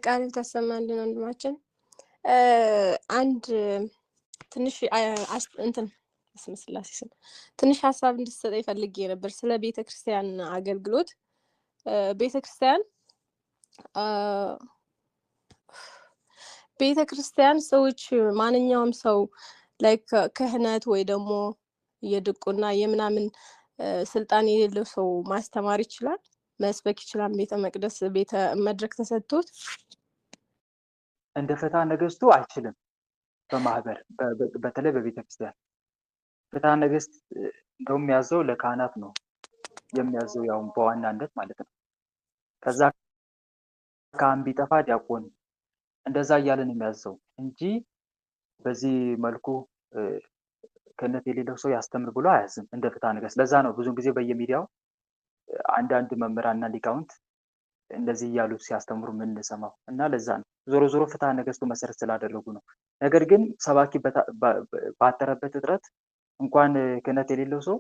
ቃል ታሰማልን ወንድማችን። አንድ ትንሽ እንትን በስመ ስላሴ ስም ትንሽ ሀሳብ እንድትሰጠኝ ፈልጌ ነበር ስለ ቤተክርስቲያን አገልግሎት። ቤተክርስቲያን ቤተክርስቲያን ሰዎች ማንኛውም ሰው ላይክ ክህነት ወይ ደግሞ የድቁና የምናምን ስልጣን የሌለው ሰው ማስተማር ይችላል፣ መስበክ ይችላል። ቤተ መቅደስ ቤተ መድረክ ተሰጥቶት እንደ ፍትሐ ነገሥቱ አይችልም። በማህበር በተለይ በቤተክርስቲያን ፍትሐ ነገሥት እንደውም የሚያዘው ለካህናት ነው የሚያዘው፣ ያው በዋናነት ማለት ነው። ከዛ ካህን ቢጠፋ ዲያቆን እንደዛ እያለን የሚያዘው እንጂ በዚህ መልኩ ክህነት የሌለው ሰው ያስተምር ብሎ አያዝም እንደ ፍትሐ ነገሥት። ለዛ ነው ብዙ ጊዜ በየሚዲያው አንዳንድ መምህራንና ሊቃውንት እንደዚህ እያሉ ሲያስተምሩ የምንሰማው እና ለዛ ነው። ዞሮ ዞሮ ፍትሐ ነገሥቱ መሰረት ስላደረጉ ነው። ነገር ግን ሰባኪ ባጠረበት እጥረት እንኳን ክህነት የሌለው ሰው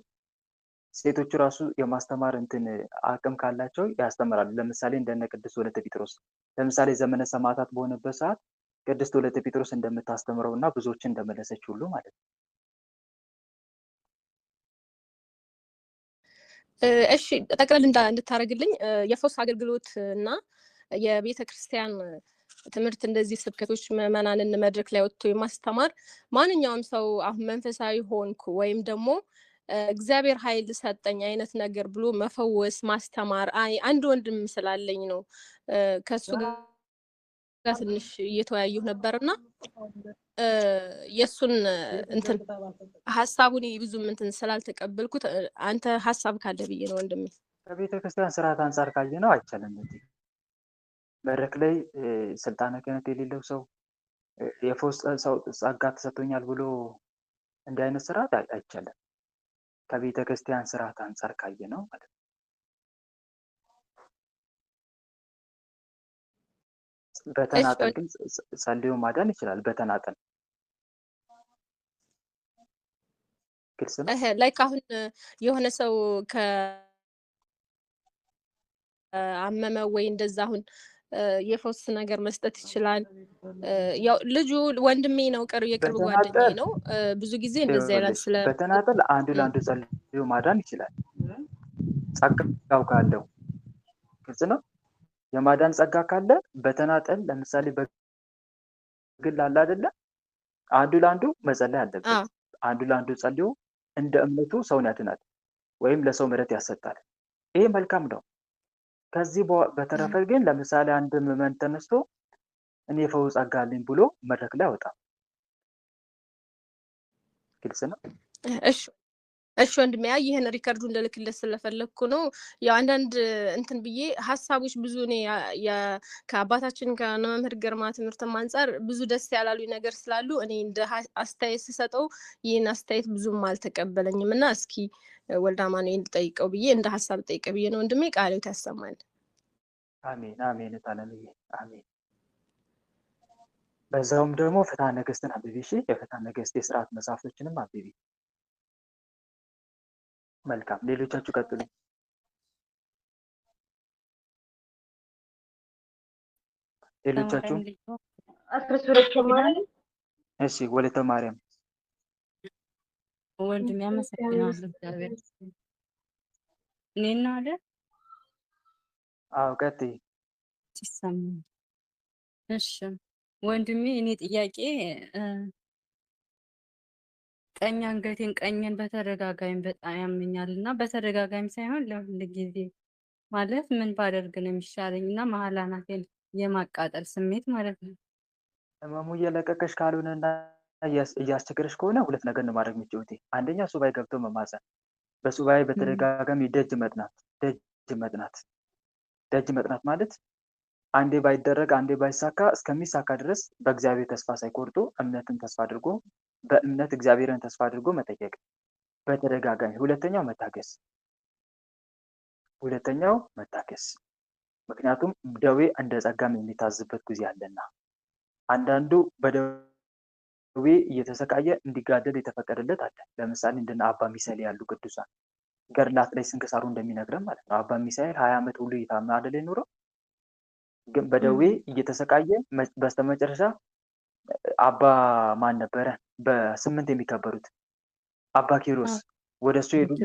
ሴቶቹ ራሱ የማስተማር እንትን አቅም ካላቸው ያስተምራሉ። ለምሳሌ እንደነ ቅድስት ወለተ ጴጥሮስ ለምሳሌ ዘመነ ሰማዕታት በሆነበት ሰዓት ቅድስት ወለተ ጴጥሮስ እንደምታስተምረው እና ብዙዎችን እንደመለሰች ሁሉ ማለት ነው። እሺ ጠቅለል እንድታደርግልኝ የፈውስ አገልግሎት እና የቤተ ክርስቲያን ትምህርት እንደዚህ ስብከቶች ምዕመናንን መድረክ ላይ ወጥቶ የማስተማር ማንኛውም ሰው አሁን መንፈሳዊ ሆንኩ ወይም ደግሞ እግዚአብሔር ኃይል ሰጠኝ አይነት ነገር ብሎ መፈወስ ማስተማር አንድ ወንድም ስላለኝ ነው ከሱ ጋር ትንሽ እየተወያየሁ ነበርና የሱን እንትን ሐሳቡን ብዙም እንትን ስላልተቀበልኩት አንተ ሐሳብ ካለ ብዬ ነው ወንድሜ። ከቤተ ክርስቲያን ስርዓት አንጻር ካየ ነው አይቻልም። እንዴ መድረክ ላይ ስልጣነ ክህነት የሌለው ሰው የፈውስ ሰው ጸጋ ተሰጥቶኛል ብሎ እንዲህ አይነት ስርዓት አይቻልም። ከቤተ ክርስቲያን ስርዓት አንጻር ካየ ነው ማለት ነው። በተናጠል ግን ጸልዮ ማዳን ይችላል። በተናጠል ግልጽ ነው። ላይክ አሁን የሆነ ሰው ከአመመ ወይ እንደዛ አሁን የፈውስ ነገር መስጠት ይችላል። ያው ልጁ ወንድሜ ነው፣ የቅርብ ጓደኛዬ ነው። ብዙ ጊዜ እንደዛ ይላል። ስለ በተናጠል አንዱ ለአንዱ ጸልዮ ማዳን ይችላል ጸጋው ካለው። ግልጽ ነው። የማዳን ጸጋ ካለ በተናጠል ለምሳሌ በግል አለ አይደለ? አንዱ ለአንዱ መጸለይ አለበት። አንዱ ለአንዱ ጸልዮ እንደ እምነቱ ሰውን ያድናል ወይም ለሰው ምሕረት ያሰጣል። ይሄ መልካም ነው። ከዚህ በተረፈ ግን ለምሳሌ አንድ ምዕመን ተነስቶ እኔ ፈውስ ጸጋ አለኝ ብሎ መድረክ ላይ አወጣ። ግልጽ ነው። እሺ ወንድሜ፣ ይሄን ሪከርዱ እንደልክለት ስለፈለኩ ነው። ያው አንዳንድ እንትን ብዬ ሐሳቦች ብዙ እኔ ከአባታችን ከመምህር ግርማ ትምህርትም አንጻር ብዙ ደስ ያላሉ ነገር ስላሉ እኔ እንደ አስተያየት ስሰጠው ይህን አስተያየት ብዙም አልተቀበለኝም እና እስኪ ወልደ አማኑኤል ጠይቀው ብዬ እንደ ሐሳብ ጠይቀ ብዬ ነው ወንድሜ። ቃልዎት ያሰማል። አሜን አሜን ታለምዬ አሜን። በዛውም ደግሞ ፍትሐ ነገሥትን አንብቢ። እሺ የፍትሐ ነገሥት የሥርዓት መጽሐፍቶችንም አንብቢ። መልካም። ሌሎቻችሁ ቀጥሉ። ሌሎቻችሁ እሺ። ወለተ ማርያም ወንድም ያመሰግናለሁ እግዚአብሔር እኔና አይደል? አዎ ቀጥይ። ይሰማል። እሺ ወንድሜ፣ እኔ ጥያቄ ቀኝ አንገቴን ቀኝን በተደጋጋሚ በጣም ያመኛል እና በተደጋጋሚ ሳይሆን ለሁል ጊዜ ማለት ምን ባደርግ ነው የሚሻለኝ? እና መሀል አናቴን የማቃጠል ስሜት ማለት ነው። ህመሙ እየለቀቀሽ ካልሆነና እያስቸገረሽ ከሆነ ሁለት ነገር ነው ማድረግ የምትችይው። አንደኛ ሱባኤ ገብቶ መማፀን፣ በሱባኤ በተደጋጋሚ ደጅ መጥናት ማለት አንዴ ባይደረግ አንዴ ባይሳካ እስከሚሳካ ድረስ በእግዚአብሔር ተስፋ ሳይቆርጡ እምነትን ተስፋ አድርጎ በእምነት እግዚአብሔርን ተስፋ አድርጎ መጠየቅ በተደጋጋሚ። ሁለተኛው መታገስ። ምክንያቱም ደዌ እንደ ጸጋም የሚታዝበት ጊዜ አለና አንዳንዱ በደዌ እየተሰቃየ እንዲጋደል የተፈቀደለት አለ። ለምሳሌ እንደነ አባ ሚሳኤል ያሉ ቅዱሳን ገድላት ላይ ስንክሳሩ እንደሚነግረን ማለት ነው። አባ ሚሳኤል 20 ዓመት ሁሉ ይታመም አይደል ኖረው፣ ግን በደዌ እየተሰቃየ በስተመጨረሻ አባ ማን ነበረ በ8 የሚከበሩት አባ ኪሮስ ወደሱ ሄዱና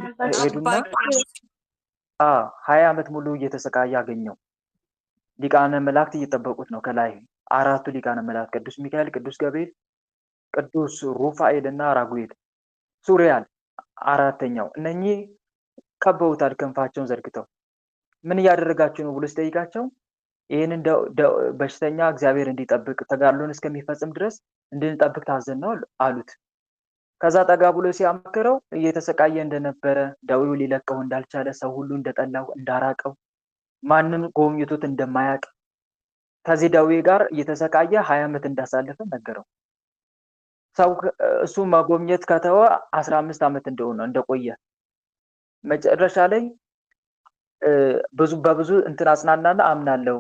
20 ዓመት ሙሉ እየተሰቃየ አገኘው። ሊቃነ መላእክት እየጠበቁት ነው። ከላይ 4ቱ ሊቃነ መላእክት ቅዱስ ሚካኤል፣ ቅዱስ ገብርኤል፣ ቅዱስ ሩፋኤል እና ራጉኤል ሱሪያል 4ኛው እነኚህ ከበውታል ክንፋቸውን ዘርግተው። ምን እያደረጋችሁ ነው ብሎ ሲጠይቃቸው ይህንን በሽተኛ እግዚአብሔር እንዲጠብቅ ተጋድሎን እስከሚፈጽም ድረስ እንድንጠብቅ ታዘን ነው አሉት። ከዛ ጠጋ ብሎ ሲያማክረው እየተሰቃየ እንደነበረ ደዌው ሊለቀው እንዳልቻለ ሰው ሁሉ እንደጠላው እንዳራቀው ማንም ጎብኝቶት እንደማያውቅ ከዚህ ደዌ ጋር እየተሰቃየ 20 ዓመት እንዳሳለፈ ነገረው። ሰው እሱ መጎብኘት ከተወ 15 ዓመት እንደቆየ መጨረሻ ላይ በብዙ እንትን አጽናናና አምናለሁ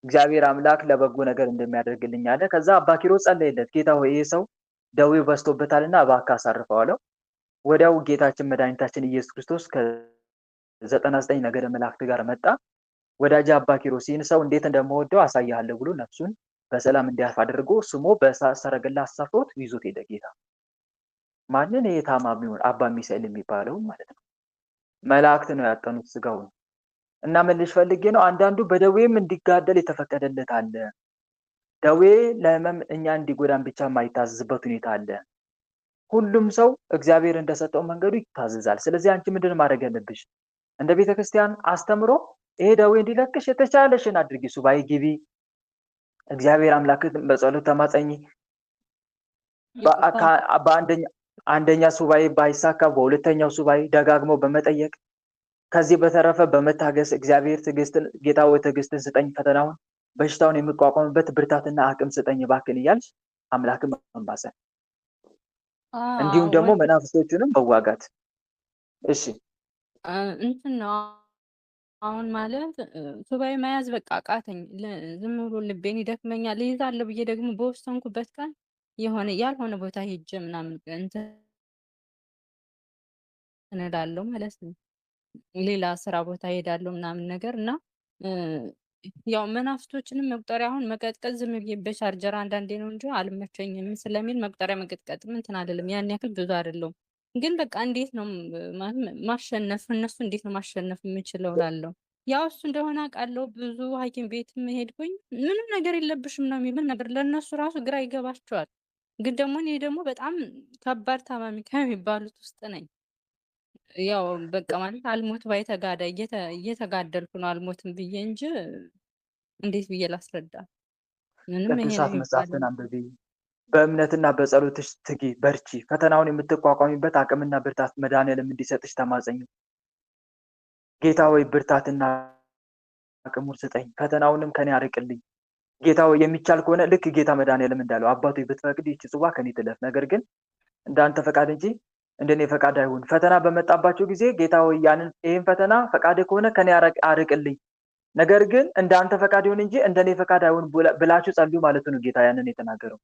እግዚአብሔር አምላክ ለበጎ ነገር እንደሚያደርግልኝ አለ። ከዛ አባ ኪሮስ ጸለየለት። ጌታ ሆይ ይሄ ሰው ደዌው በዝቶበታልና እባክህ አሳርፈው አለው። ወዲያው ጌታችን መድኃኒታችን ኢየሱስ ክርስቶስ ከ99 ነገደ መላእክት ጋር መጣ። ወዳጅ አባ ኪሮስ ይህን ሰው እንዴት እንደምወደው አሳያለሁ ብሎ ነፍሱን በሰላም እንዲያርፍ አድርጎ ስሞ በሰረገላ አሳፍሮት ይዞት ሄደ። ጌታ ማንን? ይሄ ታማሚውን አባ ሚሳኤል የሚባለው ማለት ነው። መላእክት ነው ያጠኑት ስጋውን። እና መልሽ ፈልጌ ነው አንዳንዱ በደዌም እንዲጋደል የተፈቀደለት አለ። ደዌ ለህመም እኛ እንዲጎዳን ብቻ የማይታዘዝበት ሁኔታ አለ። ሁሉም ሰው እግዚአብሔር እንደሰጠው መንገዱ ይታዘዛል። ስለዚህ አንቺ ምንድን ማድረግ ያለብሽ? እንደ ቤተክርስቲያን አስተምሮ ይሄ ደዌ እንዲለቅሽ የተቻለሽን አድርጊ። ሱባኤ ግቢ፣ እግዚአብሔር አምላክ በጸሎት ተማጸኝ። አንደኛ ሱባኤ ባይሳካ በሁለተኛው ሱባኤ ደጋግሞ በመጠየቅ ከዚህ በተረፈ በመታገስ እግዚአብሔር ትዕግስትን ጌታ ወይ ትዕግስትን ስጠኝ፣ ፈተናውን በሽታውን የሚቋቋምበት ብርታትና አቅም ስጠኝ እባክህን እያልሽ አምላክን መማፀን፣ እንዲሁም ደግሞ መናፍስቶቹንም መዋጋት። እሺ እንትን ነው አሁን ማለት ሱባኤ መያዝ በቃ አቃተኝ። ዝም ብሎ ልቤን ይደክመኛል። ይይዛለሁ ብዬ ደግሞ በወሰንኩበት ቀን የሆነ ያልሆነ ቦታ ሄጄ ምናምን እንትን እላለሁ ማለት ነው። ሌላ ስራ ቦታ ሄዳለሁ ምናምን ነገር እና ያው መናፍስቶችንም መቁጠሪያ አሁን መቀጥቀጥ ዝም ብዬ በቻርጀር አንዳንዴ ነው እንጂ አልመቸኝም ስለሚል መቁጠሪያ መቀጥቀጥም እንትን አይደለም፣ ያን ያክል ብዙ አይደለም። ግን በቃ እንዴት ነው ማሸነፍ እነሱ እንዴት ነው ማሸነፍ የምችለው እላለሁ። ያው እሱ እንደሆነ አውቃለሁ። ብዙ ሐኪም ቤት ሄድኩኝ ምንም ነገር የለብሽም ነው የሚሉን ነገር ለእነሱ ራሱ ግራ ይገባቸዋል። ግን ደግሞ እኔ ደግሞ በጣም ከባድ ታማሚ ከሚባሉት ውስጥ ነኝ። ያው በቃ ማለት አልሞት ባይ ተጋዳይ እየተጋደልኩ ነው አልሞትም ብዬ እንጂ እንዴት ብዬ ላስረዳ? ምንም ይሄ ቅዱሳት ነው መጽሐፍትን አንብቢ፣ በእምነትና በጸሎትሽ ትጊ፣ በርቺ። ፈተናውን የምትቋቋሚበት አቅምና ብርታት መድኃኔዓለም እንዲሰጥሽ ተማጸኝ። ጌታ ወይ ብርታትና አቅሙን ስጠኝ፣ ፈተናውንም ከኔ አርቅልኝ። ጌታ ወይ የሚቻል ከሆነ ልክ ጌታ መድኃኔዓለም እንዳለው አባቱ ብትፈቅድ ይህች ጽዋ ከኔ ትለፍ፣ ነገር ግን እንዳንተ ፈቃድ እንጂ እንደኔ ፈቃድ አይሁን። ፈተና በመጣባቸው ጊዜ ጌታ ወይ ይህን ፈተና ፈቃድ ከሆነ ከኔ አርቅልኝ፣ ነገር ግን እንዳንተ ፈቃድ ይሁን እንጂ እንደኔ ፈቃድ አይሁን ብላችሁ ጸልዩ ማለት ነው። ጌታ ያንን የተናገረው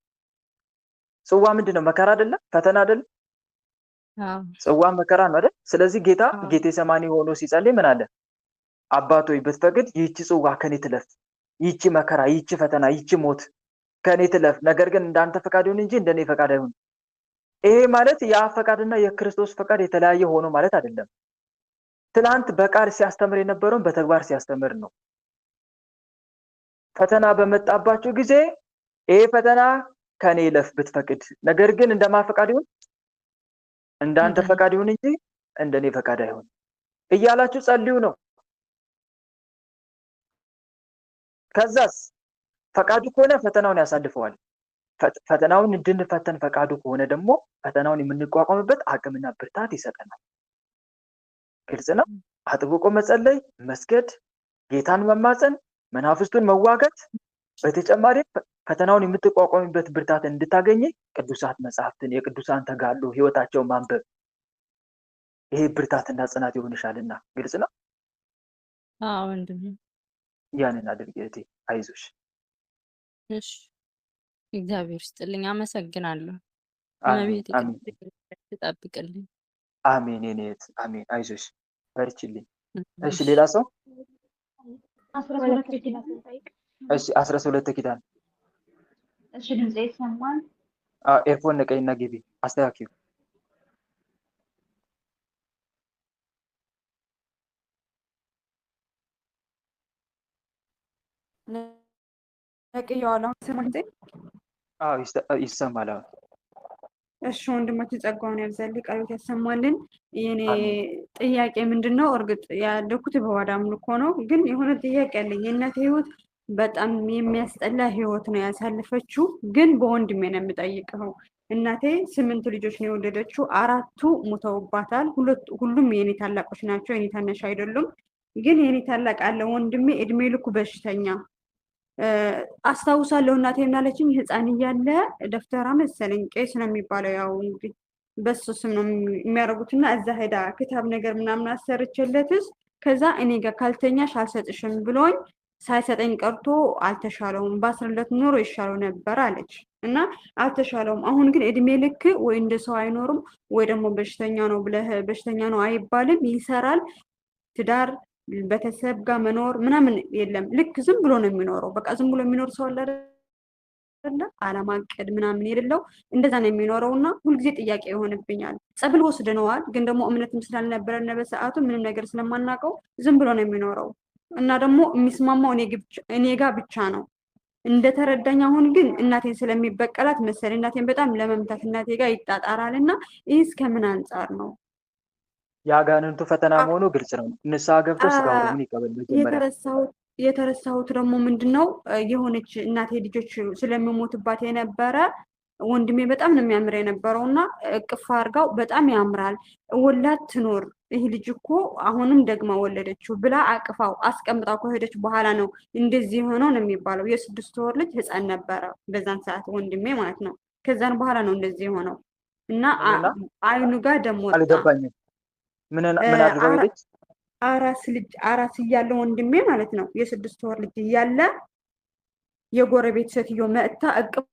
ጽዋ ምንድነው? መከራ አይደለም? ፈተና አይደለም? ጽዋ መከራ ነው አይደል? ስለዚህ ጌታ ጌቴሰማኒ ሆኖ ሲጸልይ ምን አለ? አባት ሆይ ብትፈቅድ ይህች ጽዋ ከኔ ትለፍ፣ ይህች መከራ፣ ይህች ፈተና፣ ይህች ሞት ከኔ ትለፍ፣ ነገር ግን እንዳንተ ፈቃድ ይሁን እንጂ እንደኔ ፈቃድ አይሁን። ይሄ ማለት የአብ ፈቃድና የክርስቶስ ፈቃድ የተለያየ ሆኖ ማለት አይደለም። ትላንት በቃል ሲያስተምር የነበረውን በተግባር ሲያስተምር ነው። ፈተና በመጣባችሁ ጊዜ ይሄ ፈተና ከኔ ይለፍ ብትፈቅድ፣ ነገር ግን እንደማ ፈቃድ ይሁን እንዳንተ ፈቃድ ይሁን እንጂ እንደኔ ፈቃድ አይሁን እያላችሁ ጸልዩ ነው። ከዛስ ፈቃዱ ከሆነ ፈተናውን ያሳልፈዋል። ፈተናውን እንድንፈተን ፈቃዱ ከሆነ ደግሞ ፈተናውን የምንቋቋምበት አቅምና ብርታት ይሰጠናል። ግልጽ ነው። አጥብቆ መጸለይ፣ መስገድ፣ ጌታን መማፀን፣ መናፍስቱን መዋጋት፣ በተጨማሪ ፈተናውን የምትቋቋምበት ብርታት እንድታገኝ ቅዱሳት መጽሐፍትን የቅዱሳን ተጋድሎ ህይወታቸውን ማንበብ ይሄ ብርታትና ጽናት ይሆንሻልና። ግልጽ ነው። አዎ ወንድም ያንን አድርጊ እህቴ፣ አይዞሽ። እሺ እግዚአብሔር ይስጥልኝ፣ አመሰግናለሁ። አሜን መቤት አሜን ትጠብቅልኝ። አሜን የኔ እህት አሜን። አይዞሽ፣ በርቺልኝ። እሺ ሌላ ሰው እሺ 12 ኪዳን እሺ ድምጼ ይሰማል? ኤርፎን ነቀይና ግቢ አስተካክዩ። ነቅዬዋለሁ። ስሙኝ። ይሰማል። እሺ ወንድማችን ጸጋውን ያብዛልኝ፣ ቃሎት ያሰማልን። የኔ አሜን። ጥያቄ ምንድን ነው? እርግጥ ያደኩት በባዕድ አምልኮ ነው፣ ግን የሆነ ጥያቄ አለኝ። የእናቴ ህይወት በጣም የሚያስጠላ ህይወት ነው ያሳለፈችው። ግን በወንድሜ ነው የምጠይቀው። እናቴ 8 ልጆች ነው የወለደችው። 4ቱ ሙተውባታል። ሁሉም የኔ ታላቆች ናቸው፣ የኔ ታናሽ አይደሉም። ግን የኔ ታላቅ አለ ወንድሜ እድሜ ልኩ በሽተኛ። አስታውሳለሁ እናቴ ምናለችኝ፣ ህፃን እያለ ደፍተራ መሰለኝ ቄስ ነው የሚባለው፣ ያው እንግዲህ በሱ ስም ነው የሚያደርጉት። እና እዛ ሄዳ ክታብ ነገር ምናምን አሰርቼለትስ ከዛ እኔ ጋር ካልተኛሽ አልሰጥሽም ብሎኝ ሳይሰጠኝ ቀርቶ አልተሻለውም። ባስርለት ኖሮ ይሻለው ነበር አለች እና አልተሻለውም። አሁን ግን እድሜ ልክ ወይ እንደ ሰው አይኖርም ወይ ደግሞ በሽተኛ ነው ብለህ በሽተኛ ነው አይባልም። ይሰራል፣ ትዳር ቤተሰብ ጋር መኖር ምናምን የለም። ልክ ዝም ብሎ ነው የሚኖረው። በቃ ዝም ብሎ የሚኖር ሰው አለ አይደለ? አላማ እቅድ ምናምን የሌለው እንደዛ ነው የሚኖረው። እና ሁልጊዜ ጥያቄ ይሆንብኛል። ጸብል ወስደነዋል፣ ግን ደግሞ እምነትም ስላልነበረን በሰዓቱ ምንም ነገር ስለማናውቀው ዝም ብሎ ነው የሚኖረው። እና ደግሞ የሚስማማው እኔ ጋር ብቻ ነው እንደተረዳኝ። አሁን ግን እናቴን ስለሚበቀላት መሰለኝ እናቴን በጣም ለመምታት እናቴ ጋር ይጣጣራል። እና ይህ እስከምን አንጻር ነው? የአጋንንቱ ፈተና መሆኑ ግልጽ ነው። ንስሐ ገብቶ ስጋው ደግሞ ይቀበል። መጀመሪያ የተረሳሁት ደግሞ ምንድነው የሆነች እናቴ ልጆች ስለሚሞትባት የነበረ ወንድሜ በጣም ነው የሚያምር የነበረው እና እቅፍ አድርጋው በጣም ያምራል ወላት ትኖር ይህ ልጅ እኮ አሁንም ደግማ ወለደችው ብላ አቅፋው አስቀምጣው ከሄደች በኋላ ነው እንደዚህ ሆነው ነው የሚባለው። የ6 ወር ልጅ ህፃን ነበረ በዛን ሰዓት ወንድሜ ማለት ነው። ከዛን በኋላ ነው እንደዚህ ሆነው እና አይኑ ጋር ደሞ ወጣ። አልገባኝም። ምን አድርገው ሄደች? አራስ እያለ ወንድሜ ማለት ነው የ6 ወር ልጅ እያለ የጎረቤት ሴትዮ መጥታ እቅፍ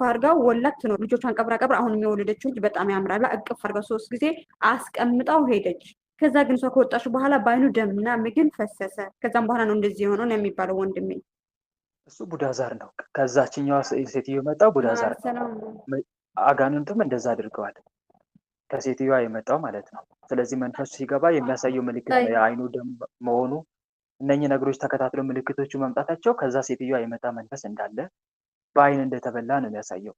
አድርጋው ወላት ትኖር ልጆቿን ቀብራ አሁን የወለደችው ልጅ በጣም ያምራል እቅፍ አድርጋው 3 ጊዜ አስቀምጣው ሄደች። ከዛ ግን እሷ ከወጣች በኋላ በአይኑ ደምና ምግብ ፈሰሰ። ከዛም በኋላ ነው እንደዚህ የሆነው ነው የሚባለው ወንድሜ። እሱ ቡዳዛር ነው። ከዛችኛዋ ሴትዮ መጣው ቡዳዛር ነው። አጋንንቱም እንደዛ አድርገዋል። ከሴትዮዋ የመጣው ማለት ነው። ስለዚህ መንፈሱ ሲገባ የሚያሳየው ምልክት ነው የአይኑ ደም መሆኑ። እነኚህ ነገሮች ተከታትለው ምልክቶቹ መምጣታቸው ከዛ ሴትዮዋ የመጣ መንፈስ እንዳለ በአይን እንደተበላ ነው የሚያሳየው።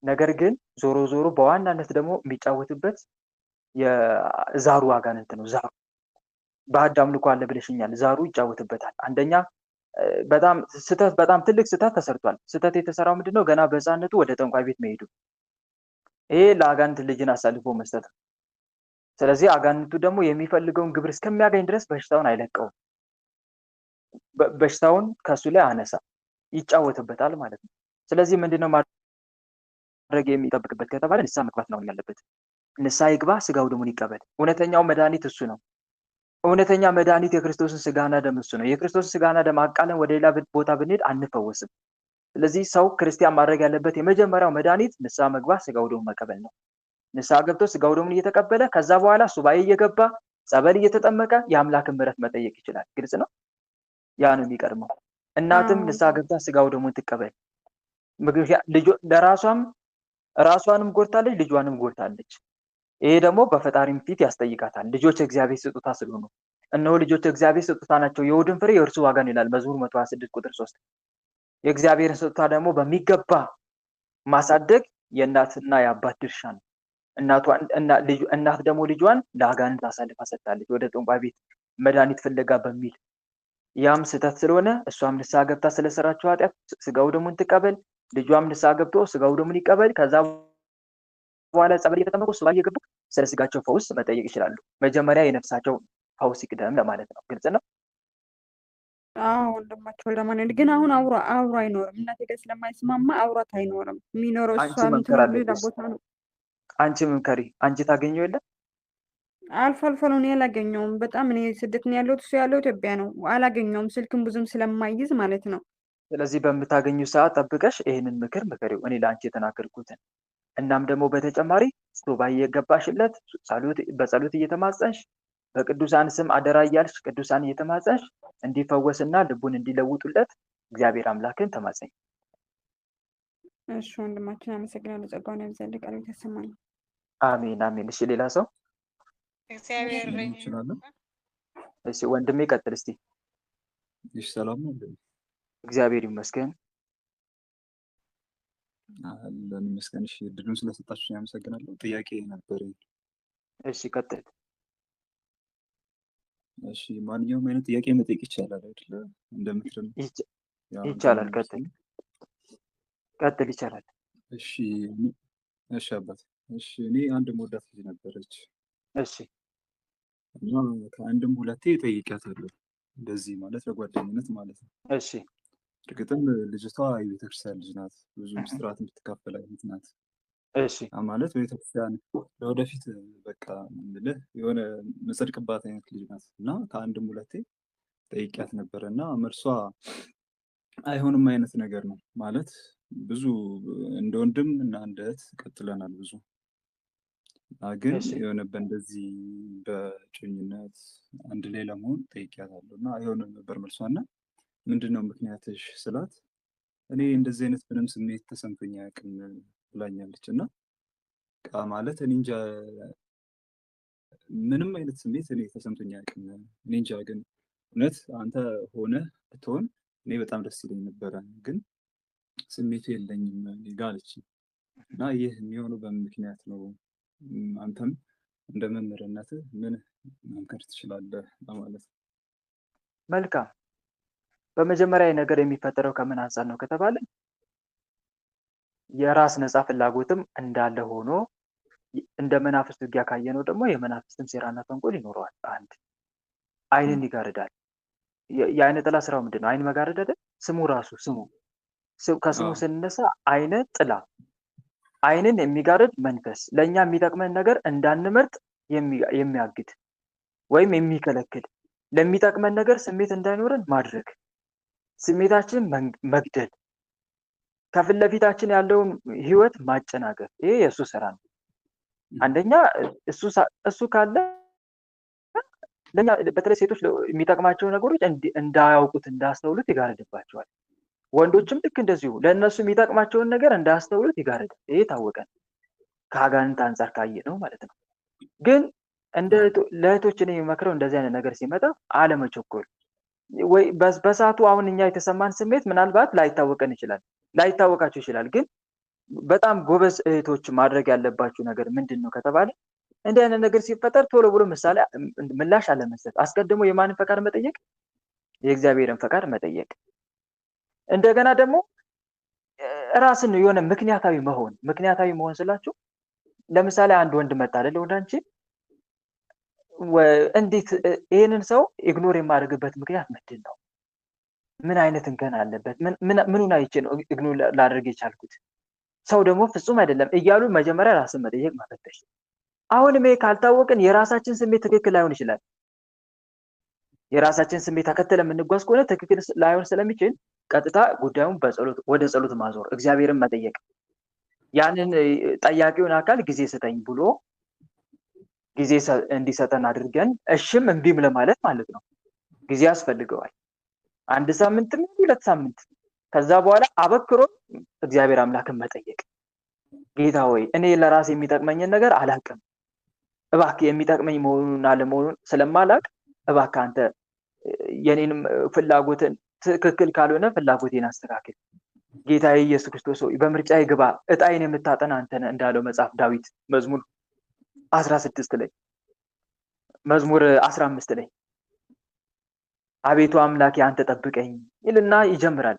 ነገር ግን ዞሮ ዞሮ በዋናነት ደግሞ የሚጫወትበት የዛሩ አጋንንት ነው። ዛሩ በአዳም አምልኮ አለ ብለሽኛል። ዛሩ ይጫወትበታል። አንደኛ በጣም ትልቅ ስህተት ተሰርቷል። ስህተት የተሰራው ምንድነው? ገና በሕፃንነቱ ወደ ጠንቋይ ቤት መሄዱ። ይሄ ለአጋንንት ልጅን አሳልፎ መስጠት ነው። ስለዚህ አጋንንቱ ደግሞ የሚፈልገውን ግብር እስከሚያገኝ ድረስ በሽታውን አይለቀውም። በሽታውን ከሱ ላይ አነሳ ይጫወትበታል ማለት ነው። ስለዚህ ምንድነው ማድረግ የሚጠብቅበት ከተባለ ንስሐ መግባት ነው ያለበት። ንስሐ ይግባ፣ ስጋው ደሙን ይቀበል። እውነተኛው መድኃኒት እሱ ነው። እውነተኛ መድኃኒት የክርስቶስን ስጋና ደም እሱ ነው። የክርስቶስን ስጋና ደም አቃለን ወደ ሌላ ቦታ ብንሄድ አንፈወስም። ስለዚህ ሰው ክርስቲያን ማድረግ ያለበት የመጀመሪያው መድኃኒት ንስሐ መግባት፣ ስጋው ደሙን መቀበል ነው። ንስሐ ገብቶ ስጋው ደሙን እየተቀበለ ከዛ በኋላ ሱባኤ እየገባ ጸበል እየተጠመቀ የአምላክን ምሕረት መጠየቅ ይችላል። ግልጽ ነው። ያ ነው የሚቀድመው። እናትም ንስሐ ገብታ ስጋው ደሙን ትቀበል። ራሷንም ጎድታለች፣ ልጇንም ጎድታለች። ይሄ ደግሞ በፈጣሪም ፊት ያስጠይቃታል። ልጆች እግዚአብሔር ስጦታ ስለሆኑ እነሆ ልጆች እግዚአብሔር ስጦታ ናቸው፣ የሆድን ፍሬ የእርሱ ዋጋ ነው ይላል መዝሙር 126 ቁጥር 3። የእግዚአብሔርን ስጦታ ደግሞ በሚገባ ማሳደግ የእናትና የአባት ድርሻ ነው። እናት ደግሞ ልጇን ለአጋንንት አሳልፋ ሰጥታለች ወደ ጠንቋይ ቤት መድኃኒት ፍለጋ በሚል። ያም ስህተት ስለሆነ እሷም ንስሐ ገብታ ስለሰራችው ኃጢአት ስጋው ደሙን ትቀበል፣ ልጇም ንስሐ ገብቶ ስጋው ደሙን ይቀበል። ከዛ በኋላ ጸበል እየተጠመቁ ሱባኤ እየገቡ ስለ ስጋቸው ፈውስ መጠየቅ ይችላሉ። መጀመሪያ የነፍሳቸው ፈውስ ይቅደም ለማለት ነው። ግልጽ ነው። ወንድማቸው ለማለት ግን አሁን አብሮ አይኖርም። እናቴ ጋር ስለማይስማማ አብሯት አይኖርም። የሚኖረው እሷ ሌላ ቦታ ነው። አንቺ ምንከሪ አንቺ ታገኘው የለ አልፎ አልፎ ነው። እኔ አላገኘውም። በጣም እኔ ስደት ነው ያለሁት፣ እሱ ያለው ኢትዮጵያ ነው። አላገኘውም፣ ስልክም ብዙም ስለማይይዝ ማለት ነው። ስለዚህ በምታገኙ ሰዓት ጠብቀሽ ይህንን ምክር ምከሪው፣ እኔ ለአንቺ የተናገርኩትን። እናም ደግሞ በተጨማሪ ሱባኤ እየገባሽለት በጸሎት እየተማጸንሽ በቅዱሳን ስም አደራ እያልሽ ቅዱሳን እየተማጸንሽ እንዲፈወስና ልቡን እንዲለውጡለት እግዚአብሔር አምላክን ተማጸኝ። እሺ ወንድማችን አመሰግናለሁ። ጸጋውን ያብዛልህ፣ ቃሉ ተሰማኝ። አሜን አሜን። እሺ ሌላ ሰው? እግዚአብሔር ይችላል። እሺ ወንድሜ ቀጥል እስቲ። እሺ ሰላም ነው። እግዚአብሔር ይመስገን። አለን ይመስገን። እሺ እድሉን ስለሰጣችሁ ያመሰግናለሁ። ጥያቄ ነበር። እሺ ቀጥል። እሺ ማንኛውም አይነት ጥያቄ መጠየቅ ይቻላል አይደለ? እንደምትረም ይቻላል። ቀጥል ይቻላል። እሺ እሺ አባት። እሺ እኔ አንድ መወዳት ልጅ ነበረች። እሺ እና ከአንድም ሁለቴ ጠይቂያታለሁ። እንደዚህ ማለት ለጓደኝነት ማለት ነው። እሺ እርግጥም ልጅቷ የቤተክርስቲያን ልጅ ናት። ብዙ ምስጢራት የምትካፈል አይነት ናት። እሺ ማለት ቤተክርስቲያን ለወደፊት በቃ ምንልህ የሆነ መጸድቅባት አይነት ልጅ ናት። እና ከአንድም ሁለቴ ጠይቂያት ነበረ እና መልሷ አይሆንም አይነት ነገር ነው። ማለት ብዙ እንደ ወንድም እና እንደ እህት ቀጥለናል ብዙ ግን የሆነ በእንደዚህ በጭኝነት አንድ ላይ ለመሆን ጠይቂያታለሁ እና አይሆንም ነበር መልሷ። እና ምንድነው ምክንያትሽ ስላት እኔ እንደዚህ አይነት ምንም ስሜት ተሰምቶኝ አያውቅም ብላኛለች። እና ማለት እኔ እንጃ ምንም አይነት ስሜት እኔ ተሰምቶኝ አያውቅም። እኔ እንጃ ግን እውነት አንተ ሆነ ብትሆን እኔ በጣም ደስ ይለኝ ነበረ፣ ግን ስሜቱ የለኝም ጋር አለች። እና ይህ የሚሆነው በምን ምክንያት ነው? አንተም እንደ መምህርነትህ ምን መምከር ትችላለህ በማለት ነው። መልካም። በመጀመሪያ ነገር የሚፈጠረው ከምን አንጻር ነው ከተባለ የራስ ነፃ ፍላጎትም እንዳለ ሆኖ እንደ መናፍስት ውጊያ ካየነው ደግሞ የመናፍስትም ሴራና ተንኮል ይኖረዋል። አንድ አይንን ይጋርዳል። የአይነ ጥላ ስራው ምንድን ነው? አይን መጋረድ አይደል? ስሙ ራሱ ከስሙ ስንነሳ አይነ ጥላ፣ አይንን የሚጋርድ መንፈስ፣ ለእኛ የሚጠቅመን ነገር እንዳንመርጥ የሚያግድ ወይም የሚከለክል፣ ለሚጠቅመን ነገር ስሜት እንዳይኖረን ማድረግ፣ ስሜታችን መግደል፣ ከፊት ለፊታችን ያለውን ህይወት ማጨናገፍ፣ ይሄ የእሱ ስራ ነው። አንደኛ እሱ ካለ ለኛ በተለይ ሴቶች የሚጠቅማቸው ነገሮች እንዳያውቁት እንዳስተውሉት ይጋርድባቸዋል። ወንዶችም ልክ እንደዚሁ ለእነሱ የሚጠቅማቸውን ነገር እንዳያስተውሉት ይጋርዳል። ይሄ ታወቀ ከአጋንንት አንጻር ካየ ነው ማለት ነው። ግን ለእህቶች እኔ የሚመክረው እንደዚህ አይነት ነገር ሲመጣ አለመቸኮል ወይ በሰዓቱ አሁን እኛ የተሰማን ስሜት ምናልባት ላይታወቃቸው ይችላል። ግን በጣም ጎበዝ እህቶች ማድረግ ያለባችሁ ነገር ምንድን ነው ከተባለ እንዲህ አይነት ነገር ሲፈጠር ቶሎ ብሎ ምሳሌ ምላሽ አለመስጠት፣ አስቀድሞ የማንን ፈቃድ መጠየቅ? የእግዚአብሔርን ፈቃድ መጠየቅ። እንደገና ደግሞ ራስን የሆነ ምክንያታዊ መሆን ስላችሁ ለምሳሌ አንድ ወንድ መጣ አይደል ወደ አንቺ፣ እንዴት ይሄንን ሰው ኢግኖር የማደርግበት ምክንያት ምንድን ነው? ምን አይነት እንከን አለበት? ምኑን አይቼ ነው ኢግኖር ላደርግ የቻልኩት? ሰው ደግሞ ፍጹም አይደለም እያሉ መጀመሪያ ራስን መጠየቅ መፈተሽ። አሁንም ይሄ ካልታወቅን የራሳችን ስሜት ትክክል ላይሆን ይችላል። የራሳችን ስሜት ተከትለ የምንጓዝ ከሆነ ትክክል ላይሆን ስለሚችል ቀጥታ ጉዳዩን ወደ ጸሎት ማዞር፣ እግዚአብሔርን መጠየቅ፣ ያንን ጠያቂውን አካል ጊዜ ስጠኝ ብሎ ጊዜ እንዲሰጠን አድርገን እሽም እምቢም ለማለት ማለት ነው። ጊዜ ያስፈልገዋል። 1 ሳምንትም 2 ሳምንት። ከዛ በኋላ አበክሮ እግዚአብሔር አምላክን መጠየቅ። ጌታ ሆይ እኔ ለራሴ የሚጠቅመኝን ነገር አላውቅም፣ እባክህ የሚጠቅመኝ መሆኑን አለመሆኑን ስለማላውቅ እባክህ አንተ የኔንም ፍላጎትን ትክክል ካልሆነ ፍላጎቴን አስተካክል። ጌታ ኢየሱስ ክርስቶስ ሆይ በምርጫዬ ግባ፣ እጣይን የምታጠና አንተ ነህ እንዳለው መጽሐፍ ዳዊት መዝሙር 16 ላይ መዝሙር 15 ላይ አቤቱ አምላኬ አንተ ጠብቀኝ ይልና ይጀምራል።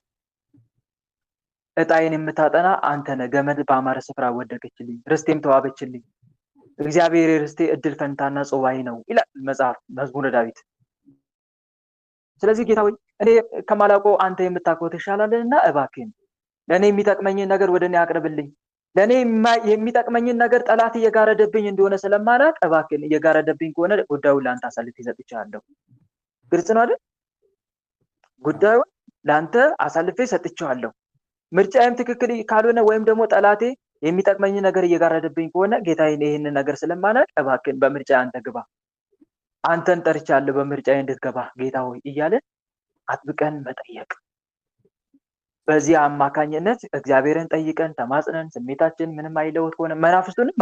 እጣይን የምታጠና አንተ ነህ፣ ገመድ በአማረ ስፍራ ወደቀችልኝ፣ ርስቴም ተዋበችልኝ፣ እግዚአብሔር ርስቴ እድል ፈንታና ጽዋዬ ነው ይላል መጽሐፍ መዝሙረ ዳዊት። ስለዚህ ጌታ ሆይ እኔ ከማላውቀው አንተ የምታውቀው ትሻላለህና እባክህን ለእኔ የሚጠቅመኝን ነገር ወደ እኔ አቅርብልኝ። ለእኔ የሚጠቅመኝን ነገር ጠላት እየጋረደብኝ እንደሆነ ስለማላውቅ እባክህን እየጋረደብኝ ከሆነ ጉዳዩን ለአንተ አሳልፌ ሰጥቼሃለሁ። ግልጽ ነው አይደል? ጉዳዩን ለአንተ አሳልፌ ሰጥቼሃለሁ። ምርጫዬም ትክክል ካልሆነ ወይም ደግሞ ጠላቴ የሚጠቅመኝን ነገር እየጋረደብኝ ከሆነ ጌታዬ ይህንን ነገር ስለማላውቅ እባክህን በምርጫ አንተ ግባ። አንተን ጠርቻለሁ በምርጫዬ እንድትገባ ጌታ ሆይ እያለን አጥብቀን መጠየቅ። በዚህ አማካኝነት እግዚአብሔርን ጠይቀን ተማጽነን ስሜታችን ምንም አይለወጥ ከሆነ መናፍስቱንም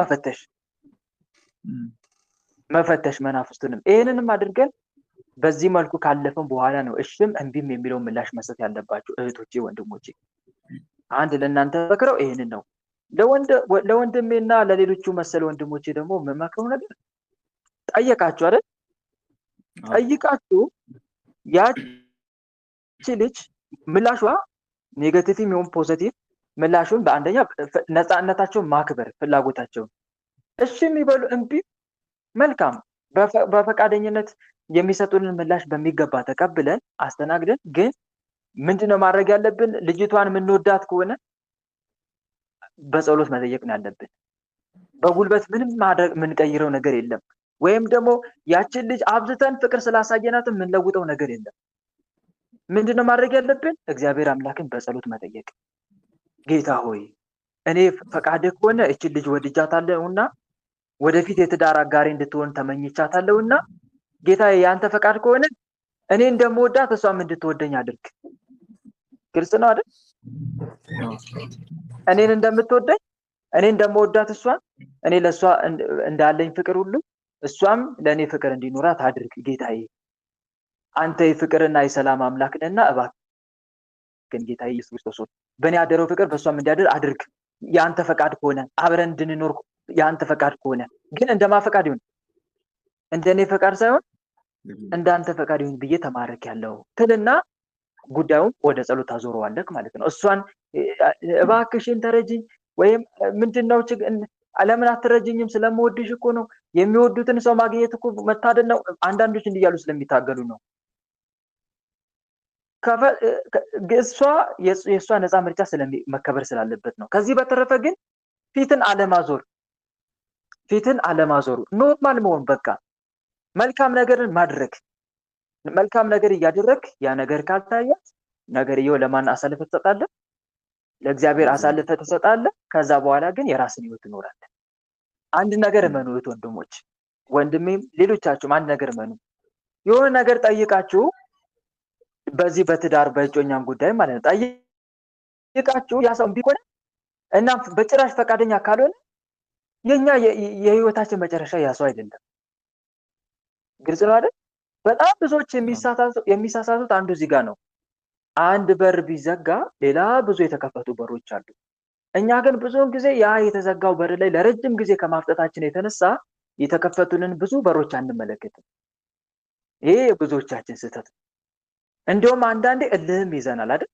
መፈተሽ መናፍስቱንም ይሄንንም አድርገን በዚህ መልኩ ካለፈን በኋላ ነው እሺም እንቢም የሚለው ምላሽ መስጠት ያለባችሁ እህቶቼ ወንድሞቼ። አንድ ለእናንተ መክረው ይሄንን ነው። ለወንድሜና ለሌሎቹ መሰል ወንድሞቼ ደግሞ መመክረው ነገር ጠየቃችሁ አይደል? ጠይቃችሁ ያቺ ልጅ ምላሿ ኔጌቲቭም ይሁን ፖዚቲቭ ምላሹን በአንደኛ ነፃነታቸውን ማክበር ፍላጎታቸውን እሺ የሚበሉ እንቢ መልካም በፈቃደኝነት የሚሰጡንን ምላሽ በሚገባ ተቀብለን አስተናግደን ግን ምንድነው ማድረግ ያለብን? ልጅቷን የምንወዳት ከሆነ በጸሎት መጠየቅ ነው ያለብን። በጉልበት ምንም ማድረግ የምንቀይረው ነገር የለም። ወይም ደግሞ ያችን ልጅ አብዝተን ፍቅር ስላሳየናት የምንለውጠው ነገር የለም። ምንድነው ማድረግ ያለብን? እግዚአብሔር አምላክን በጸሎት መጠየቅ። ጌታ ሆይ እኔ ፈቃድህ ከሆነ እችን ልጅ ወድጃታለሁና ወደፊት የትዳር አጋሪ እንድትሆን ተመኝቻታለሁና ጌታ ያንተ ፈቃድ ከሆነ እኔ እንደምወዳት እሷም እንድትወደኝ አድርግ። ግልጽ ነው አይደል? እኔን እንደምትወደኝ እኔ እንደምወዳት እሷን እኔ ለሷ እንዳለኝ ፍቅር ሁሉ እሷም ለኔ ፍቅር እንዲኖራት አድርግ ጌታዬ። አንተ የፍቅርና የሰላም አምላክ ነህና እባክህ ጌታዬ ኢየሱስ ክርስቶስ በእኔ ያደረው ፍቅር በሷም እንዲያድር አድርግ። ያንተ ፈቃድ ከሆነ አብረን እንድንኖር ያንተ ፈቃድ ከሆነ ግን እንደማፈቃድ ይሁን እንደኔ ፈቃድ ሳይሆን እንዳንተ ፈቃድ ይሁን ብዬ ተማረክ ያለው ትልና ጉዳዩን ወደ ጸሎት አዞረዋለክ ማለት ነው። እሷን እባክሽን ተረጅኝ ወይም ምንድነው ለምን አትረጅኝም? ስለምወድሽ እኮ ነው። የሚወዱትን ሰው ማግኘት እኮ መታደል ነው። አንዳንዶች እንዲያሉ ስለሚታገሉ ነው። የእሷ ነፃ ምርጫ መከበር ስላለበት ነው። ከዚህ በተረፈ ግን ፊትን አለማዞሩ ኖርማል መሆን በቃ መልካም ነገርን ማድረግ መልካም ነገር እያደረግ ያ ነገር ካልታያት ነገርየው ለማን አሳልፈህ ትሰጣለህ? ለእግዚአብሔር አሳልፈህ ትሰጣለህ። ከዛ በኋላ ግን የራስን ህይወት ትኖራለህ። አንድ ነገር እመኑ እህት ወንድሞች፣ ወንድሜም ሌሎቻችሁም አንድ ነገር እመኑ። የሆነ ነገር ጠይቃችሁ በዚህ በትዳር በእጮኛም ጉዳይ ማለት ነው ጠይቃችሁ ያ ሰው ቢሆን እና በጭራሽ ፈቃደኛ ካልሆነ የኛ የህይወታችን መጨረሻ ያ ሰው አይደለም። ግልጽ ነው አይደል? በጣም ብዙዎች የሚሳሳቱት አንዱ እዚህ ጋር ነው። አንድ በር ቢዘጋ ሌላ ብዙ የተከፈቱ በሮች አሉ። እኛ ግን ብዙውን ጊዜ ያ የተዘጋው በር ላይ ለረጅም ጊዜ ከማፍጠታችን የተነሳ የተከፈቱንን ብዙ በሮች አንመለከትም። ይሄ ብዙዎቻችን ስህተት ነው። እንዲሁም አንዳንዴ እልህም ይዘናል አይደል?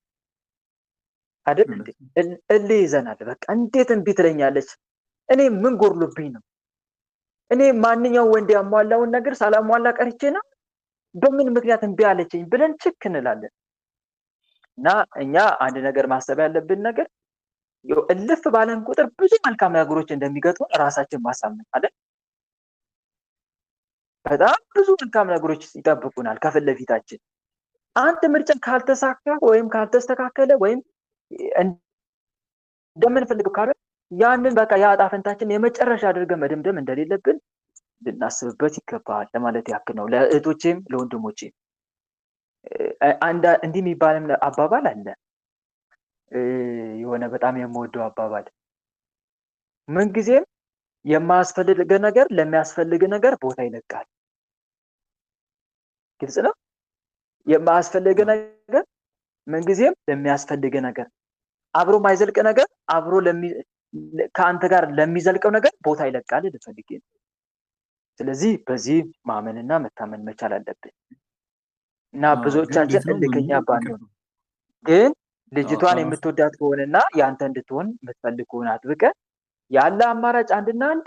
እልህ ይዘናል። በቃ እንዴት እምቢ ትለኛለች? እኔ ምን ጎርሎብኝ ነው? እኔ ማንኛው ወንድ ያሟላውን ነገር ሳላሟላ ቀርቼ ነው? በምን ምክንያት እምቢ አለችኝ ብለን ችክ እንላለን። እና እኛ አንድ ነገር ማሰብ ያለብን ነገር እልፍ ባለን ቁጥር ብዙ መልካም ነገሮች እንደሚገጥሙ ራሳችን ማሳመን አይደል? በጣም ብዙ መልካም ነገሮች ይጠብቁናል ከፊት ለፊታችን። አንድ ምርጫ ካልተሳካ ወይም ካልተስተካከለ ወይም እንደምንፈልገው ካለ ያንን በቃ ያ ዕጣ ፈንታችን የመጨረሻ አድርገን መደምደም እንደሌለብን ልናስብበት ይገባል ለማለት ያክል ነው። ለእህቶቼም ለወንድሞቼም እንዲህ የሚባልም አባባል አለ። የሆነ በጣም የምወደው አባባል ምንጊዜም የማያስፈልግ ነገር ለሚያስፈልግ ነገር ቦታ ይለቃል። ግልጽ ነው። የማያስፈልግ ነገር ምንጊዜም ለሚያስፈልግ ነገር አብሮ ማይዘልቅ ነገር አብሮ ከአንተ ጋር ለሚዘልቀው ነገር ቦታ ይለቃል ልፈልግ። ስለዚህ በዚህ ማመንና መታመን መቻል አለብን እና ብዙዎቻችን እልከኛ ባንሆን ግን ልጅቷን የምትወዳት ከሆነና ያንተ እንድትሆን የምትፈልግ ከሆነ አጥብቀ ያለ አማራጭ አንድና አንድ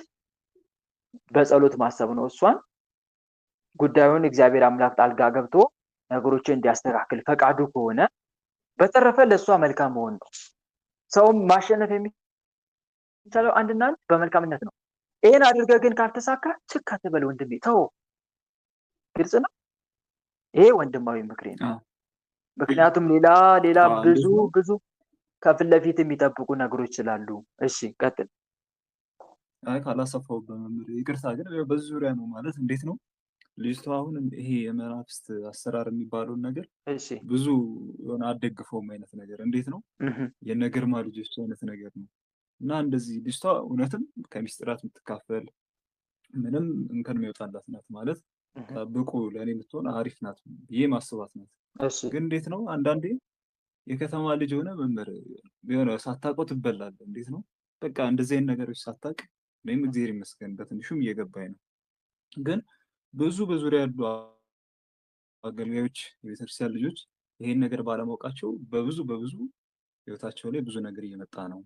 በጸሎት ማሰብ ነው። እሷን ጉዳዩን እግዚአብሔር አምላክ ጣልቃ ገብቶ ነገሮችን እንዲያስተካክል ፈቃዱ ከሆነ በተረፈ ለሷ መልካም መሆን ነው። ሰውም ማሸነፍ የሚቻለው አንድና አንድ በመልካምነት ነው። ይሄን አድርገህ ግን ካልተሳካ ችክ አትበል ወንድሜ፣ ተው። ግልጽ ነው። ይሄ ወንድማዊ ምክሬ ነው። ምክንያቱም ሌላ ብዙ ከፊት ለፊት የሚጠብቁ ነገሮች ስላሉ። እሺ ቀጥል። ካላሰፋው በመምህር ይቅርታ፣ ግን በዚህ ዙሪያ ነው ማለት እንዴት ነው ልጅቷ አሁን ይሄ የመናፍስት አሰራር የሚባለውን ነገር እሺ ብዙ የሆነ አደግፈውም አይነት ነገር እንዴት ነው የነ ግርማ ልጆች አይነት ነገር ነው። እና እንደዚህ ልጅቷ እውነትም ከሚስጥራት የምትካፈል ምንም እንከን የሚወጣላት ናት ማለት ብቁ ለእኔ የምትሆን አሪፍ ናት ብዬ ማስባት ናት። እሺ ግን እንዴት ነው አንዳንዴ የከተማ ልጅ ሆነ መምህር የሆነ ሳታውቀው ትበላለህ። እንዴት ነው በቃ እንደዚህ አይነት ነገሮች ሳታውቅ ወይም እግዚአብሔር ይመስገን በትንሹም እየገባኝ ነው። ግን ብዙ በዙሪያ ያሉ አገልጋዮች የቤተክርስቲያን ልጆች ይሄን ነገር ባለማወቃቸው በብዙ ህይወታቸው ላይ ብዙ ነገር እየመጣ ነው።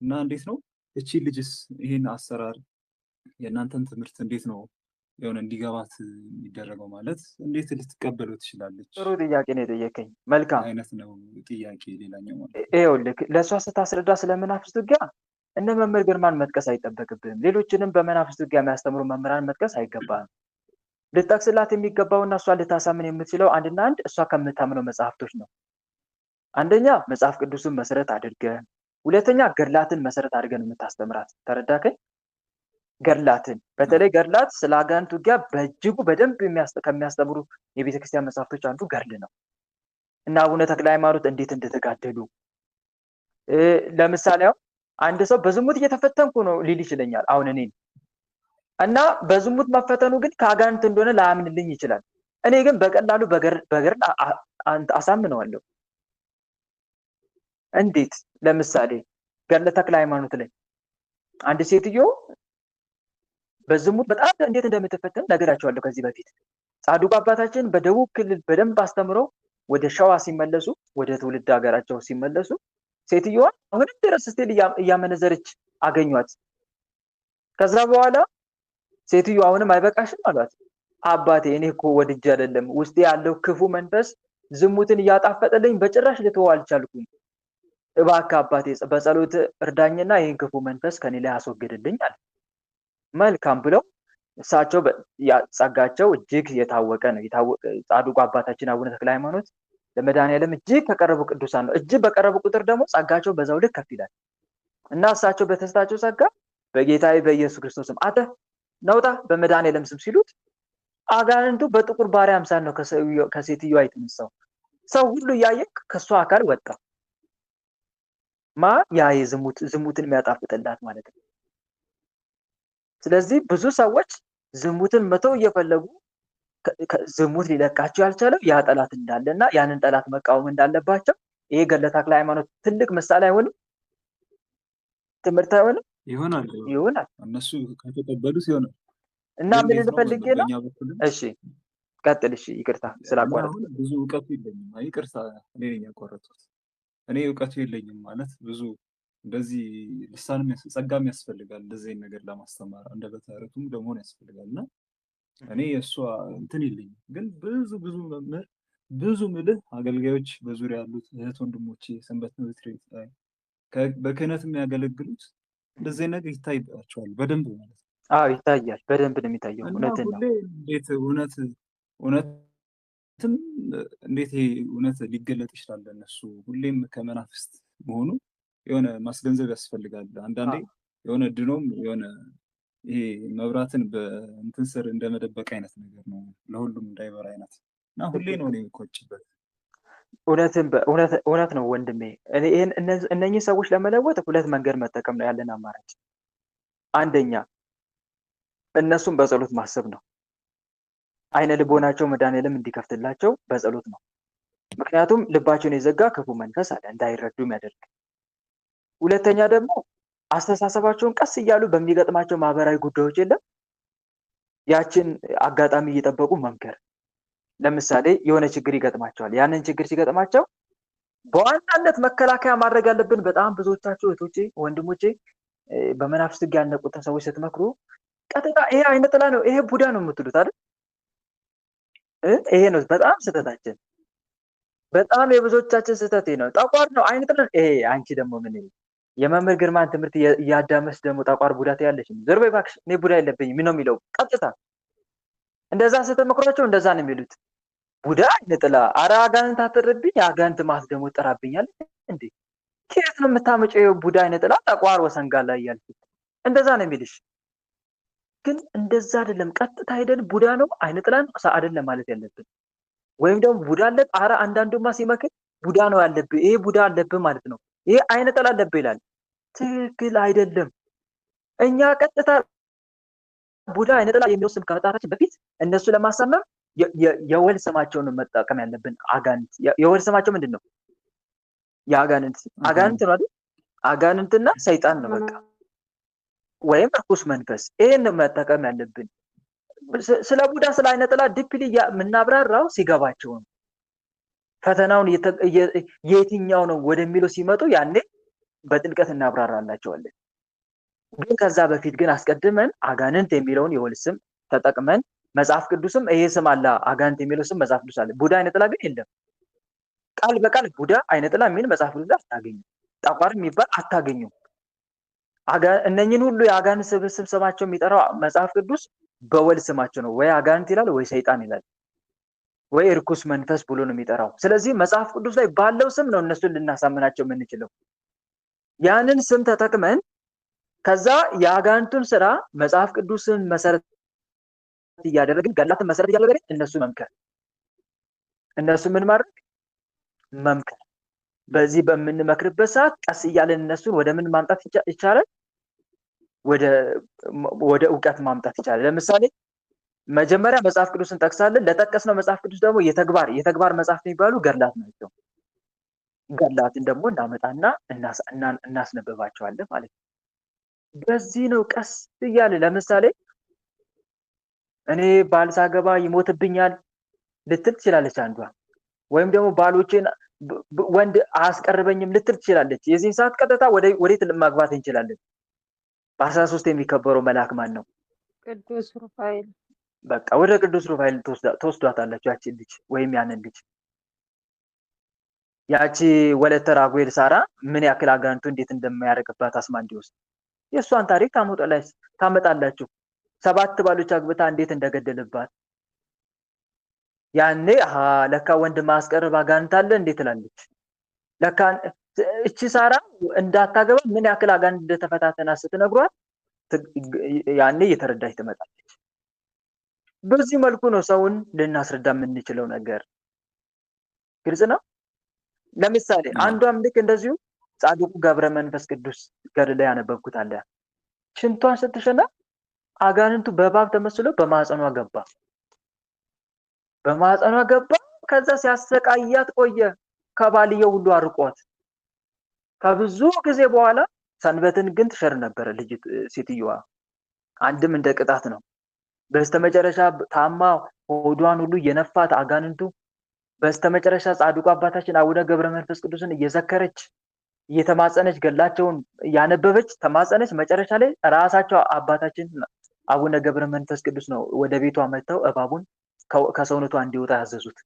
እና እንዴት ነው እቺ ልጅስ ይሄን አሰራር የእናንተን ትምህርት እንዴት ነው የሆነ እንዲገባት የሚደረገው? ማለት እንዴት ልትቀበለው ትችላለች? ጥሩ ጥያቄ ነው የጠየቀኝ። መልካም አይነት ነው ጥያቄ። ሌላኛው ማለት ይኸውልህ ለእሷ ስታስረዳ ስለ መናፍስት ውጊያ እነ መምህር ግርማን መጥቀስ አይጠበቅብህም። ሌሎችንም በመናፍስት ውጊያ የሚያስተምሩ መምህራን መጥቀስ አይገባህም። ልጠቅስላት የሚገባውና እሷ ልታሳምን የምትችለው አንድና አንድ እሷ ከምታምነው መጽሐፍቶች ነው። አንደኛ መጽሐፍ ቅዱስን መሰረት አድርገህ፣ ሁለተኛ ገድላትን መሰረት አድርገህ ነው የምታስተምራት። ተረዳከኝ? ገድላትን በተለይ ገድላት ስለ አጋንንት ውጊያ በእጅጉ በደንብ ከሚያስተምሩ የቤተክርስቲያን መጽሐፍቶች አንዱ ገድል ነው እና አቡነ ተክለ ሃይማኖት እንዴት እንደተጋደሉ ለምሳሌ አንድ ሰው በዝሙት እየተፈተንኩ ነው ሊል ይችለኛል አሁን እኔን እና በዝሙት መፈተኑ ግን ከአጋንንት እንደሆነ ላያምንልኝ ይችላል። እኔ ግን በቀላሉ በገድል አሳምነዋለሁ። እንዴት? ለምሳሌ ገድለ ተክለ ሃይማኖት ላይ አንድ ሴትዮ በዝሙት በጣም እንዴት እንደምትፈተን ነገራቸዋለሁ ከዚህ በፊት። ጻድቁ አባታችን በደቡብ ክልል በደንብ አስተምረው ወደ ሸዋ ሲመለሱ፣ ወደ ትውልድ ሀገራቸው ሲመለሱ ሴትዮዋ አሁንም ድረስ ስቲል እያመነዘረች አገኟት። ከዛ በኋላ ሴትዮዋ አሁንም አይበቃሽም አሏት። አባቴ እኔ እኮ ወድጄ አይደለም፣ ውስጤ ያለው ክፉ መንፈስ ዝሙትን እያጣፈጠልኝ በጭራሽ ልተወው አልቻልኩም። እባክህ አባቴ በጸሎት እርዳኝና ይህን ክፉ መንፈስ ከኔ ላይ አስወግድልኝ አለ። መልካም ብለው እሳቸው ጸጋቸው እጅግ የታወቀ ነው። ጻድቁ አባታችን አቡነ ተክለ ሃይማኖት ለመድኃኔዓለም እጅግ ከቀረቡ ቅዱሳን ነው። እጅግ በቀረቡ ቁጥር ደግሞ ጸጋቸው በዛው ልክ ከፍ ይላል እና እሳቸው በተሰጣቸው ጸጋ በጌታዬ በኢየሱስ ክርስቶስም አተ ነውጣ በመድኃኔዓለም ስም ሲሉት አጋንንቱ በጥቁር ባሪያ አምሳል ነው ከሴትዮዋ የተነሳው። ሰው ሁሉ እያየ ከሷ አካል ወጣ። ያ ዝሙትን የሚያጣፍጥላት ማለት ነው። ስለዚህ ብዙ ሰዎች ዝሙትን መተው እየፈለጉ ዝሙት ሊለቃቸው ያልቻለው ያ ጠላት እንዳለና ያንን ጠላት መቃወም እንዳለባቸው ይሄ ገድለ ተክለ ሃይማኖት ትልቅ ምሳሌ አይሆንም? ትምህርት አይሆንም? ይሆናል። እነሱ ከተቀበሉት ይሆናል። እና ምን ልፈልጌ ነው? እሺ ቀጥል። እሺ ይቅርታ ስላቋረጥኩ። ብዙ እውቀቱ የለኝም። ይቅርታ እኔ ነኝ ያቋረጥኩት። እኔ እውቀቱ የለኝም ማለት ብዙ እንደዚህ ልሳንም ጸጋም ያስፈልጋል እንደዚህ ነገር ለማስተማር አንደበተ ርቱዕ ለመሆን ያስፈልጋል። እና እኔ እሷ እንትን የለኝም። ግን ብዙ መምህር ብዙ ምልህ አገልጋዮች በዙሪያ ያሉት እህት ወንድሞቼ ሰንበት ትምህርት ቤት ላይ በክህነት የሚያገለግሉት እንደዚህ ነገር ይታይባቸዋል በደንብ ማለት ነው። አዎ ይታያል፣ በደንብ ነው የሚታየው። እውነትን ነው። እንዴት እውነትም እንዴት ይሄ እውነት ሊገለጥ ይችላል? እነሱ ሁሌም ከመናፍስት መሆኑ የሆነ ማስገንዘብ ያስፈልጋል። አንዳንዴ የሆነ ድኖም የሆነ ይሄ መብራትን በእንትን ስር እንደመደበቅ አይነት ነገር ነው፣ ለሁሉም እንዳይበራ አይነት እና ሁሌ ነው እኔ የምቆጭበት። እውነት ነው ወንድሜ። እነኚህ ሰዎች ለመለወጥ ሁለት መንገድ መጠቀም ነው ያለን አማራጭ። አንደኛ እነሱም በጸሎት ማሰብ ነው። አይነ ልቦናቸው መድኃኔዓለም እንዲከፍትላቸው በጸሎት ነው። ምክንያቱም ልባቸውን የዘጋ ክፉ መንፈስ አለ እንዳይረዱ የሚያደርግ። ሁለተኛ ደግሞ አስተሳሰባቸውን ቀስ እያሉ በሚገጥማቸው ማህበራዊ ጉዳዮች የለም ያችን አጋጣሚ እየጠበቁ መምከር። ለምሳሌ የሆነ ችግር ይገጥማቸዋል። ያንን ችግር ሲገጥማቸው በዋናነት መከላከያ ማድረግ ያለብን በጣም ብዙዎቻችሁ እህቶቼ፣ ወንድሞቼ በመናፍስት ውጊያ ያነቁትን ሰዎች ስትመክሩ ቀጥታ ይሄ አይነ ጥላ ነው፣ ይሄ ቡዳ ነው የምትሉት አይደል? ይሄ ነው በጣም ስህተታችን። በጣም የብዙዎቻችን ስህተት ነው። ጠቋር ነው፣ አይነ ጥላ ነው። ይሄ አንቺ ደግሞ ምን የመምህር ግርማን ትምህርት እያዳመስ ደግሞ ጠቋር ቡዳ ያለሽ ዞር በይ እባክሽ፣ እኔ ቡዳ የለብኝም ምን ነው የሚለው ቀጥታ። እንደዛ ስትመክሯቸው እንደዛ ነው የሚሉት። ቡዳ አይነ ጥላ፣ ኧረ አጋንንት አትርብኝ፣ አጋንንት ማስ ደግሞ ጠራብኛል እንዴ! ከየት ነው የምታመጪው ቡዳ አይነ ጥላ ጠቋር ወሰንጋላ እያልሽ? እንደዛ ነው የሚልሽ። ግን እንደዛ አይደለም። ቀጥታ ሄደን ቡዳ ነው አይነ ጥላ ነው አይደለም ማለት ያለብን። ወይም ደግሞ ቡዳ አለ ኧረ አንዳንዱማ ሲመክር ቡዳ ነው ያለብህ፣ ይሄ ቡዳ አለብህ ማለት ነው፣ ይሄ አይነ ጥላ አለብህ ይላል። ትክክል አይደለም። እኛ ቀጥታ ቡዳ አይነ ጥላ የሚለው ስም ከመጣታችን በፊት እነሱ ለማሳመም የወል ስማቸውን መጠቀም ያለብን። አጋንንት የወል ስማቸው ምንድን ነው? የአጋንንት አጋንንት ነው አይደል? አጋንንትና ሰይጣን ነው በቃ፣ ወይም ርኩስ መንፈስ። ይሄን መጠቀም ያለብን። ስለ ቡዳ ስለ አይነ ጥላ ዲፕሊ የምናብራራው ሲገባቸው ነው። ፈተናውን የትኛው ነው ወደሚለው ሲመጡ ያኔ በጥልቀት እናብራራላቸዋለን። ግን ከዛ በፊት ግን አስቀድመን አጋንንት የሚለውን የወል ስም ተጠቅመን መጽሐፍ ቅዱስም ይሄ ስም አለ፣ አጋንንት የሚለው ስም መጽሐፍ ቅዱስ አለ። ቡዳ አይነ ጥላ ግን የለም። ቃል በቃል ቡዳ አይነ ጥላ የሚል መጽሐፍ ቅዱስ አታገኙ። ጠቋር የሚባል አታገኙ። እነኝን ሁሉ የአጋንንት ስብስብ ስማቸው የሚጠራው መጽሐፍ ቅዱስ በወል ስማቸው ነው። ወይ አጋንንት ይላል፣ ወይ ሰይጣን ይላል፣ ወይ እርኩስ መንፈስ ብሎ ነው የሚጠራው። ስለዚህ መጽሐፍ ቅዱስ ላይ ባለው ስም ነው እነሱን ልናሳምናቸው የምንችለው። ያንን ስም ተጠቅመን ከዛ የአጋንንቱን ስራ መጽሐፍ ቅዱስን መሰረት እያደረግን ገላትን መሰረት እያደረግን እነሱ መምከር፣ እነሱ ምን ማድረግ መምከር። በዚህ በምንመክርበት ሰዓት ቀስ እያለን እነሱን ወደ ምን ማምጣት ይቻላል? ወደ እውቀት ማምጣት ይቻላል። ለምሳሌ መጀመሪያ መጽሐፍ ቅዱስን ጠቅሳለን። ለጠቀስነው መጽሐፍ ቅዱስ ደግሞ የተግባር መጽሐፍት የሚባሉ ገድላት ናቸው። ገድላትን ደግሞ እናመጣና እናስነብባቸዋለን ማለት ነው። በዚህ ነው ቀስ እያለ ለምሳሌ እኔ ባል ሳገባ ይሞትብኛል ልትል ትችላለች አንዷ። ወይም ደግሞ ባሎችን ወንድ አያስቀርበኝም ልትል ትችላለች። የዚህን ሰዓት ቀጥታ ወዴት ማግባት እንችላለን? በ13 የሚከበረው መልአክ ማን ነው? ቅዱስ ሩፋኤል። በቃ ወደ ቅዱስ ሩፋኤል ተወስዷታላችሁ ያቺን ልጅ ወይም ያንን ልጅ። ያቺ ወለተ ራጉኤል ሳራ ምን ያክል አጋንንቱ እንዴት እንደማያደርግባት አስማንዲዮስ የእሷን ታሪክ ታመጣላችሁ። 7 ባሎች አግብታ እንዴት እንደገደለባት ያኔ ለካ ወንድ ማስቀረብ አጋንንት አለ እንዴት ትላለች። ለካ እቺ ሳራ እንዳታገባ ምን ያክል አጋንንት እንደተፈታተና ስትነግሯት ያኔ እየተረዳች ትመጣለች። በዚህ መልኩ ነው ሰውን ልናስረዳ የምንችለው ነገር። ግልጽ ነው። ለምሳሌ አንዷም ልክ እንደዚሁ ጻድቁ ገብረ መንፈስ ቅዱስ ገድል ላይ ያነበብኩት አለ። ሽንቷን ስትሸና አጋንንቱ በእባብ ተመስሎ በማህፀኗ ገባ። ከዛ ሲያሰቃያት ቆየ። ከባልየው ሁሉ አርቆት ከብዙ ጊዜ በኋላ ሰንበትን ግን ትሸር ነበር ልጅ ሴትዮዋ። አንድም እንደ ቅጣት ነው። በስተመጨረሻ ታማ ሆዷን ሁሉ የነፋት አጋንንቱ በስተመጨረሻ ጻድቁ አባታችን አቡነ ገብረ መንፈስ ቅዱስን እየዘከረች እየተማጸነች ገላቸውን ያነበበች ተማጸነች። መጨረሻ ላይ ራሳቸው አባታችን አቡነ ገብረ መንፈስ ቅዱስ ነው ወደ ቤቷ መጥተው እባቡን ከሰውነቷ እንዲወጣ ያዘዙት።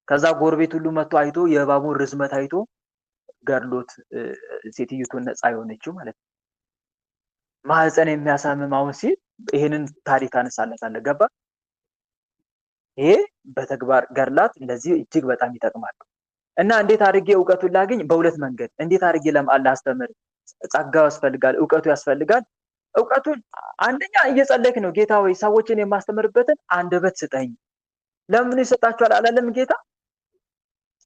ከዛ ጎረቤት ሁሉ መጥቶ አይቶ የእባቡን ርዝመት አይቶ ገድሎት ሴትዮቱን ነፃ የሆነችው ማለት ነው። ማህፀን የሚያሳምማውን ሲል ይሄንን ታሪክ አነሳለታለሁ። ገባ? ይሄ በተግባር ገድላት እንደዚህ እጅግ በጣም ይጠቅማሉ። እና እንዴት አድርጌ እውቀቱን ላገኝ? በሁለት መንገድ። እንዴት አድርጌ ላስተምር? ጸጋው ያስፈልጋል፣ እውቀቱ ያስፈልጋል። እውቀቱን አንደኛ እየጸለይክ ነው። ጌታ ሆይ ሰዎችን የማስተምርበትን አንደበት ስጠኝ። ለምኑ ይሰጣችኋል አላለም ጌታ?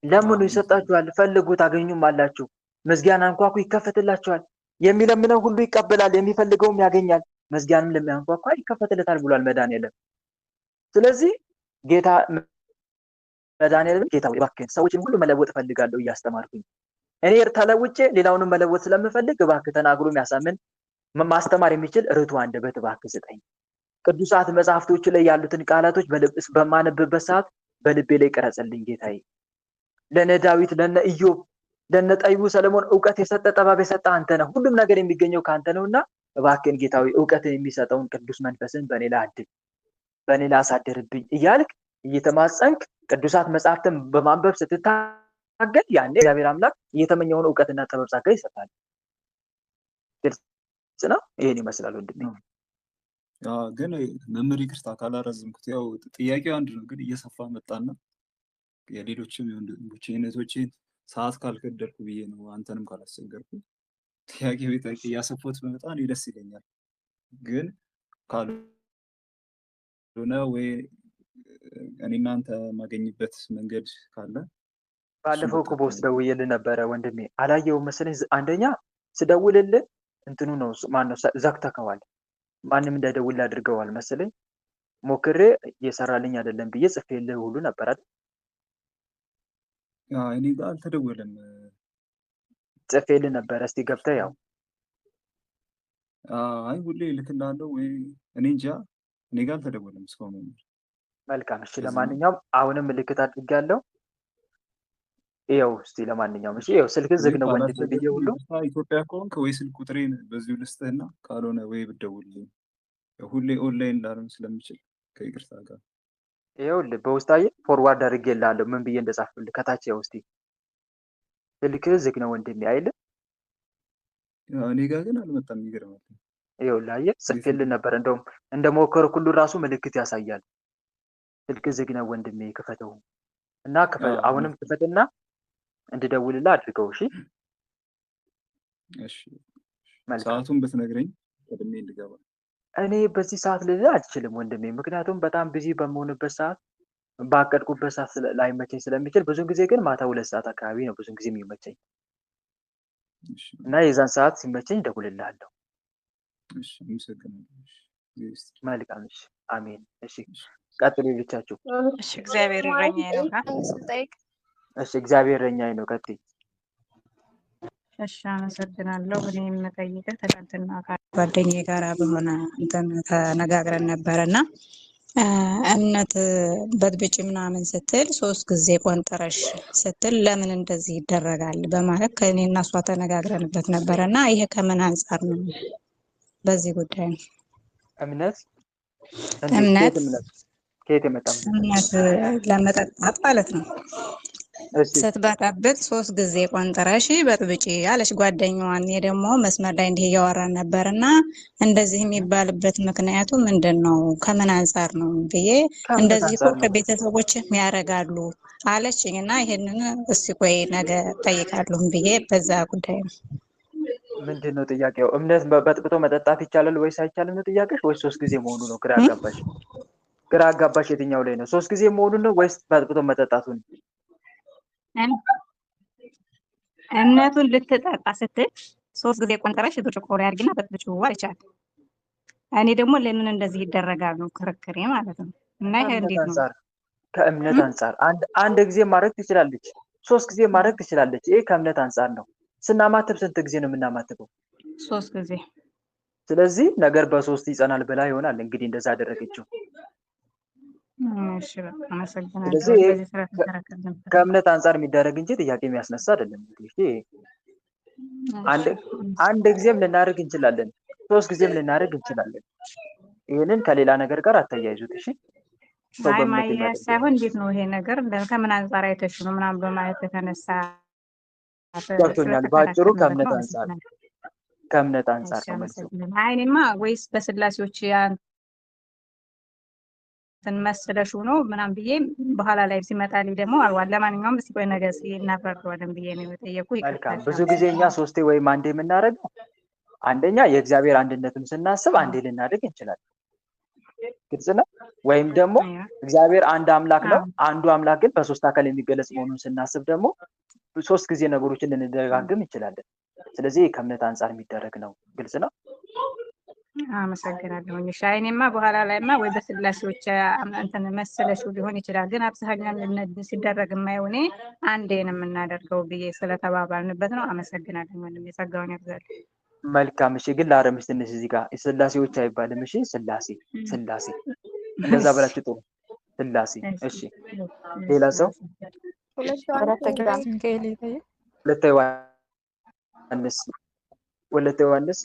ለምኑ ይሰጣችኋል፣ ፈልጉ ታገኙም አላችሁ፣ መዝጊያን አንኳኩ ይከፈትላችኋል። የሚለምነው ሁሉ ይቀበላል፣ የሚፈልገውም ያገኛል፣ መዝጊያንም ለሚያንኳኳ ይከፈትለታል ብሏል መድኃኒዓለም። ስለዚህ ጌታ መድኃኒዓለም ጌታ እባክህን ሰዎችን ሁሉ መለወጥ እፈልጋለሁ እያስተማርኩኝ እኔ ተለውጬ ሌላውንም መለወጥ ስለምፈልግ እባክህ ተናግሮ የሚያሳምን ማስተማር የሚችል ርቱ አንደበት እባክህ ስጠኝ። ቅዱሳት መጽሐፍቶች ላይ ያሉትን ቃላቶች በማነብበት ሰዓት በልቤ ላይ ቀረጸልኝ ጌታዬ። ለነ ዳዊት፣ ለነ ኢዮብ፣ ለነ ጠቢቡ ሰለሞን እውቀት የሰጠ ጥበብ የሰጠ አንተ ነህ። ሁሉም ነገር የሚገኘው ከአንተ ነውና እባክህን ጌታዊ እውቀትን የሚሰጠውን ቅዱስ መንፈስን በእኔ ላይ አድል፣ በእኔ ላይ አሳድርብኝ እያልክ እየተማጸንክ ቅዱሳት መጽሐፍትን በማንበብ ስትታገል ያኔ እግዚአብሔር አምላክ እየተመኘውን እውቀትና ጥበብ ጸጋ ይሰጣል። ግልጽ ነው። ይሄን ይመስላል ወንድሜ። ግን መምህር ይቅርታ ካላረዝምኩት፣ ያው ጥያቄው አንድ ነው፣ ግን እየሰፋ መጣና የሌሎችም ወንድሞቼን ሰዓት ካልገደልኩ ብዬ ነው አንተንም ካላስቸገርኩ ጥያቄ ቤት እያሰፋሁት በመጣ እኔ ደስ ይለኛል። ግን ካልሆነ ወይ እኔ እናንተ ማገኝበት መንገድ ካለ ባለፈው እኮ በውስጥ ደውዬልህ ነበረ ወንድሜ፣ አላየሁም መሰለኝ። አንደኛ ስደውልልህ እንትኑ ነው ማነው ዘግተከዋል፣ ማንም እንዳይደውልልህ አድርገዋል መሰለኝ። ሞክሬ እየሰራልኝ አይደለም ብዬ ጽፌልህ ሁሉ ነበር አይደል? እኔ ጋር አልተደወለም። ጽፌልህ ነበረ። እስቲ ገብተህ ያው። አይ ሁሌ ልክልሃለሁ ወይ እኔ እንጃ፣ እኔ ጋር አልተደወለም እስካሁን። መልካም እሺ። ለማንኛውም አሁንም ምልክት አድርጌያለሁ። ይኸው እስቲ ለማንኛውም እሺ፣ ይኸው ስልክ ዝግ ነው ወንድሜ ብዬ ሁሉ ኢትዮጵያ ከሆንክ ወይ ስልክ ቁጥሬን በዚሁ ልስጥህና ካልሆነ ወይ ብትደውልልኝ ሁሌ ኦንላይን ላልሆን ስለምችል ከይቅርታ ጋር። ይኸውልህ በውስጣዬ ፎርዋርድ አድርጌልሃለሁ ምን ብዬ እንደጻፍኩልህ ከታች። ያው እስቲ ስልክ ዝግ ነው ወንድሜ አይልም? እኔ ጋር ግን አልመጣም። ይገርማል። ይኸውልህ አየህ ጽፌልህ ነበር። እንደውም እንደሞከርኩ ሁሉ ራሱ ምልክት ያሳያል። ስልክ ዝግ ነው ወንድሜ ክፈተው እና አሁንም ክፈትና እንድደውልልህ አድርገው። እሺ እሺ። ሰዓቱን ብትነግረኝ ቀድሜ እንድገባ። እኔ በዚህ ሰዓት ልልህ አልችልም ወንድሜ፣ ምክንያቱም በጣም ቢዚ በመሆንበት ሰዓት ባቀድኩበት ሰዓት ላይመቸኝ ስለሚችል፣ ብዙ ጊዜ ግን ማታ 2 ሰዓት አካባቢ ነው ብዙ ጊዜ የሚመቸኝ እና የዛን ሰዓት ሲመቸኝ እደውልልሃለሁ። እሺ አመሰግናለሁ። መልካም እሺ። አሜን። እሺ ቀጥሉ ልጆቻችሁ። እሺ እግዚአብሔር እረኛዬ ነው። እሺ እግዚአብሔር እረኛዬ ነው። ቀጥይ። እሺ አመሰግናለሁ። እኔ የምጠይቅህ ትናንትና ከጓደኛዬ ጋር በሆነ እንትን ተነጋግረን ነበረና እምነት በጥብጭ ምናምን ስትል 3 ጊዜ ቆንጥረሽ ስትል ለምን እንደዚህ ይደረጋል በማለት ከእኔ እና እሷ ተነጋግረንበት ነበረና ይሄ ከምን አንጻር ነው? በዚህ ጉዳይ ነው። እምነት ከየት የመጣ እምነት ለመጠጣት ማለት ነው። ስትበጠብጥ 3 ጊዜ ቆንጥረሽ በጥብጪ አለች ጓደኛዋን። እኔ ደግሞ መስመር ላይ እንዲህ እያወራን ነበርና እንደዚህ የሚባልበት ምክንያቱ ምንድን ነው? ከምን አንጻር ነው ብዬ እንደዚህ እኮ ከቤተሰቦችም ያደርጋሉ አለችኝ እና ይሄንን እስቲ ቆይ ነገ ጠይቃለሁ ብዬ በዛ ጉዳይ ነው። ምንድን ነው ጥያቄው? እምነት በጥብጦ መጠጣት ይቻላል ወይስ አይቻልም ነው ጥያቄሽ? ወይስ 3 ጊዜ መሆኑ ነው? ግራ አጋባሽ የትኛው ላይ ነው? 3 ጊዜ መሆኑ ነው ወይስ በጥብጦ መጠጣቱ ነው? እምነቱን ልትጠጣ ስትል 3 ጊዜ ቆንጥረሽ ብርጭቆ ላይ አድርጊና በጥብጪው አለቻት። እኔ ደግሞ ለምን እንደዚህ ይደረጋሉ ክርክሬ ማለት ነው። እና ይሄ እንዴት ነው? ከእምነት አንጻር አንድ ጊዜ ማድረግ ትችላለች፣ 3 ጊዜ ማድረግ ትችላለች። ይሄ ከእምነት አንጻር ነው። ስናማትብ ስንት ጊዜ ነው የምናማትበው? 3 ጊዜ። ስለዚህ ነገር በ3 ይጸናል ብላ ይሆናል እንግዲህ እንደዛ አደረገችው። እሺ በቃ አመሰግናለሁ። ስለዚህ ከእምነት አንጻር የሚደረግ እንጂ ጥያቄ የሚያስነሳ አይደለም። እንግዲህ አንድ ጊዜም ልናደርግ እንችላለን፣ 3 ጊዜም ልናደርግ እንችላለን። ይሄንን ከሌላ ነገር ጋር አታያይዙት። እሺ ማያያዝ ሳይሆን እንዴት ነው ይሄ ነገር ከምን አንጻር አይተሽ ነው ምናምን በማለት የተነሳ ገብቶኛል። በአጭሩ ከእምነት አንጻር ነው መልሱ። እኔማ ወይስ በስላሴዎች እንትን መስለሽው ነው ምናምን ብዬ በኋላ ላይ ሲመጣልኝ ደግሞ አልዋል። ለማንኛውም እስኪ ቆይ ነገ እናብራራዋለን ብዬ ነው የጠየኩት። መልካም። ብዙ ጊዜ እኛ 3 ወይም አንዴ የምናደርገው አንደኛ የእግዚአብሔር አንድነትም ስናስብ አንዴ ልናደርግ እንችላለን። ግልጽ ነው። ወይም ደግሞ እግዚአብሔር አንድ አምላክ ነው፣ አንዱ አምላክ ግን በ3 አካል የሚገለጽ መሆኑን ስናስብ ደግሞ 3 ጊዜ ነገሮችን ልንደጋግም እንችላለን። ስለዚህ ከእምነት አንጻር የሚደረግ ነው። ግልጽ ነው። አመሰግናለሁ። እሺ እኔማ በኋላ ላይማ ወይ በስላሴዎች እንትን መሰለሽው ሊሆን ይችላል፣ ግን አብዛኛው ሲደረግ የማየው እኔ አንዴ ነው የምናደርገው ብዬ ስለተባባልንበት ነው። አመሰግናለሁ። ምንም የጸጋውን ያብዛል። መልካም። እሺ ግን ላረምሽ ትንሽ እዚህ ጋር ስላሴዎች አይባልም። እሺ ስላሴ እንደዛ ብላችሁ ጥሩ። ስላሴ። እሺ ሌላ ሰው ወለተ ዮሐንስ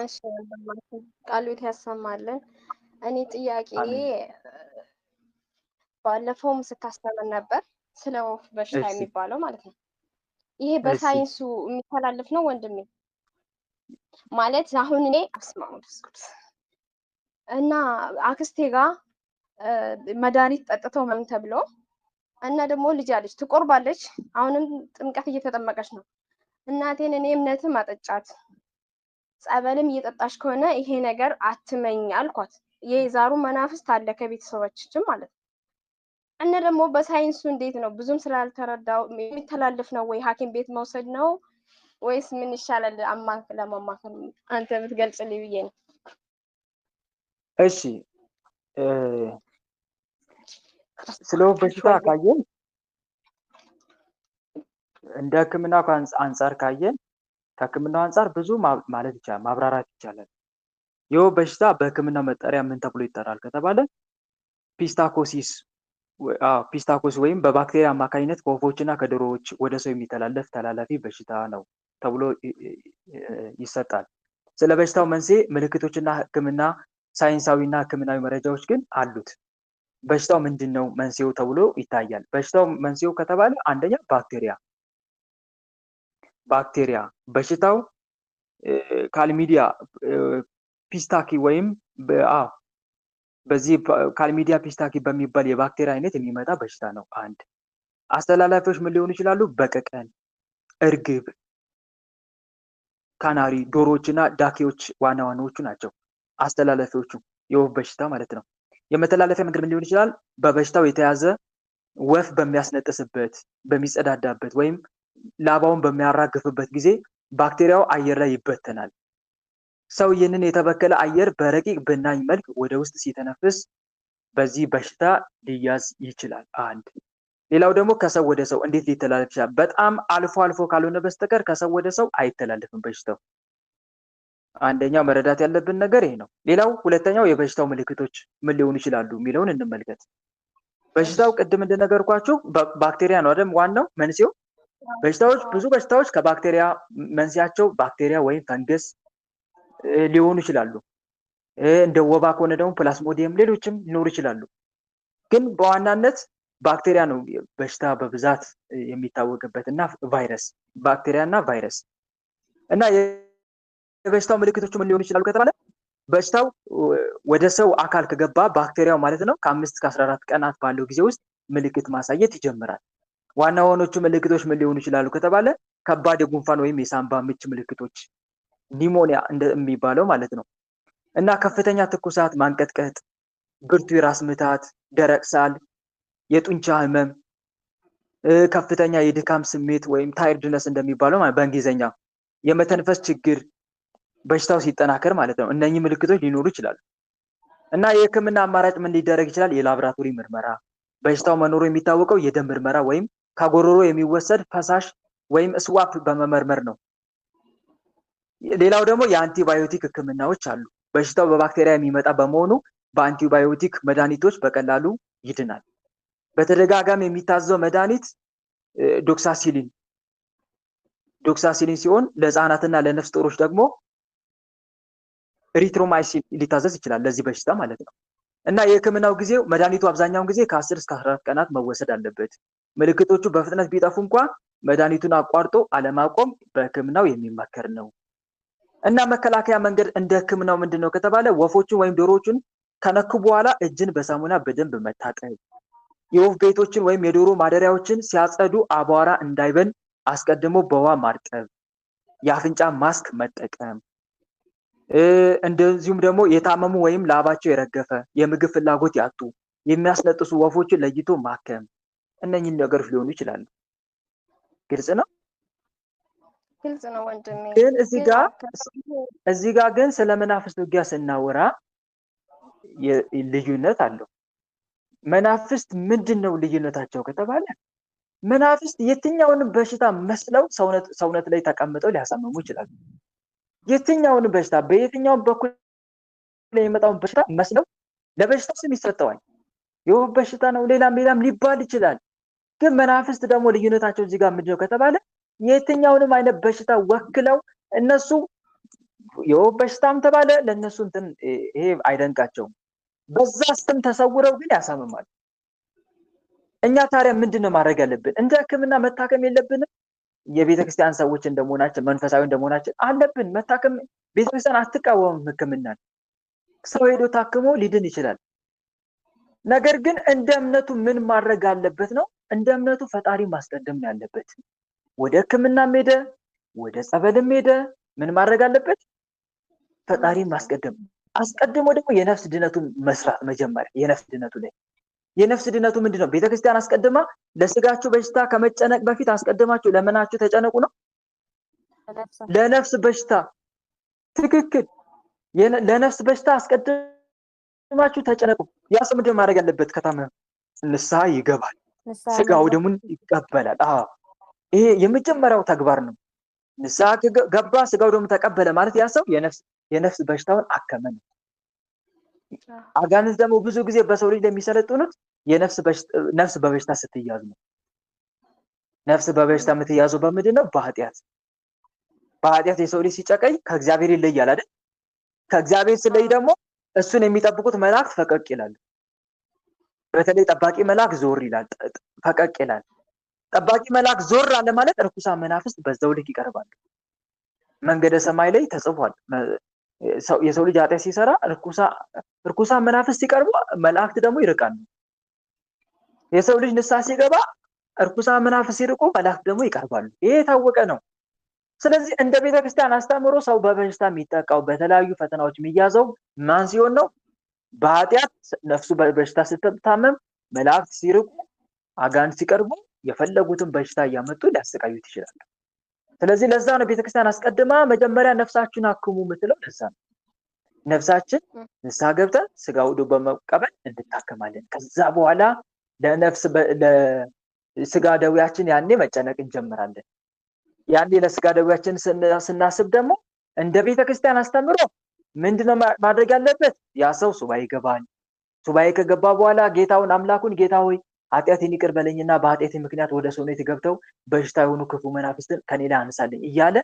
እሺ ቃሉት ያሰማልን። እኔ ጥያቄ ባለፈውም ስታስተምር ነበር ስለ ወፍ በሽታ የሚባለው ማለት ነው። ይሄ በሳይንሱ የሚተላለፍ ነው ወንድሜ? ማለት አሁን እኔ እና አክስቴ ጋር መድኃኒት ጠጥተው ምን ተብሎ እና ደግሞ ልጅ አለች ትቆርባለች። አሁንም ጥምቀት እየተጠመቀች ነው። እናቴን እኔ እምነትም አጠጫት ጸበልም እየጠጣሽ ከሆነ ይሄ ነገር አትመኝ አልኳት። የዛሩ መናፍስት አለ ከቤተሰባችን ማለት ነው። እና ደግሞ በሳይንሱ እንዴት ነው ብዙም ስላልተረዳው የሚተላለፍ ነው ወይ ሐኪም ቤት መውሰድ ነው ወይስ ምን ይሻላል? ለማማከር አንተ ብትገልጽልኝ ብዬ ነው። እሺ ስለ ወፍ በሽታ ካየን እንደ ሕክምና አንጻር ካየን ከሕክምናው አንጻር ብዙ ማለት ይቻላል ማብራራት ይቻላል። የወፍ በሽታ በሕክምና መጠሪያ ምን ተብሎ ይጠራል ከተባለ ፒስታኮሲስ ወይም በባክቴሪያ አማካኝነት ከወፎችና ከዶሮዎች ወደ ሰው የሚተላለፍ ተላላፊ በሽታ ነው ተብሎ ይሰጣል። ስለ በሽታው መንስኤ ምልክቶችና ሕክምና ሳይንሳዊና ሕክምናዊ መረጃዎች ግን አሉት። በሽታው ምንድነው መንስኤው ተብሎ ይታያል። በሽታው መንስኤው ከተባለ አንደኛ ባክቴሪያ በሽታው ካልሚዲያ ፒስታኪ ወይም በዚህ ካልሚዲያ ፒስታኪ በሚባል የባክቴሪያ አይነት የሚመጣ በሽታ ነው። አንድ አስተላላፊዎች ምን ሊሆኑ ይችላሉ? በቀቀን፣ እርግብ፣ ካናሪ፣ ዶሮዎችና ዳኪዎች ዋና ዋናዎቹ ናቸው አስተላላፊዎቹ የወፍ በሽታ ማለት ነው። የመተላለፊያ መንገድ ምን ሊሆን ይችላል? በበሽታው የተያዘ ወፍ በሚያስነጥስበት፣ በሚጸዳዳበት ወይም ላባውን በሚያራግፍበት ጊዜ ባክቴሪያው አየር ላይ ይበተናል። ሰው ይህንን የተበከለ አየር በረቂቅ ብናኝ መልክ ወደ ውስጥ ሲተነፍስ በዚህ በሽታ ሊያዝ ይችላል። አንድ ሌላው ደግሞ ከሰው ወደ ሰው እንዴት ሊተላለፍ ይችላል? በጣም አልፎ አልፎ ካልሆነ በስተቀር ከሰው ወደ ሰው አይተላለፍም በሽታው። አንደኛው መረዳት ያለብን ነገር ይሄ ነው። ሌላው ሁለተኛው የበሽታው ምልክቶች ምን ሊሆኑ ይችላሉ የሚለውን እንመልከት። በሽታው ቅድም እንደነገርኳችሁ ባክቴሪያ ነው አይደል? ዋናው መንስኤው ብዙ በሽታዎች ከባክቴሪያ መንስኤያቸው ባክቴሪያ ወይም ፈንገስ ሊሆኑ ይችላሉ። እንደ ወባ ከሆነ ደግሞ ፕላስሞዲየም፣ ሌሎችም ሊኖሩ ይችላሉ። ግን በዋናነት ባክቴሪያ ነው በሽታ በብዛት የሚታወቅበት እና ባክቴሪያ እና ቫይረስ እና የበሽታው ምልክቶቹ ምን ሊሆኑ ይችላሉ ከተባለ በሽታው ወደ ሰው አካል ከገባ ባክቴሪያው ማለት ነው ከ5 እስከ 14 ቀናት ባለው ጊዜ ውስጥ ምልክት ማሳየት ይጀምራል። ዋና ዋኖቹ ምልክቶች ምን ሊሆኑ ይችላሉ ከተባለ ከባድ የጉንፋን ወይም የሳምባ ምች ምልክቶች ኒሞኒያ እንደሚባለው ማለት ነው እና ከፍተኛ ትኩሳት፣ ማንቀጥቀጥ፣ ብርቱ የራስ ምታት፣ ደረቅ ሳል፣ የጡንቻ ህመም፣ ከፍተኛ የድካም ስሜት ወይም ታይርድነስ እንደሚባለው ማለት በእንግሊዝኛ፣ የመተንፈስ ችግር በሽታው ሲጠናከር ማለት ነው። እነኚህ ምልክቶች ሊኖሩ ይችላሉ እና የህክምና አማራጭ ምን ሊደረግ ይችላል? የላቦራቶሪ ምርመራ፣ በሽታው መኖሩ የሚታወቀው የደም ምርመራ ወይም ከጎሮሮ የሚወሰድ ፈሳሽ ወይም ስዋፕ በመመርመር ነው። ሌላው ደግሞ የአንቲባዮቲክ ህክምናዎች አሉ። በሽታው በባክቴሪያ የሚመጣ በመሆኑ በአንቲባዮቲክ መድኃኒቶች በቀላሉ ይድናል። በተደጋጋሚ የሚታዘው መድኃኒት ዶክሳሲሊን ሲሆን ለህፃናትና ለነፍስ ጡሮች ደግሞ ኤሪትሮማይሲን ሊታዘዝ ይችላል ለዚህ በሽታ ማለት ነው። እና የህክምናው ጊዜው መድኃኒቱ አብዛኛውን ጊዜ ከ10 እስከ 14 ቀናት መወሰድ አለበት። ምልክቶቹ በፍጥነት ቢጠፉ እንኳን መድኃኒቱን አቋርጦ አለማቆም በህክምናው የሚመከር ነው። እና መከላከያ መንገድ እንደ ህክምናው ምንድነው ከተባለ ወፎቹን ወይም ዶሮዎቹን ከነኩ በኋላ እጅን በሳሙና በደንብ መታጠብ፣ የወፍ ቤቶችን ወይም የዶሮ ማደሪያዎችን ሲያጸዱ አቧራ እንዳይበን አስቀድሞ በውሃ ማርጠብ፣ የአፍንጫ ማስክ መጠቀም፣ እንደዚሁም ደግሞ የታመሙ ወይም ላባቸው የረገፈ፣ የምግብ ፍላጎት ያጡ፣ የሚያስነጥሱ ወፎችን ለይቶ ማከም፣ እነኚህን ነገሮች ሊሆኑ ይችላሉ። ግልጽ ነው? ግልጽ ነው ወንድሜ። ግን እዚህ ጋር ግን ስለ መናፍስት ውጊያ ስናወራ ልዩነት አለው። መናፍስት ምንድነው ልዩነታቸው ከተባለ መናፍስት የትኛውንም በሽታ መስለው ሰውነት ላይ ተቀምጠው ሊያሳምሙ ይችላሉ። የትኛውንም በሽታ በየትኛውም በኩል የሚመጣውን በሽታ መስለው ለበሽታው ስም ይሰጠዋል። የወፍ በሽታ ነው ሌላም ሊባል ይችላል። ግን መናፍስት ደግሞ ልዩነታቸው እዚህ ጋር ምንድነው ከተባለ የትኛውንም አይነት በሽታ ወክለው እነሱ የወፍ በሽታም ተባለ ለነሱ እንትን ይሄ አይደንቃቸውም። በዛ ስም ተሰውረው ግን ያሳምማሉ። እኛ ታዲያ ምንድነው ማድረግ ያለብን? እንደ ህክምና መታከም የለብንም? የቤተክርስቲያን ሰዎች እንደመሆናችን መንፈሳዊ እንደመሆናችን አለብን መታከም። ቤተክርስቲያን አትቃወምም ህክምናን። ሰው ሄዶ ታክሞ ሊድን ይችላል። ነገር ግን እንደ እምነቱ ምን ማድረግ አለበት ነው? እንደ እምነቱ ፈጣሪ ማስቀደም ነው ያለበት። ወደ ህክምናም ሄደ ወደ ጸበልም ሄደ ምን ማድረግ አለበት? ፈጣሪ ማስቀደም። አስቀድሞ ደግሞ የነፍስ ድነቱን መስራት መጀመሪያ የነፍስ ድነቱ ላይ የነፍስ ድነቱ ምንድነው? ቤተክርስቲያን አስቀድማ ለስጋችሁ በሽታ ከመጨነቅ በፊት አስቀድማችሁ ለምናችሁ ተጨነቁ ነው። ለነፍስ በሽታ ትክክል። ለነፍስ በሽታ አስቀድማችሁ ተጨነቁ። ያ ሰው ምንድን ማድረግ ያለበት? ከታመመ ንስሐ ይገባል፣ ስጋው ደሙን ይቀበላል። ይሄ የመጀመሪያው ተግባር ነው። ንስሐ ገባ፣ ስጋው ደሙን ተቀበለ ማለት ያ ሰው የነፍስ በሽታውን አከመ ነው። አጋንንት ደግሞ ብዙ ጊዜ በሰው ልጅ የሚሰለጥኑት ነፍስ በበሽታ ስትያዝ ነው። ነፍስ በበሽታ የምትያዘው በምንድን ነው? በኃጢአት የሰው ልጅ ሲጨቀይ ከእግዚአብሔር ይለያል አይደል? ከእግዚአብሔር ሲለይ ደግሞ እሱን የሚጠብቁት መላእክት ፈቀቅ ይላሉ። በተለይ ጠባቂ መልአክ ዞር ይላል፣ ፈቀቅ ይላል። ጠባቂ መልአክ ዞር አለ ማለት ርኩሳን መናፍስት በዛው ልክ ይቀርባሉ። መንገደ ሰማይ ላይ ተጽፏል። የሰው ልጅ ኃጢአት ሲሰራ ርኩሳን መናፍስት ሲቀርቡ መላእክት ደግሞ ይርቃሉ። የሰው ልጅ ንስሐ ሲገባ ርኩሳን መናፍስት ሲርቁ መላእክት ደግሞ ይቀርባሉ። ይሄ የታወቀ ነው። ስለዚህ እንደ ቤተክርስቲያን አስተምሮ ሰው በበሽታ የሚጠቃው በተለያዩ ፈተናዎች የሚያዘው ማን ሲሆን ነው? በኃጢአት ነፍሱ በበሽታ ስትታመም መላእክት ሲርቁ አጋንንት ሲቀርቡ የፈለጉትን በሽታ እያመጡ ሊያሰቃዩት ይችላሉ። ስለዚህ ለዛ ነው ቤተክርስቲያን አስቀድማ መጀመሪያ ነፍሳችሁን አክሙ የምትለው። ለዛ ነው ነፍሳችን ንስሐ ገብተን ስጋው ደሙ በመቀበል እንድታከማለን። ከዛ በኋላ ለስጋ ደዌያችን ያኔ መጨነቅ እንጀምራለን። ያኔ ለስጋ ደዌያችን ስናስብ ደግሞ እንደ ቤተክርስቲያን አስተምሮ ምንድነው ማድረግ ያለበት? ያ ሰው ሱባኤ ይገባል። ሱባኤ ከገባ በኋላ ጌታውን አምላኩን ጌታ ሆይ ኃጢአቴን ይቅር በለኝና በኃጢአቴ ምክንያት ወደ ሰውነቴ ገብተው በሽታ የሆኑ ክፉ መናፍስትን ከኔ ላይ አንሳልኝ እያለ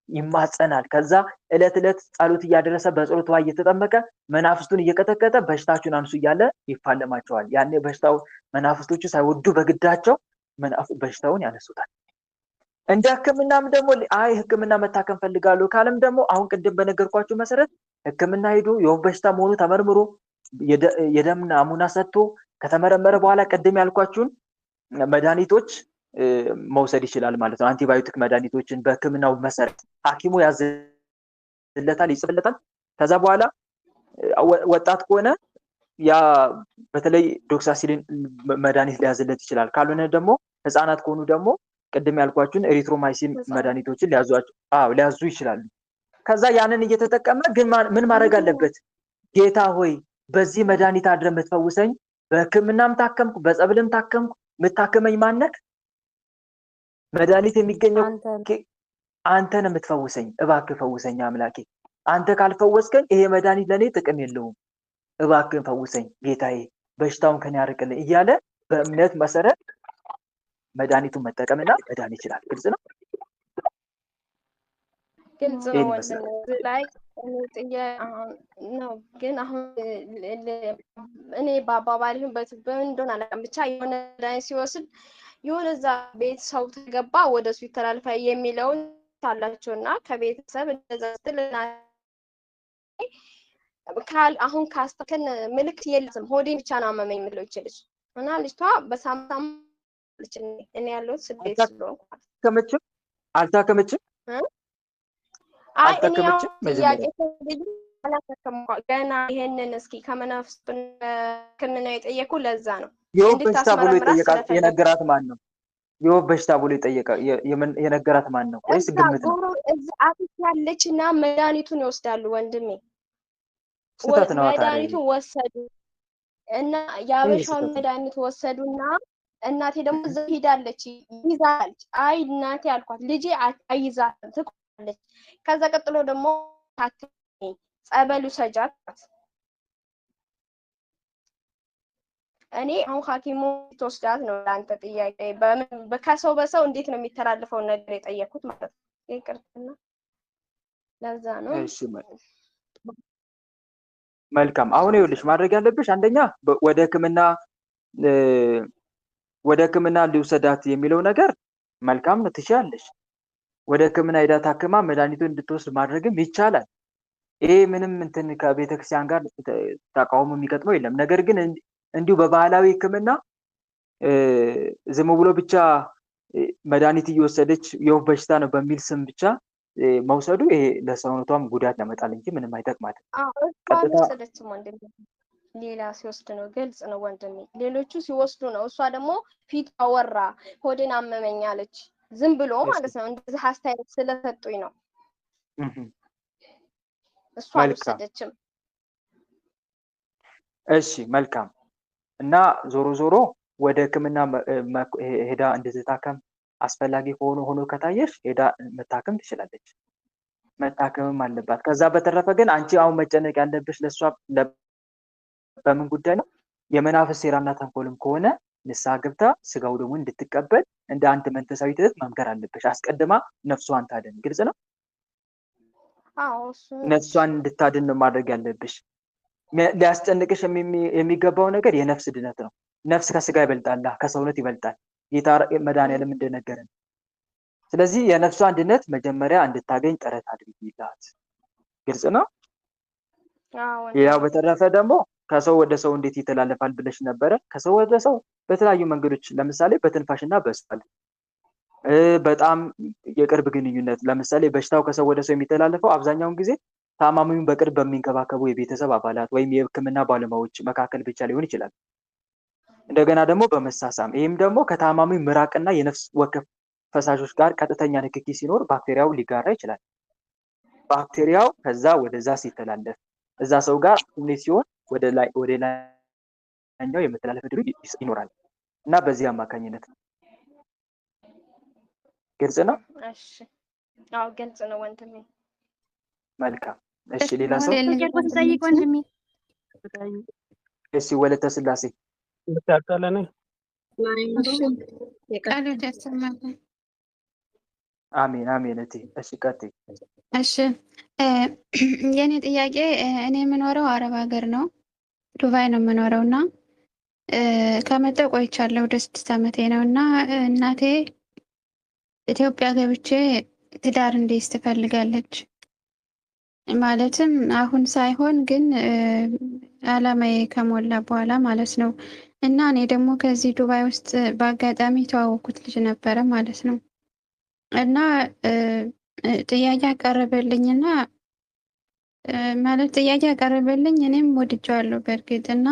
ይማጸናል። ከዛ ዕለት ጸሎት እያደረሰ በጸሎት ውሃ እየተጠመቀ መናፍስቱን እየቀጠቀጠ በሽታችሁን አንሱ እያለ ይፋለማቸዋል። ያኔ በሽታው መናፍስቶቹ ሳይወዱ በግዳቸው በሽታውን ያነሱታል። እንደ ሕክምናም ደግሞ ሕክምና መታከም ፈልጋለሁ ካለም ደግሞ አሁን ቅድም በነገርኳችሁ መሰረት ሕክምና ሄዶ የወፍ በሽታ መሆኑ ተመርምሮ የደም ናሙና ሰጥቶ ከተመረመረ በኋላ ቅድም ያልኳችሁን መድኃኒቶች መውሰድ ይችላል ማለት ነው። አንቲባዮቲክ መድኃኒቶችን በሕክምናው መሰረት ሐኪሙ ያዝለታል፣ ይጽፍለታል። ከዛ በኋላ ወጣት ከሆነ ያ በተለይ ዶክሳሲሊን መድኃኒት ሊያዝለት ይችላል። ካልሆነ ደግሞ ህፃናት ከሆኑ ደግሞ ቅድም ያልኳችሁን ኤሪትሮማይሲን መድኃኒቶችን ሊያዙ ይችላሉ። ከዛ ያንን እየተጠቀመ ግን ምን ማድረግ አለበት? ጌታ ሆይ በዚህ መድኃኒት አድረ የምትፈውሰኝ፣ በሕክምናም ታከምኩ በጸብልም ታከምኩ፣ የምታከመኝ ማነክ? መድኃኒት የሚገኘው አንተ ነህ የምትፈውሰኝ። እባክህ ፈውሰኝ አምላኬ። አንተ ካልፈወስከኝ ይሄ መድኃኒት ለኔ ጥቅም የለውም። እባክህ ፈውሰኝ ጌታዬ፣ በሽታውን ከኔ ያርቅልኝ እያለ በእምነት መሰረት መድኃኒቱን መጠቀምና መዳን ይችላል። ግልጽ ነው። ግልጽ ነው። ወንድም ላይ ነው ግን አሁን እኔ በአባባል ይሁን በምን እንደሆነ አላውቅም፣ ብቻ የሆነ መድኃኒት ሲወስድ የሆነ እዛ ቤት ሰው ተገባ ወደ እሱ ይተላልፋል የሚለውን አላቸውና ከቤተሰብ እንደዛ ስትልና አሁን ካስተከን ምልክት የለም ሆዴን ብቻ ነው አመመኝ የምትለው ይችላል እና ልጅቷ በሳምንት እኔ ያለሁት ስደት ስለሆንኩ አልታከመችም። አይ እኔ ጥያቄ ገና ይሄንን እስኪ ከመናፍስት ሕክምና የጠየቁ ለዛ ነው። የወፍ በሽታ ብሎ የነገራት ማን ነው? የወፍ በሽታ ብሎ የነገራት ማን ነው? ወይስ ግምት ነው? እዛ አጥት ያለችና መድኃኒቱን ይወስዳሉ ወንድሜ። መድኃኒቱን ወሰዱ እና ያበሻውን መድኃኒት ወሰዱና እናቴ ደግሞ እዛ ሄዳለች ይዛለች። አይ እናቴ አልኳት ልጄ አይዛትም ትቆያለች። ከዛ ቀጥሎ ደግሞ ጸበሉ ሰጃት እኔ አሁን ሐኪሙ ተወስዳት ነው ለአንተ ጥያቄ ከሰው በሰው እንዴት ነው የሚተላለፈው ነገር የጠየኩት ማለት ነው። ይቅርታና ለዛ ነው። እሺ መልካም። አሁን ይኸውልሽ ማድረግ ያለብሽ አንደኛ ወደ ሕክምና ሊውሰዳት የሚለው ነገር መልካም ነው፣ ትችያለሽ። ወደ ሕክምና ሄዳ ታክማ መድኃኒቱን እንድትወስድ ማድረግም ይቻላል። ይሄ ምንም እንትን ከቤተክርስቲያን ጋር ተቃውሞ የሚገጥመው የለም። ነገር ግን እንዲሁ በባህላዊ ሕክምና ዝም ብሎ ብቻ መድኃኒት እየወሰደች የወፍ በሽታ ነው በሚል ስም ብቻ መውሰዱ ይሄ ለሰውነቷም ጉዳት ያመጣል እንጂ ምንም አይጠቅማትም። እሷ ቀጥታ አልወሰደችም ወንድሜ፣ ሌላ ሲወስድ ነው። ግልጽ ነው ወንድሜ፣ ሌሎቹ ሲወስዱ ነው። እሷ ደግሞ ፊት አወራ፣ ሆዴን አመመኝ አለች። ዝም ብሎ ማለት ነው። እንደዚህ አስተያየት ስለሰጡኝ ነው። እሷ አልወሰደችም። እሺ መልካም። እና ዞሮ ዞሮ ወደ ሕክምና ሄዳ እንድትታከም አስፈላጊ ሆኖ ከታየሽ ሄዳ መታከም ትችላለች፣ መታከምም አለባት። ከዛ በተረፈ ግን አንቺ አሁን መጨነቅ ያለብሽ ለሷ በምን ጉዳይ ነው? የመናፍስት ሴራና ተንኮልም ከሆነ ንስሐ ገብታ ስጋው ደግሞ እንድትቀበል እንደ አንድ መንፈሳዊት እህት መምከር አለብሽ። አስቀድማ ነፍሷን ታድን። ግልጽ ነው። ነፍሷን እንድታድን ነው ማድረግ ያለብሽ። ሊያስጨንቅሽ የሚገባው ነገር የነፍስ ድነት ነው። ነፍስ ከስጋ ይበልጣል፣ ከሰውነት ይበልጣል። ጌታ መድኃኒዓለም እንደነገረን። ስለዚህ የነፍሷን ድነት መጀመሪያ እንድታገኝ ጥረት አድርጊላት። ግልጽ ነው። ሌላው በተረፈ ደግሞ ከሰው ወደ ሰው እንዴት ይተላለፋል ብለሽ ነበረ። ከሰው ወደ ሰው በተለያዩ መንገዶች፣ ለምሳሌ በትንፋሽና በስፋል በጣም የቅርብ ግንኙነት። ለምሳሌ በሽታው ከሰው ወደ ሰው የሚተላለፈው አብዛኛውን ጊዜ ታማሚውን በቅርብ በሚንከባከቡ የቤተሰብ አባላት ወይም የሕክምና ባለሙያዎች መካከል ብቻ ሊሆን ይችላል። እንደገና ደግሞ በመሳሳም፣ ይህም ደግሞ ከታማሚው ምራቅና የነፍስ ወከፍ ፈሳሾች ጋር ቀጥተኛ ንክኪ ሲኖር ባክቴሪያው ሊጋራ ይችላል። ባክቴሪያው ከዛ ወደዛ ሲተላለፍ እዛ ሰው ጋር ኮሚኒኬት ሲሆን ወደ ላይኛው የመተላለፍ ዕድሉ ይኖራል እና በዚህ አማካኝነት ነው። ግልጽ ነው። እሺ፣ አዎ ግልጽ ነው ወንድሜ። መልካም። እሺ፣ ሌላ ሰው እሺ፣ ወለተ ስላሴ ታቀለነ አሜን አሜን። እሺ ቀጥይ። እሺ የኔ ጥያቄ እኔ የምኖረው አረብ ሀገር ነው፣ ዱባይ ነው የምኖረው እና ከመጣሁ ቆይቻለሁ። ወደ 6 ዓመቴ ነው እና እናቴ ኢትዮጵያ ገብቼ ትዳር እንዲይዝ ትፈልጋለች። ማለትም አሁን ሳይሆን ግን አላማዬ ከሞላ በኋላ ማለት ነው። እና እኔ ደግሞ ከዚህ ዱባይ ውስጥ በአጋጣሚ የተዋወቅኩት ልጅ ነበረ ማለት ነው እና ጥያቄ አቀረበልኝና ማለት ጥያቄ አቀረበልኝ። እኔም ወድጀዋለሁ በእርግጥ እና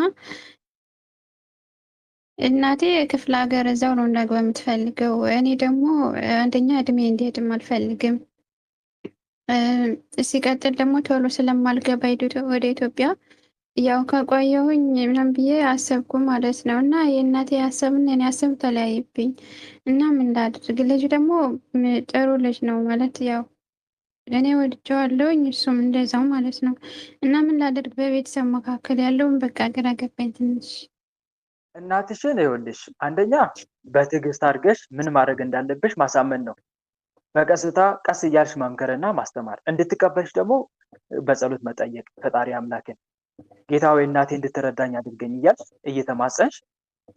እናቴ ክፍለ ሀገር እዛው ነው እንዳግባ የምትፈልገው። እኔ ደግሞ አንደኛ እድሜ እንዲሄድም አልፈልግም። ሲቀጥል ደግሞ ቶሎ ስለማልገባ ወደ ኢትዮጵያ ያው ከቆየሁኝ ምናምን ብዬ አሰብኩ ማለት ነው እና የእናቴ ሀሳብና የኔ ሀሳብ ተለያይብኝ እና ምን ላድርግ? ልጅ ደግሞ ጥሩ ልጅ ነው ማለት ያው እኔ ወድጀዋለሁኝ እሱም እንደዛው ማለት ነው እና ምን ላድርግ? በቤተሰብ መካከል ያለውን በቃ ግራ ገባኝ ትንሽ። እናትሽን ይኸውልሽ፣ አንደኛ በትዕግስት አድርገሽ ምን ማድረግ እንዳለብሽ ማሳመን ነው። በቀስታ ቀስ እያልሽ መምከርና ማስተማር፣ እንድትቀበልሽ ደግሞ በጸሎት መጠየቅ ፈጣሪ አምላክን ጌታ ሆይ እናቴ እንድትረዳኝ አድርገኝ እያልሽ እየተማጸንሽ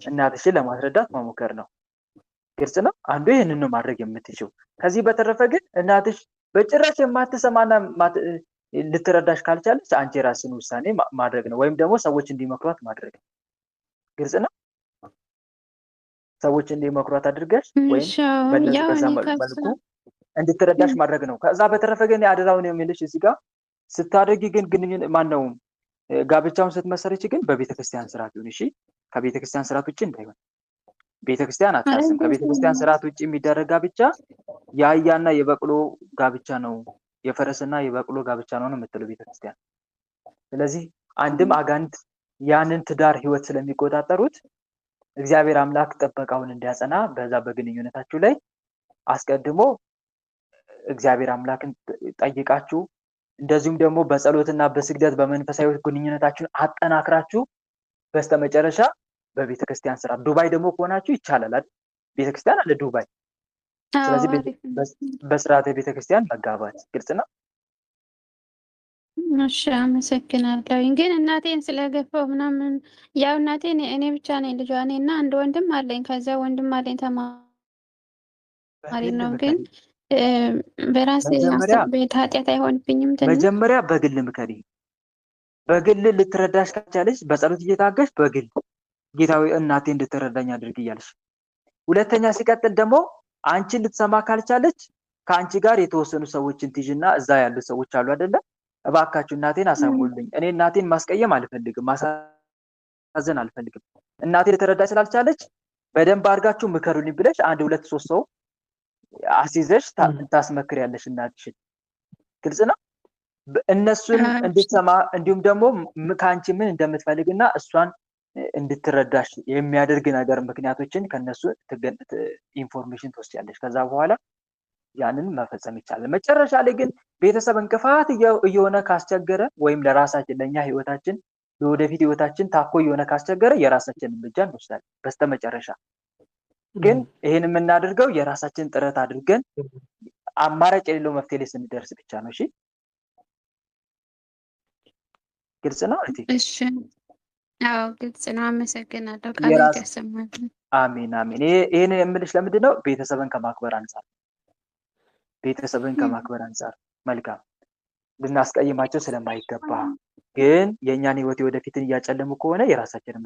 እናትሽን ለማስረዳት መሞከር ነው። ግልጽ ነው። አንዱ ይህንን ነው ማድረግ የምትችው። ከዚህ በተረፈ ግን እናትሽ በጭራሽ የማትሰማና ልትረዳሽ ካልቻለች አንቺ የራስን ውሳኔ ማድረግ ነው፣ ወይም ደግሞ ሰዎች እንዲመክሯት ማድረግ ነው። ግልጽ ነው። ሰዎች እንዲመክሯት አድርገሽ ወይም በዛ መልኩ እንድትረዳሽ ማድረግ ነው። ከዛ በተረፈ ግን አደራውን የሚልሽ እዚህ ጋር ስታደርጊ ግን ግንኙነት ማነው ጋብቻውን ስትመሰርች ግን በቤተክርስቲያን ስርዓት ይሁን። እሺ፣ ከቤተክርስቲያን ስርዓት ውጭ እንዳይሆን። ቤተክርስቲያን አታስም። ከቤተክርስቲያን ስርዓት ውጭ የሚደረግ ጋብቻ የአህያና የበቅሎ ጋብቻ ነው፣ የፈረስና የበቅሎ ጋብቻ ነው የምትለው ቤተክርስቲያን። ስለዚህ አንድም አጋንንት ያንን ትዳር ህይወት ስለሚቆጣጠሩት እግዚአብሔር አምላክ ጥበቃውን እንዲያጸና በዛ በግንኙነታችሁ ላይ አስቀድሞ እግዚአብሔር አምላክን ጠይቃችሁ እንደዚሁም ደግሞ በጸሎትና በስግደት በመንፈሳዊ ግንኙነታችሁን አጠናክራችሁ በስተመጨረሻ በቤተክርስቲያን ስራ ዱባይ ደግሞ ከሆናችሁ ይቻላል አይደል? ቤተክርስቲያን አለ ዱባይ። ስለዚህ በስርዓተ ቤተክርስቲያን መጋባት ግልጽ ነው። እሺ አመሰግናለሁ። ግን እናቴን ስለገፋው ምናምን ያው እናቴን እኔ ብቻ ነኝ ልጇ፣ እኔ እና አንድ ወንድም አለኝ። ከዛ ወንድም አለኝ ተማሪ ነው። ግን በራሴ ቤት ኃጢአት አይሆንብኝም። መጀመሪያ በግል ምከሪ። በግል ልትረዳሽ ካልቻለች በጸሎት እየታገሽ በግል ጌታዊ እናቴ እንድትረዳኝ አድርግ እያልሽ፣ ሁለተኛ ሲቀጥል ደግሞ አንቺን ልትሰማ ካልቻለች ከአንቺ ጋር የተወሰኑ ሰዎችን ትይዥና እዛ ያሉ ሰዎች አሉ አይደለ? እባካችሁ እናቴን አሳሙልኝ። እኔ እናቴን ማስቀየም አልፈልግም፣ ማሳዘን አልፈልግም። እናቴ ልትረዳኝ ስላልቻለች በደንብ አድርጋችሁ ምከሩልኝ ብለሽ 1 2 3 ሰው አስይዘሽ ታስመክሪያለሽ እናትሽን። ግልጽ ነው። እነሱን እንድትሰማ እንዲሁም ደግሞ ከአንቺ ምን እንደምትፈልግና እሷን እንድትረዳሽ የሚያደርግ ነገር ምክንያቶችን ከነሱ ኢንፎርሜሽን ትወስጃለሽ። ከዛ በኋላ ያንን መፈጸም ይቻላል። መጨረሻ ላይ ግን ቤተሰብ እንቅፋት እየሆነ ካስቸገረ ወይም ለራሳችን ለኛ ህይወታችን ለወደፊት ህይወታችን ታኮ እየሆነ ካስቸገረ የራሳችንን እርምጃ እንወስዳለን። በስተመጨረሻ ግን ይሄን የምናደርገው የራሳችንን ጥረት አድርገን አማራጭ የሌለው መፍትሄ ላይ ስንደርስ ብቻ ነው። እሺ ግልጽ ነው እህቴ? እሺ አዎ ግልጽ ነው። አመሰግናለሁ። ቃል ያሰማል። አሜን አሜን። ይሄንን የምልሽ ለምንድን ነው? ቤተሰብን ከማክበር አንፃር መልካም ልናስቀይማቸው ስለማይገባ ግን የእኛን ህይወት ወደፊትን እያጨለሙ ከሆነ የራሳችንን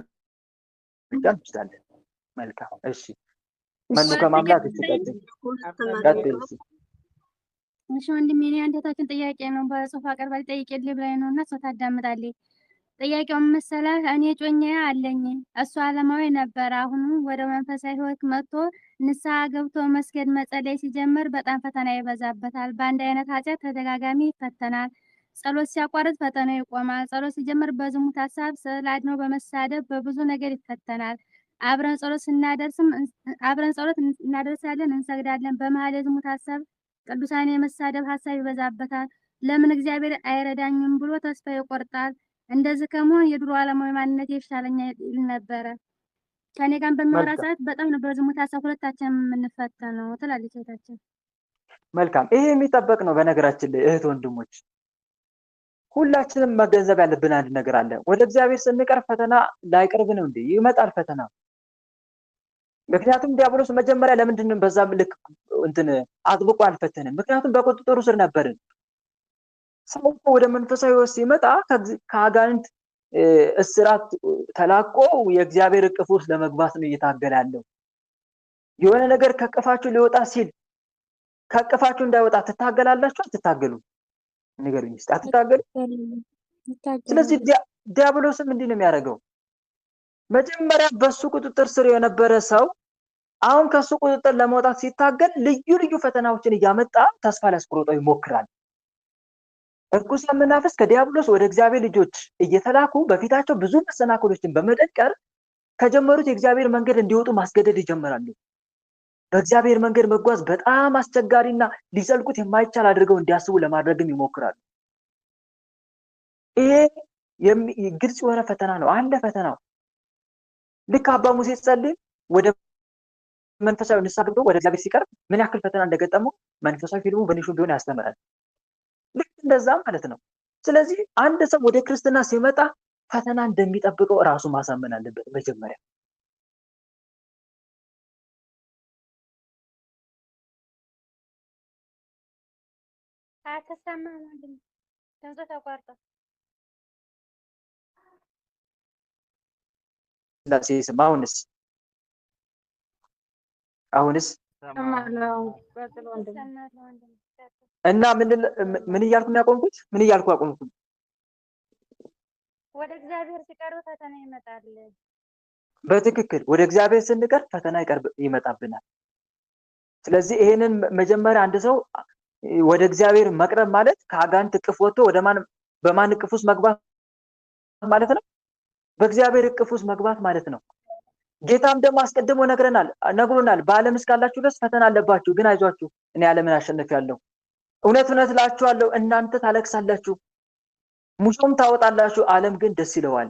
እርምጃ እንወስዳለን። መልካም እሺ። መኑ ከማምላክ ቀጥል። እሺ ወንድሜ፣ እኔ አንተታችን ጥያቄ ነው በጽሁፍ አቀርባል ጠይቄልህ ብላኝ ነውና ሰው ታዳምጣለህ። ጥያቄውን መሰለህ እኔ ጮኛዬ አለኝ። እሱ ዓለማዊ ነበር። አሁን ወደ መንፈሳዊ ህይወት መጥቶ ንስሐ ገብቶ መስገድ መጸለይ ሲጀምር በጣም ፈተና ይበዛበታል። በአንድ አይነት ኃጢአት ተደጋጋሚ ይፈተናል። ጸሎት ሲያቋርጥ ፈተናው ይቆማል። ጸሎት ሲጀምር በዝሙት ሀሳብ፣ ስዕል አድኖ በመሳደብ በብዙ ነገር ይፈተናል። አብረን ጸሎት እናደርሳለን፣ እንሰግዳለን። በመሀል የዝሙት ሀሳብ፣ ቅዱሳን የመሳደብ ሀሳብ ይበዛበታል። ለምን እግዚአብሔር አይረዳኝም ብሎ ተስፋ ይቆርጣል። እንደዚህ ከመሆን የድሮ ዓለማዊ ማንነት ይሻለኛል ይል ነበረ። ከኔ ጋር በሚያወራ ሰዓት በጣም ነበር ዝሙት ሀሳብ ሁለታችንም የምንፈተነው ትላለች እህታችን። መልካም፣ ይሄ የሚጠበቅ ነው። በነገራችን ላይ እህት ወንድሞች፣ ሁላችንም መገንዘብ ያለብን አንድ ነገር አለ። ወደ እግዚአብሔር ስንቀርብ ፈተና ላይቀርብ ነው እንዴ? ይመጣል ፈተና። ምክንያቱም ዲያብሎስ መጀመሪያ ለምንድን ነው በዛ ልክ አጥብቆ አልፈተንም? ምክንያቱም በቁጥጥሩ ስር ነበርን። ሰው ወደ መንፈሳዊ ህይወት ሲመጣ ከአጋንንት እስራት ተላቆ የእግዚአብሔር እቅፍ ውስጥ ለመግባት ነው እየታገለ ያለው። የሆነ ነገር ከቅፋችሁ ሊወጣ ሲል ከቅፋችሁ እንዳይወጣ ትታገላላችሁ? አትታገሉ? ንገሩኝ እስኪ። አትታገሉ? ስለዚህ ዲያብሎስም እንዲህ ነው የሚያደርገው። መጀመሪያ በሱ ቁጥጥር ስር የነበረ ሰው አሁን ከሱ ቁጥጥር ለመውጣት ሲታገል ልዩ ልዩ ፈተናዎችን እያመጣ ተስፋ ሊያስቆርጠው ይሞክራል። እርኩሳን መናፍስት ከዲያብሎስ ወደ እግዚአብሔር ልጆች እየተላኩ በፊታቸው ብዙ መሰናክሎችን በመደቀር ከጀመሩት የእግዚአብሔር መንገድ እንዲወጡ ማስገደድ ይጀምራሉ። በእግዚአብሔር መንገድ መጓዝ በጣም አስቸጋሪና ሊዘልቁት የማይቻል አድርገው እንዲያስቡ ለማድረግም ይሞክራሉ። ይሄ ግልጽ የሆነ ፈተና ነው። አለ ፈተናው። ልክ አባ ሙሴ ጸልይ ወደ መንፈሳዊ ንስሐ ገብቶ ወደ እግዚአብሔር ሲቀርብ ምን ያክል ፈተና እንደገጠመው መንፈሳዊ ፊልሙ በንሹ ቢሆን ያስተምራል። ልክ እንደዛ ማለት ነው። ስለዚህ አንድ ሰው ወደ ክርስትና ሲመጣ ፈተና እንደሚጠብቀው ራሱ ማሳመን አለበት መጀመሪያ። አተሰማም ወንድም ድምፁ ተቋርጦ ስማ። አሁንስ እና ምን እያልኩ ነው ያቆምኩት? ምን እያልኩ አቆምኩት? ወደ እግዚአብሔር ሲቀርብ ፈተና ይመጣል። በትክክል ወደ እግዚአብሔር ስንቀርብ ፈተና ይመጣብናል። ስለዚህ ይሄንን መጀመሪያ አንድ ሰው ወደ እግዚአብሔር መቅረብ ማለት ከአጋንንት እቅፍ ወጥቶ በማን እቅፍ ውስጥ መግባት ማለት ነው? በእግዚአብሔር እቅፍ ውስጥ መግባት ማለት ነው። ጌታም ደግሞ አስቀድሞ ነግሮናል። በዓለም እስካላችሁ ድረስ ፈተና አለባችሁ፣ ግን አይዟችሁ እኔ ዓለምን አሸንፌአለሁ። እውነት እውነት እላችኋለሁ እናንተ ታለቅሳላችሁ፣ ሙሾም ታወጣላችሁ፣ ዓለም ግን ደስ ይለዋል።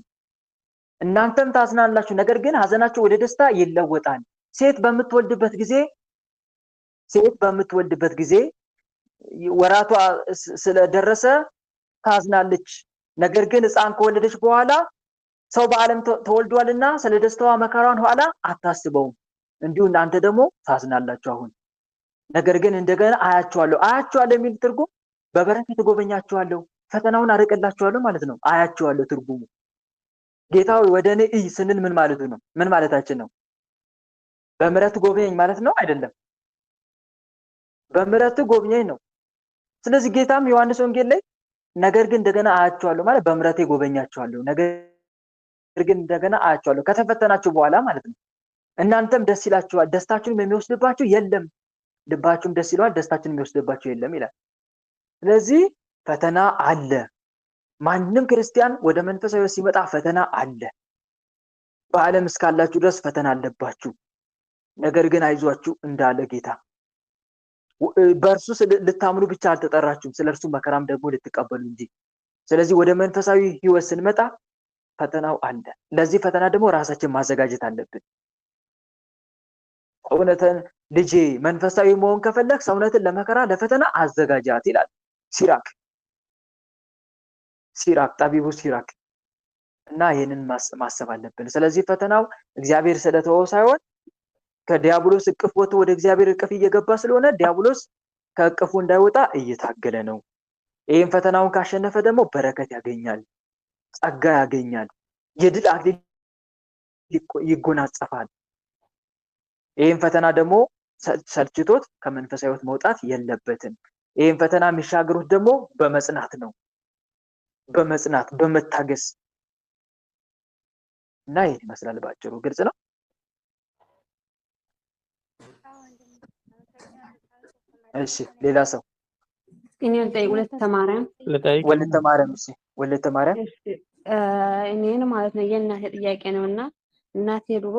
እናንተም ታዝናላችሁ፣ ነገር ግን ሀዘናችሁ ወደ ደስታ ይለወጣል። ሴት በምትወልድበት ጊዜ ወራቷ ስለደረሰ ታዝናለች። ነገር ግን ሕፃን ከወለደች በኋላ ሰው በዓለም ተወልዷልና ስለ ደስታዋ መከራዋን ኋላ አታስበውም። እንዲሁ እናንተ ደግሞ ታዝናላችሁ አሁን። ነገር ግን እንደገና አያችኋለሁ የሚል ትርጉም በበረከት እጎበኛችኋለሁ፣ ፈተናውን አርቅላችኋለሁ ማለት ነው። አያችኋለሁ ትርጉሙ ጌታው ወደ እኔ እይ ስንል ምን ማለቱ ነው? ምን ማለታችን ነው? በምሕረት ጎበኘኝ ማለት ነው አይደለም? በምህረት ጎብኘኝ ነው። ስለዚህ ጌታም ዮሐንስ ወንጌል ላይ ነገር ግን እንደገና አያቸዋለሁ ማለት በምህረቴ ጎበኛቸዋለሁ፣ ነገር ግን እንደገና አያቸዋለሁ ከተፈተናችሁ በኋላ ማለት ነው። እናንተም ደስ ይላችኋል፣ ደስታችሁን የሚወስድባችሁ የለም፣ ልባችሁም ደስ ይለዋል፣ ደስታችሁን የሚወስድባችሁ የለም ይላል። ስለዚህ ፈተና አለ። ማንም ክርስቲያን ወደ መንፈሳዊ ሲመጣ ፈተና አለ። በዓለም እስካላችሁ ድረስ ፈተና አለባችሁ። ነገር ግን አይዟችሁ እንዳለ ጌታ በእርሱ ልታምኑ ብቻ አልተጠራችሁም፣ ስለርሱ መከራም ደግሞ ልትቀበሉ እንጂ። ስለዚህ ወደ መንፈሳዊ ህይወት ስንመጣ ፈተናው አለ። ለዚህ ፈተና ደግሞ ራሳችን ማዘጋጀት አለብን። እውነትን ልጄ መንፈሳዊ መሆን ከፈለክ ሰውነትን ለመከራ ለፈተና አዘጋጃት ይላል ሲራክ ጠቢቡ ሲራክ። እና ይሄንን ማሰብ አለብን። ስለዚህ ፈተናው እግዚአብሔር ስለተወው ሳይሆን ከዲያብሎስ እቅፍ ወጥቶ ወደ እግዚአብሔር እቅፍ እየገባ ስለሆነ ዲያብሎስ ከእቅፉ እንዳይወጣ እየታገለ ነው። ይሄን ፈተናውን ካሸነፈ ደግሞ በረከት ያገኛል፣ ጸጋ ያገኛል፣ የድል አክሊል ይጎናጸፋል። ይሄን ፈተና ደግሞ ሰልችቶት ከመንፈሳዊ ህይወት መውጣት የለበትም። ይሄን ፈተና የሚሻገሩት ደግሞ በመጽናት ነው፣ በመጽናት በመታገስ እና ይሄን ይመስላል ባጭሩ። ግልጽ ነው። እሺ ሌላ ሰው እኔን ጠይቅ። ወለተ ማርያም እሺ ወለተ ማርያም እኔን ማለት ነው የእናቴ ጥያቄ ነውና እናቴ ድሮ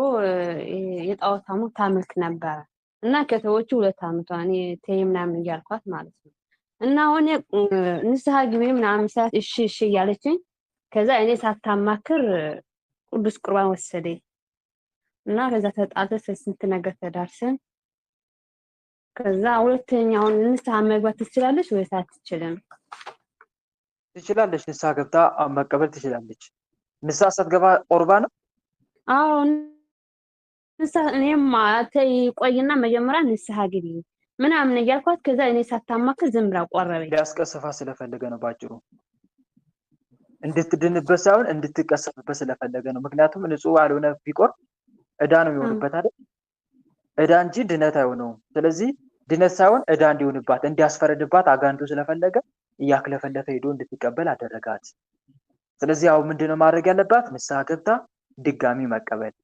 የጣዖት አምልኮ ታመልክ ነበረ እና ከተወቹ 2 ዓመቷ እኔ ተይ ምናምን እያልኳት ማለት ነው። እና አሁን ንስሐ ግቢ ምናምን ሰዓት እሺ እያለችኝ ከዛ እኔ ሳታማክር ቅዱስ ቁርባን ወሰደኝ እና ከዛ ተጣልተን ስንት ነገር ተዳርሰን ከዛ ሁለተኛውን ንስሐ መግባት ትችላለች ወይስ አትችልም? ትችላለች። ንስሐ ገብታ መቀበል ትችላለች። ንስሐ ሳትገባ ቁርባን ነው? አዎ ንስሐ እኔም ተይ ቆይና መጀመሪያ ንስሐ ግቢ ምናምን እያልኳት ከዛ እኔ ሳታማክር ዝም ብላ ቆረበኝ። ሊያስቀስፋ ስለፈለገ ነው ባጭሩ። እንድትድንበት ሳይሆን እንድትቀሰፍበት ስለፈለገ ነው። ምክንያቱም ንጹህ ያልሆነ ቢቆርብ ዕዳ ነው የሚሆንበት አይደል? ዕዳ እንጂ ድነት አይሆነውም። ስለዚህ ድነት ሳይሆን ዕዳ እንዲሆንባት እንዲያስፈረድባት አጋንቱ ስለፈለገ እያክለፈለፈ ሄዶ እንድትቀበል አደረጋት። ስለዚህ ያው ምንድነው ማድረግ ያለባት? ንስሐ ገብታ ድጋሚ መቀበል፣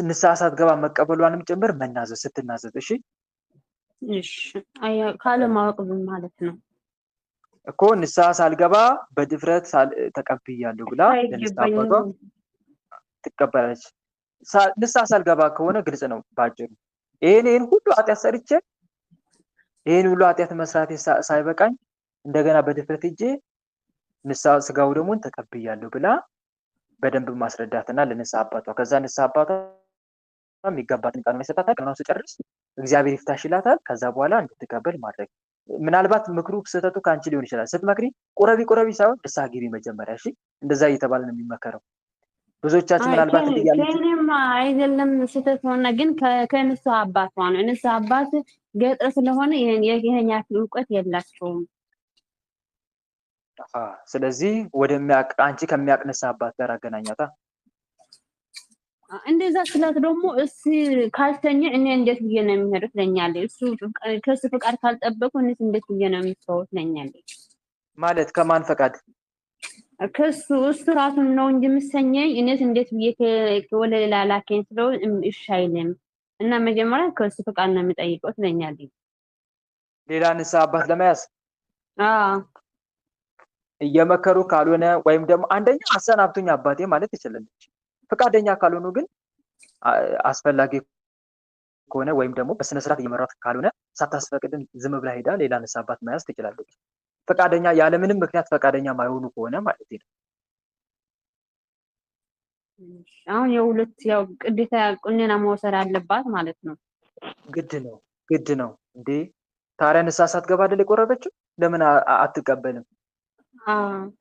ንስሐ ሳትገባ መቀበሏንም ጭምር መናዘዝ ስትናዘዝ። እሺ ካለማወቅ ማለት ነው እኮ ንስሐ ሳልገባ በድፍረት ተቀብያለሁ ብላ ለንስሐ አባቷ ትቀበላለች። ንስሐ ሳልገባ ከሆነ ግልጽ ነው ባጭሩ። ይሄን ሁሉ ኃጢአት ሰርቼ ይሄን ሁሉ ኃጢአት መስራቴ ሳይበቃኝ እንደገና በድፍረት ሄጄ ንስሐ ስጋው ደግሞ ተቀብያለሁ ብላ በደንብ ማስረዳትና ለንስሐ አባቷ ከዛ ንስሐ አባቷ የሚገባትን ቃል መስጠታታ ቀናው ሲጨርስ እግዚአብሔር ይፍታሽላታል። ከዛ በኋላ እንድትቀበል ማድረግ። ምናልባት ምክሩ ስህተቱ ካንቺ ሊሆን ይችላል። ስትመክሪ ቁረቢ ሳይሆን ንስሐ ግቢ መጀመሪያ። እሺ እንደዛ እየተባለ ነው የሚመከረው። ብዙዎቻችን ምናልባት ከእኔም አይደለም ስህተት ሆነ ግን ከንስሐ አባቷ ነው። ንስሐ አባት ገጠር ስለሆነ ይሄን ያክል እውቀት የላቸውም። ስለዚህ አንቺ ከሚያውቅ ንስሐ አባት ጋር አገናኛታ። እንደዛ ስላት ደግሞ እሱ ካልተኛ እኔ እንዴት ብዬ ነው የሚሄደው ትለኛለች። እሱ ከሱ ፈቃድ ካልጠበቁ እንዴት ብዬ ነው የሚተወው ትለኛለች። ማለት ከማን ፈቃድ? ከሱ እሱ ራሱን ነው እንጂ የምሰኘኝ እኔስ እንዴት ብዬ ወደ ሌላ ላከኝ ስለው እሺ አይልም እና መጀመሪያ ከሱ ፈቃድ ነው የምጠይቀው ትለኛለች። ሌላ ንስሐ አባት ለመያዝ እየመከሩ ካልሆነ ወይም ደግሞ አንደኛ አሰናብቱኝ አባቴ ማለት ትችላለች። ፈቃደኛ ካልሆኑ ግን አስፈላጊ ከሆነ ወይም ደግሞ በስነ ስርዓት እየመራት ካልሆነ ሳታስፈቅድም ዝም ብላ ሄዳ ሌላ ንስሐ አባት መያዝ ትችላለች። ፈቃደኛ ያለምንም ምክንያት ፈቃደኛ ማይሆኑ ከሆነ ማለት ነው። አሁን የሁለት ያው ግዴታ ቁንና መውሰድ አለባት ማለት ነው። ግድ ነው እንዴ? ታዲያ ንስሐ ሳትገባ አይደል የቆረበችው? ለምን አትቀበልም?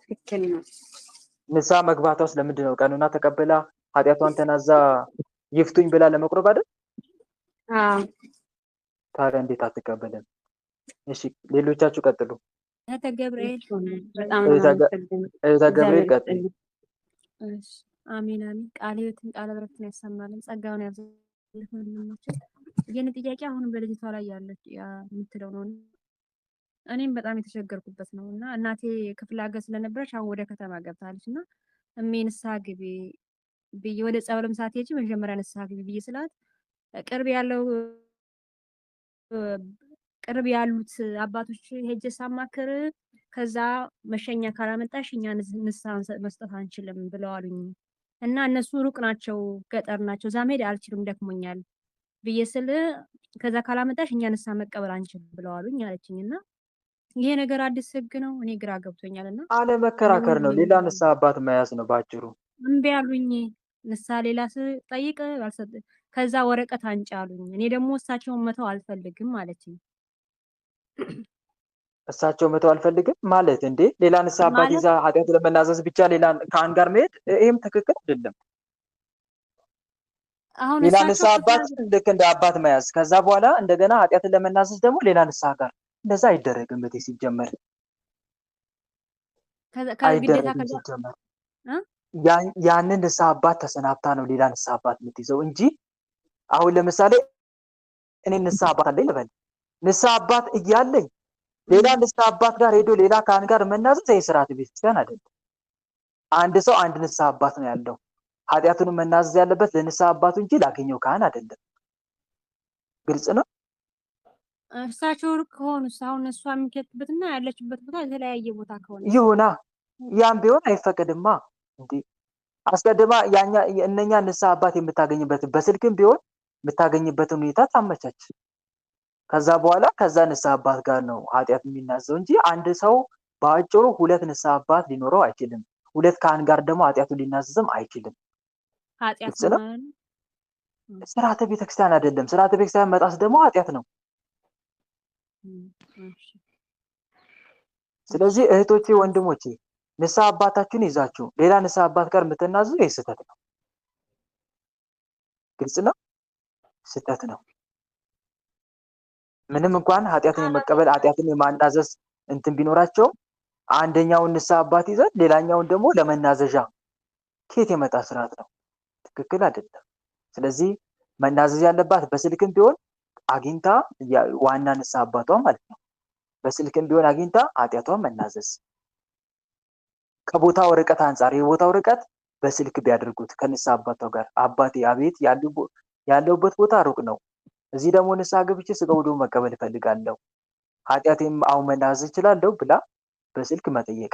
ትክክል ነው። ንስሐ መግባቷስ ለምንድን ነው? ቀኑና ተቀበላ ኃጢአቷን ተናዛ ይፍቱኝ ብላ ለመቁረብ አይደል? ታዲያ እንዴት አትቀበልም? እሺ ሌሎቻችሁ ቀጥሉ። እህተ ገብርኤል በጣም ገብርኤል ቀጥሉ። አሜን አሜን። ቃለ ሕይወትን ቃለ በረከትን ያሰማልን፣ ጸጋውን ያብዛልን። ወንድሞችን የኔ ጥያቄ አሁንም በልጅቷ ላይ ያለች የምትለው ነው። እኔም በጣም የተቸገርኩበት ነው እና እናቴ ክፍለ ሀገር ስለነበረች አሁን ወደ ከተማ ገብታለች እና እሜ ንስሐ ግቢ ብዬ ወደ ጸበልም ሳትሄጂ መጀመሪያ ንስሐ ግቢ ብዬ ስላት ቅርብ ያሉት አባቶች ሄጄ ሳማክር ከዛ መሸኛ ካላመጣሽ እኛ ንስሐ መስጠት አንችልም ብለዋሉኝ እና እነሱ ሩቅ ናቸው፣ ገጠር ናቸው፣ እዛ መሄድ አልችልም ደክሞኛል ብዬ ስል ከዛ ካላመጣሽ እኛ ንስሐ መቀበል አንችልም ብለዋሉኝ አለችኝ። እና ይሄ ነገር አዲስ ህግ ነው፣ እኔ ግራ ገብቶኛል። እና አለመከራከር ነው፣ ሌላ ንስሐ አባት መያዝ ነው ባጭሩ። እምቢ አሉኝ። ንስሐ ሌላ ስጠይቅ ከዛ ወረቀት አንጪ አሉኝ። እኔ ደግሞ እሳቸውን መተው አልፈልግም አለችኝ። እሳቸው መተው አልፈልግም ማለት እንዴ? ሌላ ንስሐ አባት ይዛ ኃጢአት ለመናዘዝ ብቻ ሌላ ከአንድ ጋር መሄድ ይሄም ትክክል አይደለም። ሌላ ንስሐ አባት ልክ እንደ አባት መያዝ፣ ከዛ በኋላ እንደገና ኃጢአትን ለመናዘዝ ደግሞ ሌላ ንስሐ ጋር፣ እንደዛ አይደረግም። በቴ ሲጀመር አይደረግም ሲጀመር። ያንን ንስሐ አባት ተሰናብታ ነው ሌላ ንስሐ አባት የምትይዘው እንጂ አሁን ለምሳሌ እኔ ንስሐ አባት አለኝ ልበል፣ ንስሐ አባት እያለኝ ሌላ ንስሐ አባት ጋር ሄዶ ሌላ ካህን ጋር መናዘዝ የሥርዓተ ቤተክርስቲያን አይደለም። አንድ ሰው አንድ ንስሐ አባት ነው ያለው። ኃጢአቱን መናዘዝ ያለበት ለንስሐ አባቱ እንጂ ላገኘው ካህን አይደለም። ግልጽ ነው። እሳቸው ሩቅ ከሆኑ አሁን እሷ የሚከትበትና ያለችበት ቦታ የተለያየ ቦታ ከሆነ ይሁና፣ ያም ቢሆን አይፈቀድማ እንዴ። አስቀድማ እነኛ ንስሐ አባት የምታገኝበት በስልክም ቢሆን የምታገኝበትን ሁኔታ ታመቻች። ከዛ በኋላ ከዛ ንስሐ አባት ጋር ነው ኃጢአት የሚናዘው እንጂ አንድ ሰው በአጭሩ ሁለት ንስሐ አባት ሊኖረው አይችልም። ሁለት ካህን ጋር ደግሞ ኃጢአቱን ሊናዘዝም አይችልም። ኃጢአት ነው። ሥርዓተ ቤተክርስቲያን አይደለም። ሥርዓተ ቤተክርስቲያን መጣስ ደግሞ ኃጢአት ነው። ስለዚህ እህቶቼ፣ ወንድሞቼ ንስሐ አባታችሁን ይዛችሁ ሌላ ንስሐ አባት ጋር የምትናዘዙ ይህ ስህተት ነው። ግልጽ ነው፣ ስህተት ነው። ምንም እንኳን ኃጢአትን የመቀበል ኃጢአትን የማናዘዝ እንትን ቢኖራቸውም አንደኛውን ንስሐ አባት ይዘን ሌላኛውን ደግሞ ለመናዘዣ ከየት የመጣ ስርዓት ነው? ትክክል አይደለም። ስለዚህ መናዘዝ ያለባት በስልክም ቢሆን አግኝታ ዋና ንስሐ አባቷ ማለት ነው። በስልክም ቢሆን አግኝታ ኃጢአቷን መናዘዝ። ከቦታው ርቀት አንጻር የቦታው ርቀት በስልክ ቢያደርጉት ከንስሐ አባቷ ጋር አባቴ አቤት ያለውበት ቦታ ሩቅ ነው፣ እዚህ ደግሞ ንስሐ ገብቼ ስጋው ደሙ መቀበል እፈልጋለሁ፣ ኃጢአቴም አሁን መናዘዝ እችላለሁ ብላ በስልክ መጠየቅ።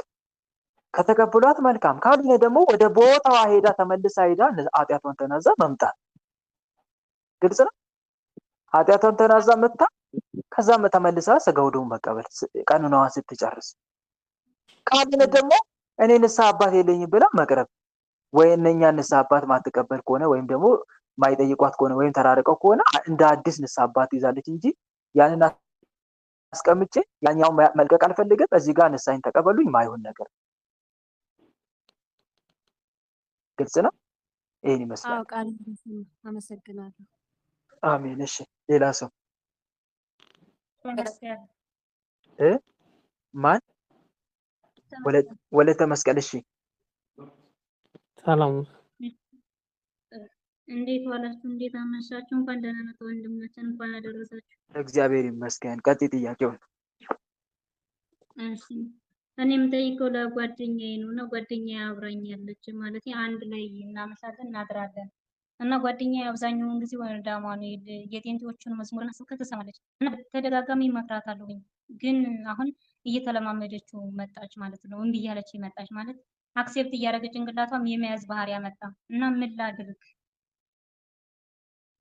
ከተቀበሏት መልካም፣ ካልሆነ ደግሞ ወደ ቦታዋ ሄዳ ተመልሳ ሄዳ ኃጢአቷን ተናዛ መምጣት። ግልጽ ነው። ኃጢአቷን ተናዛ መጣ፣ ከዛ ተመልሳ ስጋው ደሙ መቀበል ቀኖናዋን ስትጨርስ። ካልሆነ ደግሞ እኔ ንስሐ አባት የለኝም ብላ መቅረብ። ወይ እነኛ ንስሐ አባት ማትቀበል ከሆነ ወይም ደግሞ ማይጠይቋት ከሆነ ወይም ተራርቀው ከሆነ እንደ አዲስ ንስሐ አባት ይዛለች እንጂ ያንን አስቀምጬ ያኛው መልቀቅ አልፈልግም እዚህ ጋር ንስሐን ተቀበሉኝ ማይሆን ነገር። ግልጽ ነው። ይሄን ይመስላል። አዎ፣ ቃል አመሰግናለሁ። አሜን። እሺ፣ ሌላ ሰው ማን? ወለተ መስቀል። እሺ፣ ሰላም። እንዴት ዋላችሁ? እንዴት አመሻችሁ? እንኳን ደህና መጡ ወንድሞችን፣ እንኳን አደረሳችሁ። እግዚአብሔር ይመስገን። ቀጥይ ጥያቄውን። እሺ፣ እኔ የምጠይቀው ለጓደኛዬ ነው እና ጓደኛዬ አብራኝ ያለች ማለት አንድ ላይ እናመሻለን እናድራለን እና ጓደኛዬ አብዛኛውን ጊዜ ወደ አማኑኤል የጤንቶቹን መዝሙርና ስብከት ትሰማለች እና በተደጋጋሚ እመክራታለሁኝ። ግን አሁን እየተለማመደችው መጣች ማለት ነው። እምቢ እያለች መጣች ማለት አክሴፕት እያደረገች ጭንቅላቷም የመያዝ ባህሪ ያመጣ እና ምን ላድርግ?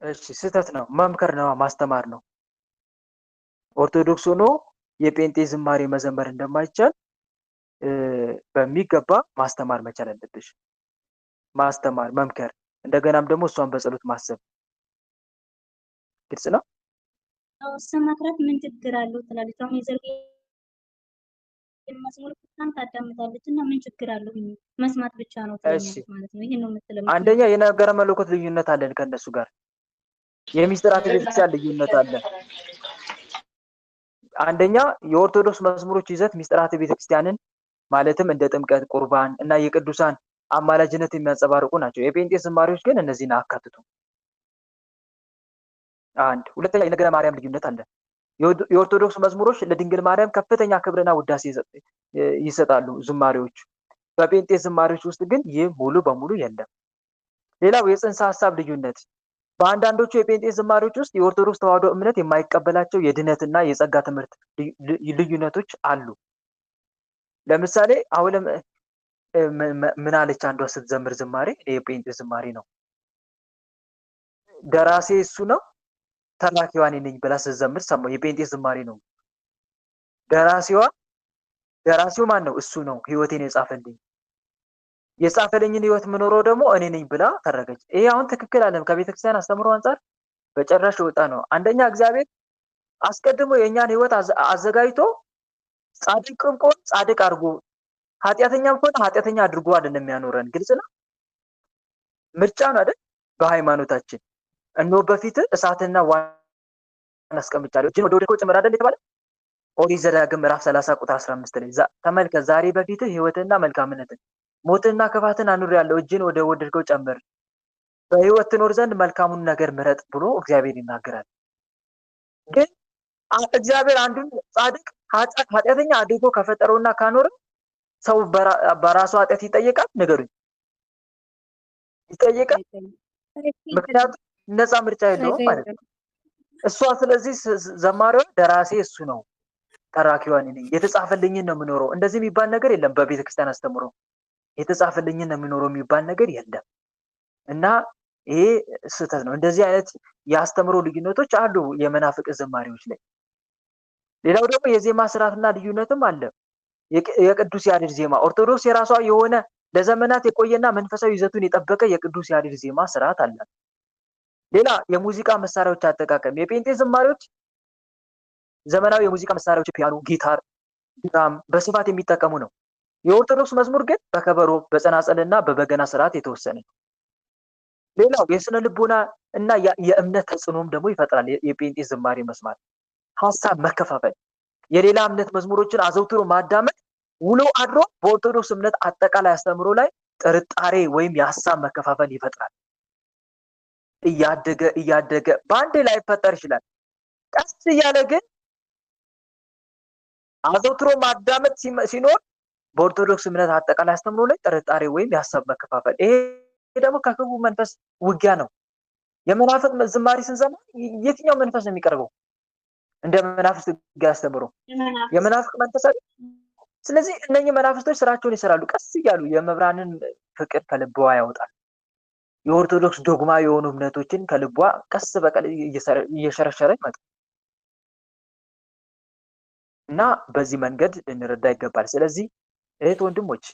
እሺ፣ ስህተት ነው። መምከር ነው፣ ማስተማር ነው። ኦርቶዶክስ ሆኖ የጴንጤ ዝማሬ መዘመር እንደማይቻል በሚገባ ማስተማር መቻል አለብሽ። ማስተማር፣ መምከር፣ እንደገናም ደግሞ እሷን በጸሎት ማሰብ። ግልጽ ነው። ስመክራት ምን ችግር አለው ትላለች። አሁን የዘርጌ መዝሙር በጣም ታዳምጣለች እና ምን ችግር አለው መስማት ብቻ ነው ትላለች ማለት ነው። ይሄን ነው የምትለው። አንደኛ የነገረ መለኮት ልዩነት አለን ከነሱ ጋር። የሚስጥራተ ቤተክርስቲያን ልዩነት አለ። አንደኛ የኦርቶዶክስ መዝሙሮች ይዘት ሚስጥራተ ቤተክርስቲያንን ማለትም እንደ ጥምቀት፣ ቁርባን እና የቅዱሳን አማላጅነት የሚያንጸባርቁ ናቸው። የጴንጤ ዝማሬዎች ግን እነዚህን አካትቱ። አንድ ሁለተኛ የነገረ ማርያም ልዩነት አለ። የኦርቶዶክስ መዝሙሮች ለድንግል ማርያም ከፍተኛ ክብርና ውዳሴ ይሰጣሉ ዝማሬዎች። በጴንጤ ዝማሬዎች ውስጥ ግን ይህ ሙሉ በሙሉ የለም። ሌላው የጽንሰ ሐሳብ ልዩነት በአንዳንዶቹ የጴንጤ ዝማሬዎች ውስጥ የኦርቶዶክስ ተዋሕዶ እምነት የማይቀበላቸው የድነትና የጸጋ ትምህርት ልዩነቶች አሉ። ለምሳሌ አሁን ምን አለች አንዷ ስትዘምር ዝማሬ የጴንጤ ዝማሬ ነው። ደራሴ እሱ ነው ተላኪዋ እኔ ነኝ ብላ ስትዘምር ሰማሁ። የጴንጤ ዝማሬ ነው። ደራሲው ማን ነው? እሱ ነው ህይወቴን የጻፈልኝን ህይወት የምኖረው ደግሞ እኔ ነኝ ብላ ተረገች። ይሄ አሁን ትክክል አለም ከቤተክርስቲያን አስተምሮ አንጻር በጨራሽ የወጣ ነው። አንደኛ እግዚአብሔር አስቀድሞ የእኛን ህይወት አዘጋጅቶ ጻድቅም ከሆነ ጻድቅ አድርጎ ኃጢአተኛም ከሆነ ኃጢአተኛ አድርጎ አይደለም የሚያኖረን። ግልጽ ነው። ምርጫ ነው አይደል? በሃይማኖታችን እነሆ በፊት እሳትና ውሃን አስቀምጫለሁ እጅን ወደ ወደቀው ጭምር አይደል የተባለ ኦሪት ዘዳግም ምዕራፍ 30 ቁጥር 15 ላይ ተመልከት፣ ዛሬ በፊት ህይወትና መልካምነትን ሞትና ክፋትን አኑሬአለሁ፣ እጅን ወደ ወደድከው ጨምር፣ በህይወት ትኖር ዘንድ መልካሙን ነገር ምረጥ ብሎ እግዚአብሔር ይናገራል። ግን እግዚአብሔር አንዱን ጻድቅ ኃጢአተኛ አድርጎ ከፈጠረውና ካኖረ ሰው በራሱ ኃጢአት ይጠየቃል? ንገሩኝ። ይጠየቃል? ምክንያቱም ነፃ ምርጫ የለውም ማለት ነው እሷ። ስለዚህ ዘማሪዋ ደራሴ እሱ ነው ተራኪዋን ነኝ የተጻፈልኝን ነው የምኖረው። እንደዚህ የሚባል ነገር የለም በቤተክርስቲያን አስተምሮ። የተጻፈልኝን ነው የምኖረው የሚባል ነገር የለም። እና ይሄ ስህተት ነው። እንደዚህ አይነት የአስተምሮ ልዩነቶች አሉ የመናፍቅ ዝማሬዎች ላይ። ሌላው ደግሞ የዜማ ስርዓትና ልዩነትም አለ። የቅዱስ ያሬድ ዜማ ኦርቶዶክስ የራሷ የሆነ ለዘመናት የቆየና መንፈሳዊ ይዘቱን የጠበቀ የቅዱስ ያሬድ ዜማ ስርዓት አለ። ሌላ የሙዚቃ መሳሪያዎች አጠቃቀም የጴንጤ ዝማሬዎች ዘመናዊ የሙዚቃ መሳሪያዎች ፒያኖ፣ ጊታር፣ ድራም በስፋት የሚጠቀሙ ነው። የኦርቶዶክስ መዝሙር ግን በከበሮ በጸናጸልና በበገና ስርዓት የተወሰነ ነው። ሌላው የስነ ልቦና እና የእምነት ተጽዕኖም ደግሞ ይፈጥራል። የጴንጤ ዝማሬ መስማት ሀሳብ መከፋፈል፣ የሌላ እምነት መዝሙሮችን አዘውትሮ ማዳመጥ ውሎ አድሮ በኦርቶዶክስ እምነት አጠቃላይ አስተምሮ ላይ ጥርጣሬ ወይም የሀሳብ መከፋፈል ይፈጥራል። እያደገ በአንድ ላይ ይፈጠር ይችላል። ቀስ እያለ ግን አዘውትሮ ማዳመጥ ሲኖር በኦርቶዶክስ እምነት አጠቃላይ አስተምሮ ላይ ጥርጣሬ ወይም የሀሳብ መከፋፈል፣ ይሄ ደግሞ ከክፉ መንፈስ ውጊያ ነው። የመናፍቅ ዝማሬ ስንሰማ የትኛው መንፈስ ነው የሚቀርበው? እንደ መናፍስት ውጊያ አስተምሮ የመናፍቅ መንፈስ አይደል? ስለዚህ እነኚህ መናፍስቶች ስራቸውን ይሰራሉ። ቀስ እያሉ የመብራንን ፍቅር ከልቧ ያወጣል። የኦርቶዶክስ ዶግማ የሆኑ እምነቶችን ከልቧ ቀስ በቀል እየሸረሸረ ይመጣል እና በዚህ መንገድ ልንረዳ ይገባል። ስለዚህ እህት ወንድሞች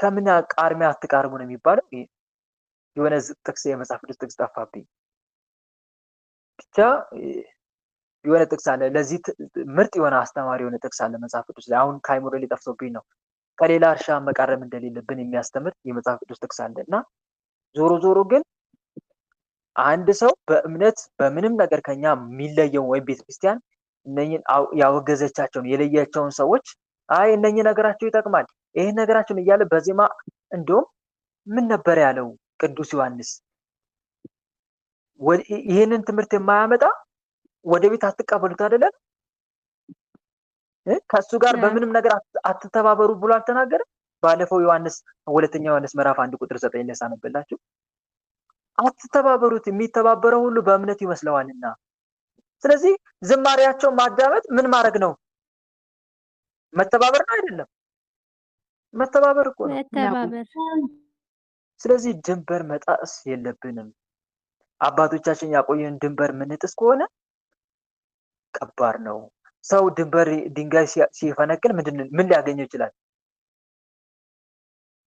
ከምን ቃርሚያ አትቃርሙ ነው የሚባለው። የሆነ ጥቅስ የመጽሐፍ ቅዱስ ጥቅስ ጠፋብኝ፣ ብቻ የሆነ ጥቅስ አለ። ለዚህ ምርጥ የሆነ አስተማሪ የሆነ ጥቅስ አለ መጽሐፍ ቅዱስ ላይ። አሁን ከአይምሮ ላይ ጠፍቶብኝ ነው። ከሌላ እርሻ መቃረም እንደሌለብን የሚያስተምር የመጽሐፍ ቅዱስ ጥቅስ አለ እና ዞሮ ግን አንድ ሰው በእምነት በምንም ነገር ከኛ የሚለየው ወይም ቤተክርስቲያን እነኝን ያወገዘቻቸውን የለያቸውን ሰዎች አይ እነኝህ ነገራቸው ይጠቅማል ይሄ ነገራቸውን እያለ በዜማ እንደውም ምን ነበር ያለው ቅዱስ ዮሐንስ? ይህንን ትምህርት የማያመጣ ወደ ቤት አትቀበሉት አይደለም? ከሱ ጋር በምንም ነገር አትተባበሩ ብሎ አልተናገረ? ባለፈው ሁለተኛ ዮሐንስ ምዕራፍ 1 ቁጥር 9 ላይ ሳነብላችሁ አትተባበሩት፣ የሚተባበረው ሁሉ በእምነት ይመስለዋልና። ስለዚህ ዝማሬያቸውን ማዳመጥ ምን ማድረግ ነው? መተባበር ነው አይደለም? መተባበር እኮ ነው። ስለዚህ ድንበር መጣስ የለብንም። አባቶቻችን ያቆየን ድንበር ምንጥስ ከሆነ ከባድ ነው። ሰው ድንጋይ ሲፈነቅል ምን ሊያገኘው ይችላል?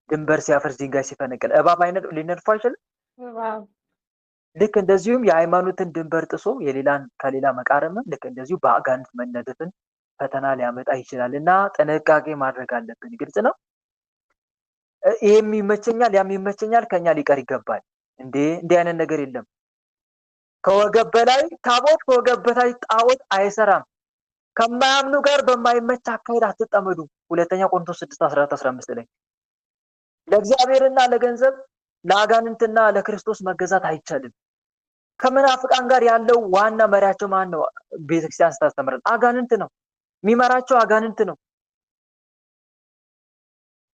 ድንበር ሲያፈርስ ድንጋይ ሲፈነቅል እባብ አይነት ሊነድፉ አይችልም? ልክ እንደዚሁም የሃይማኖትን ድንበር ጥሶ ከሌላ መቃረምን ልክ እንደዚሁ በአጋንንት መነደፍን ፈተና ሊያመጣ ይችላል እና ጥንቃቄ ማድረግ አለብን። ግልጽ ነው። ይሄም ይመቸኛል ያም ይመቸኛል ከኛ ሊቀር ይገባል። እንዲህ አይነት ነገር የለም። ከወገብ በላይ ታቦት ከወገብ በታይ ጣዖት አይሰራም። ከማያምኑ ጋር በማይመች አካሄድ አትጠመዱ። ሁለተኛ ቆሮንቶስ 6:14-15 ላይ ለእግዚአብሔርና ለገንዘብ ለአጋንንትና ለክርስቶስ መገዛት አይቻልም። ከመናፍቃን ጋር ያለው ዋና መሪያቸው ማን ነው? ቤተክርስቲያን ስታስተምረን አጋንንት ነው። የሚመራቸው አጋንንት ነው።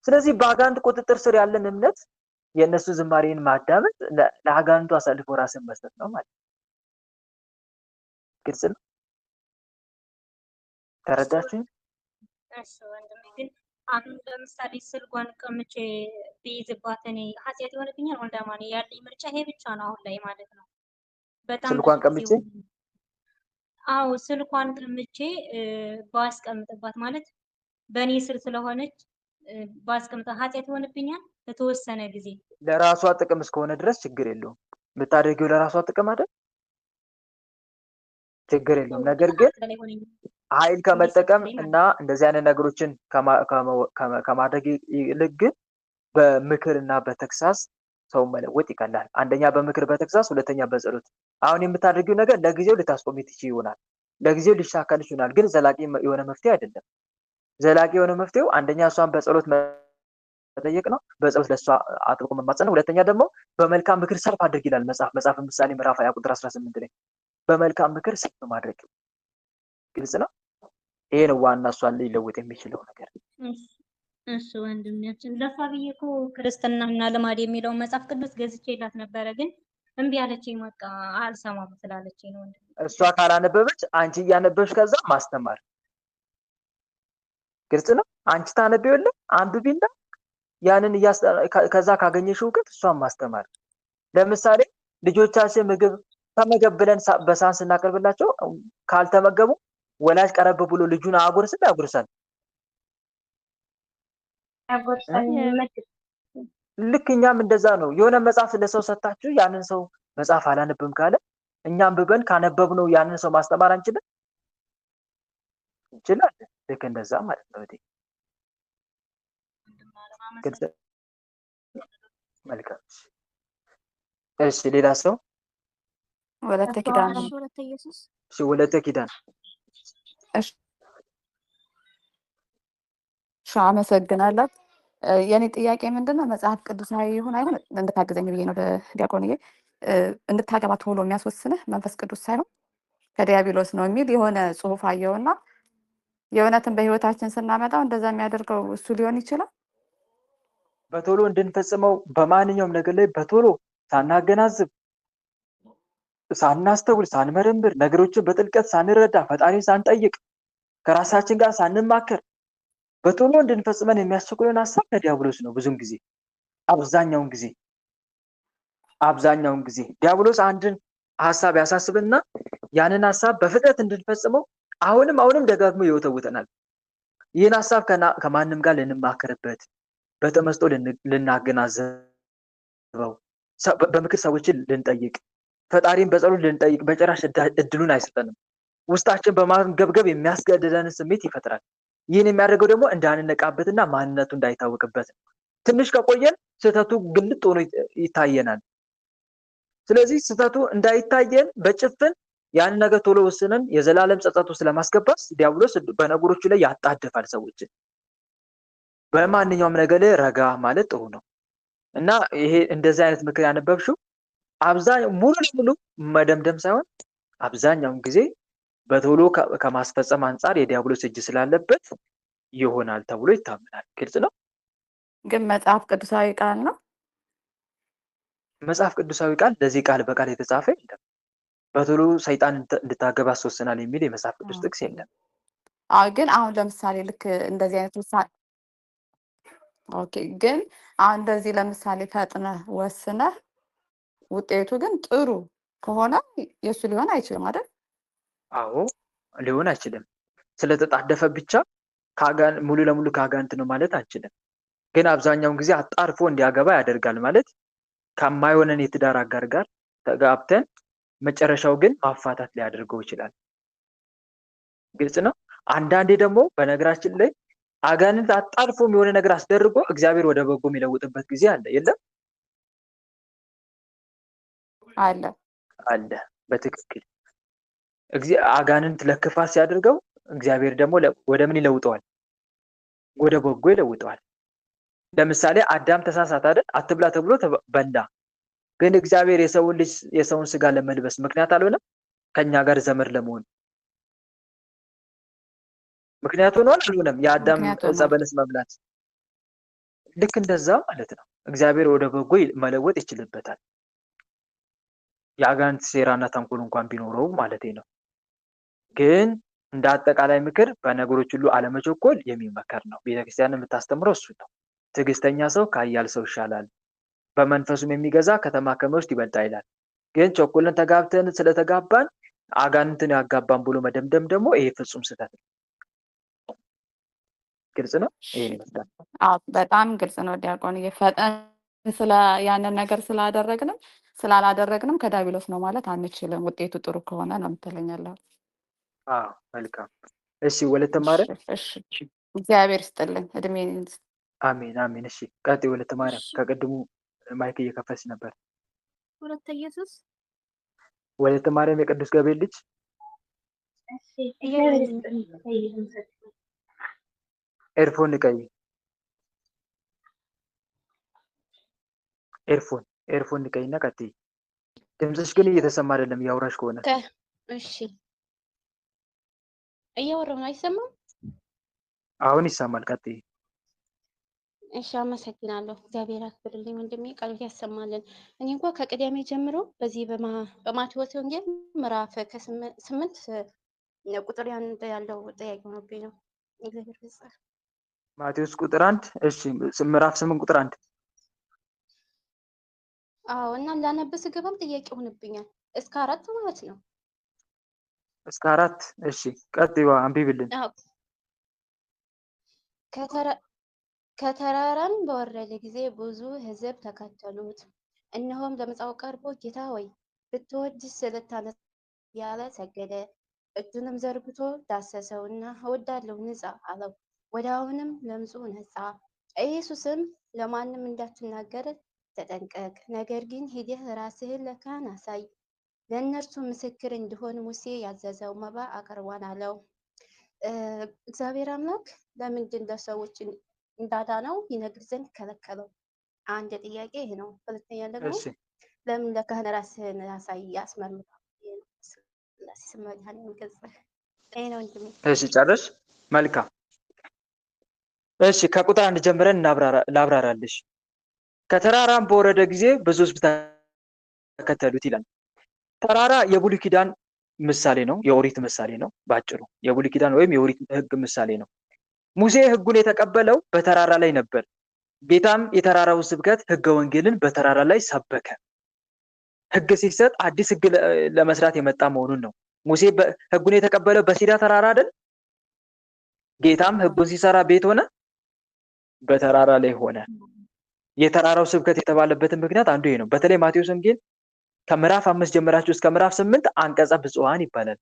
ስለዚህ በአጋንንት ቁጥጥር ስር ያለን እምነት የእነሱ ዝማሬን ማዳመጥ ለአጋንንቱ አሳልፎ ራስን መስጠት ነው ማለት ነው። ግልጽ ነው። ተረዳችሁ? እሺ ወንድሜ፣ ግን አሁን ለምሳሌ ስልኳን ቀምቼ ብይዝባት እኔ ኃጢአት ይሆንብኛል? ወንድማኔ ያለኝ ምርጫ ይሄ ብቻ ነው አሁን ላይ ማለት ነው። በጣም ስልኳን ብዙ ጊዜ ቀምቼ አዎ ስልኳን ቀምቼ ባስቀምጥባት ማለት በእኔ ስር ስለሆነች ባስቀምጣ ኃጢአት ይሆንብኛል? ለተወሰነ ጊዜ ለራሷ ጥቅም እስከሆነ ድረስ ችግር የለውም። የምታደርጊው ለራሷ ጥቅም አይደል? ችግር የለውም። ነገር ግን ኃይል ከመጠቀም እና እንደዚህ አይነት ነገሮችን ከማድረግ ይልቅ ግን በምክር እና በተግሳጽ ሰው መለወጥ ይቀላል። አንደኛ በምክር በተግሳጽ፣ ሁለተኛ በጸሎት። አሁን የምታደርጊው ነገር ለጊዜው ልታስቆሚ ትችይ ይሆናል፣ ለጊዜው ሊሳካልሽ ይሆናል። ግን ዘላቂ የሆነ መፍትሄ አይደለም። ዘላቂ የሆነ መፍትሄው አንደኛ እሷን በጸሎት መጠየቅ ነው፣ በጸሎት ለእሷ አጥብቆ መማጸን ነው። ሁለተኛ ደግሞ በመልካም ምክር ሰልፍ አድርግ ይላል መጽሐፍ ምሳሌ ምዕራፍ 20 ቁጥር 18 ላይ በመልካም ምክር ሰልፍ ማድረግ። ግልጽ ነው። ይሄ ነው ዋና እሷን ሊለውጥ የሚችለው ነገር። እሺ ወንድሜያችን፣ ለሷ ብዬ እኮ ክርስትናና ልማድ የሚለውን መጽሐፍ ቅዱስ ገዝቼላት ነበረ፣ ግን እምቢ አለችኝ። በቃ አልሰማም ስላለችኝ ነው ወንድሜ። እሷ ካላነበበች አንቺ እያነበብሽ ከዛ ማስተማር። ግልጽ ነው። አንቺ ታነቢው የለ አንብቢና ያንን ከዛ ካገኘሽ እውቀት እሷን ማስተማር። ለምሳሌ ልጆቻችን ምግብ ተመገብ ብለን በሳህን ስናቀርብላቸው ካልተመገቡ ወላጅ ቀረብ ብሎ ልጁን አጉርስም ያጉርሳል። ልክ እኛም እንደዛ ነው። የሆነ መጽሐፍ ለሰው ሰጣችሁ ያንን ሰው መጽሐፍ አላነብም ካለ እኛም አንብበን ካነበብነው ያንን ሰው ማስተማር አንችልም? እንችላለን። ልክ እንደዛ ማለት ነው። መልካም። እሺ ሌላ ሰው? ወለተ ኪዳን። ወለተ ኢየሱስ። እሺ ወለተ ኪዳን። እሺ አመሰግናለሁ። የኔ ጥያቄ ምንድነው መጽሐፍ ቅዱሳዊ ይሁን አይሁን እንድታግዘኝ ብዬ ነው። ዲያቆንዬ እንድታገባ ቶሎ የሚያስወስንህ መንፈስ ቅዱስ ሳይሆን ከዲያብሎስ ነው የሚል የሆነ ጽሑፍ አየውና የእውነትን በህይወታችን ስናመጣው እንደዛ የሚያደርገው እሱ ሊሆን ይችላል። በቶሎ እንድንፈጽመው በማንኛውም ነገር ላይ በቶሎ ሳናገናዝብ፣ ሳናስተውል፣ ሳንመረምር፣ ነገሮችን በጥልቀት ሳንረዳ፣ ፈጣሪን ሳንጠይቅ፣ ከራሳችን ጋር ሳንማከር በቶሎ እንድንፈጽመን የሚያስቸኩለን ሀሳብ ከዲያብሎስ ነው። ብዙም ጊዜ አብዛኛውን ጊዜ ዲያብሎስ አንድን ሀሳብ ያሳስብና ያንን ሀሳብ በፍጥነት እንድንፈጽመው አሁንም ደጋግሞ ይወተውተናል። ይህን ሀሳብ ከማንም ጋር ልንማከርበት፣ በተመስጦ ልናገናዘበው፣ በምክር ሰዎችን ልንጠይቅ፣ ፈጣሪን በጸሎት ልንጠይቅ በጭራሽ እድሉን አይሰጠንም። ውስጣችን በማንገብገብ የሚያስገድደንን ስሜት ይፈጥራል። ይህን የሚያደርገው ደግሞ እንዳንነቃበትና ማንነቱ እንዳይታወቅበት ነው። ትንሽ ከቆየን ስህተቱ ግልጥ ሆኖ ይታየናል። ስለዚህ ስህተቱ እንዳይታየን በጭፍን ያንን ነገር ቶሎ ወስነን የዘላለም ጸጸት ውስጥ ለማስገባት ዲያብሎስ በነገሮቹ ላይ ያጣድፋል ሰዎችን። በማንኛውም ነገር ላይ ረጋ ማለት ጥሩ ነው እና ይሄ እንደዚህ አይነት ምክር ያነበብሽው ሙሉ ለሙሉ መደምደም ሳይሆን አብዛኛውን ጊዜ በቶሎ ከማስፈጸም አንጻር የዲያብሎስ እጅ ስላለበት ይሆናል ተብሎ ይታመናል። ግልጽ ነው። ግን መጽሐፍ ቅዱሳዊ ቃል ነው። መጽሐፍ ቅዱሳዊ ቃል ለዚህ ቃል በቃል የተጻፈ የለም። በቶሎ ሰይጣን እንድታገባ ያስወስናል የሚል የመጽሐፍ ቅዱስ ጥቅስ የለም። ግን አሁን ለምሳሌ ልክ እንደዚህ አይነት ውሳኔ ግን አሁን እንደዚህ ለምሳሌ ፈጥነህ ወስነህ ውጤቱ ግን ጥሩ ከሆነ የሱ ሊሆን አይችልም አይደል? አዎ ሊሆን አይችልም። ስለተጣደፈ ብቻ ሙሉ ለሙሉ ከአጋንንት ነው ማለት አንችልም። ግን አብዛኛውን ጊዜ አጣርፎ እንዲያገባ ያደርጋል ማለት ከማይሆነን የትዳር አጋር ጋር ተጋብተን መጨረሻው ግን ማፋታት ሊያደርገው ይችላል። ግልጽ ነው። አንዳንዴ ደግሞ በነገራችን ላይ አጋንንት አጣርፎም የሆነ ነገር አስደርጎ እግዚአብሔር ወደ በጎ የሚለውጥበት ጊዜ አለ። የለም? አለ። በትክክል አጋንንት ለክፋት ሲያደርገው እግዚአብሔር ደግሞ ወደ ምን ይለውጠዋል? ወደ በጎ ይለውጠዋል። ለምሳሌ አዳም ተሳሳተ አይደል? አትብላ ተብሎ በላ። ግን እግዚአብሔር የሰውን ስጋ ለመልበስ ምክንያት አልሆነም? ከኛ ጋር ዘመድ ለመሆን ምክንያት ሆኗል አልሆነም? የአዳም ምክንያት ዕፀ ሆኗል። በለስ መብላት ልክ እንደዛ ማለት ነው። እግዚአብሔር ወደ በጎ መለወጥ ይችልበታል። የአጋንንት ሴራና ተንኮል እንኳን ቢኖረው ማለት ነው። ግን እንደ አጠቃላይ ምክር በነገሮች ሁሉ አለመቸኮል የሚመከር ነው። ቤተክርስቲያን የምታስተምረው እሱ ነው። ትዕግስተኛ ሰው ከኃያል ሰው ይሻላል፣ በመንፈሱም የሚገዛ ከተማ ከሚወስድ ይበልጣል ይላል። ግን ቸኮልን ተጋብተን ስለተጋባን አጋንንትን ያጋባን ብሎ መደምደም ደግሞ ይሄ ፍጹም ስህተት ነው። ግልጽ ነው። ይሄን ይመስላል። አዎ በጣም ግልጽ ነው ዲያቆን። የፈጠን ያንን ነገር ስላላደረግንም ከዲያብሎስ ነው ማለት አንችልም። ውጤቱ ጥሩ ከሆነ ነው የምትለኛለሁ። አዎ መልካም። እሺ ወለተ ማርያም። እሺ እግዚአብሔር ይስጥልኝ እድሜ። አሜን አሜን። እሺ ቀጥይ ወለተ ማርያም። ከቅድሙ ማይክ እየከፈትሽ ነበር። ወለተ ኢየሱስ ወለተ ማርያም የቅዱስ ገብርኤል ልጅ። እሺ እግዚአብሔር ይስጥልኝ። ኤርፎን ንቀይ። ኤርፎን ንቀይና ቀጥይ። ድምፅሽ ግን እየተሰማ አይደለም እያወራሽ ከሆነ። እሺ እያወራሁ ነው፣ አይሰማም? አሁን ይሰማል። ቀጥይ። እሺ አመሰግናለሁ። እግዚአብሔር ያክብርልኝ ወንድሜ፣ ቃሉን ያሰማልን። እኔ እንኳን ከቅዳሜ ጀምሮ በዚህ በማቴዎስ ወንጌል ምዕራፍ ከ8 ቁጥር 1 ያለው ጥያቄ ሆኖብኝ ነው። እግዚአብሔር ይመስገን። ማቴዎስ ቁጥር 1 እሺ፣ ምዕራፍ 8 ቁጥር 1 አዎ። እና ላነብ ስገባም ጥያቄ ሆኖብኛል እስከ 4 ማለት ነው። እስከ 4 እሺ፣ ቀጥይ አንብቢልን። አዎ። ከተራራም በወረደ ጊዜ ብዙ ሕዝብ ተከተሉት። እነሆም ለምጽዋት ቀርቦ ጌታ ሆይ ብትወድስ ልታነጻ ያለ ሰገደ። እጁንም ዘርግቶ ዳሰሰውና እወዳለሁ ንጻ አለው። ወዲያውንም ለምጹ ነጻ። ኢየሱስም ለማንም እንዳትናገር ተጠንቀቅ፣ ነገር ግን ሄደህ ራስህን ለካህን አሳይ፣ ለእነርሱ ምስክር እንዲሆን ሙሴ ያዘዘው መባ አቅርቧን አለው። እግዚአብሔር አምላክ ለምንድን ለሰዎች እንዳዳነው ይነግር ዘንድ ከለከለው? አንድ ጥያቄ ይሄ ነው። ሁለተኛ ደግሞ ለምን ለካህን ራስህን አሳይ ያስመርምራል? እሺ ጨርሽ። መልካም። እሺ ከቁጥር 1 ጀምረን ላብራራልሽ። ከተራራም በወረደ ጊዜ ብዙ ሕዝብ ተከተሉት ይላል። ተራራ የብሉይ ኪዳን ምሳሌ ነው፣ የኦሪት ምሳሌ ነው። ባጭሩ የብሉይ ኪዳን ወይም የኦሪት ሕግ ምሳሌ ነው። ሙሴ ሕጉን የተቀበለው በተራራ ላይ ነበር። ጌታም የተራራው ስብከት ሕገ ወንጌልን በተራራ ላይ ሰበከ። ሕግ ሲሰጥ አዲስ ሕግ ለመስራት የመጣ መሆኑን ነው። ሙሴ ሕጉን የተቀበለው በሲና ተራራ አይደል? ጌታም ሕጉን ሲሰራ ቤት ሆነ፣ በተራራ ላይ ሆነ። የተራራው ስብከት የተባለበትን ምክንያት አንዱ ይሄ ነው። በተለይ ማቴዎስ ወንጌል ከምዕራፍ 5 ጀምራችሁ እስከ ምዕራፍ 8 አንቀጸ ብፁዓን ይባላል።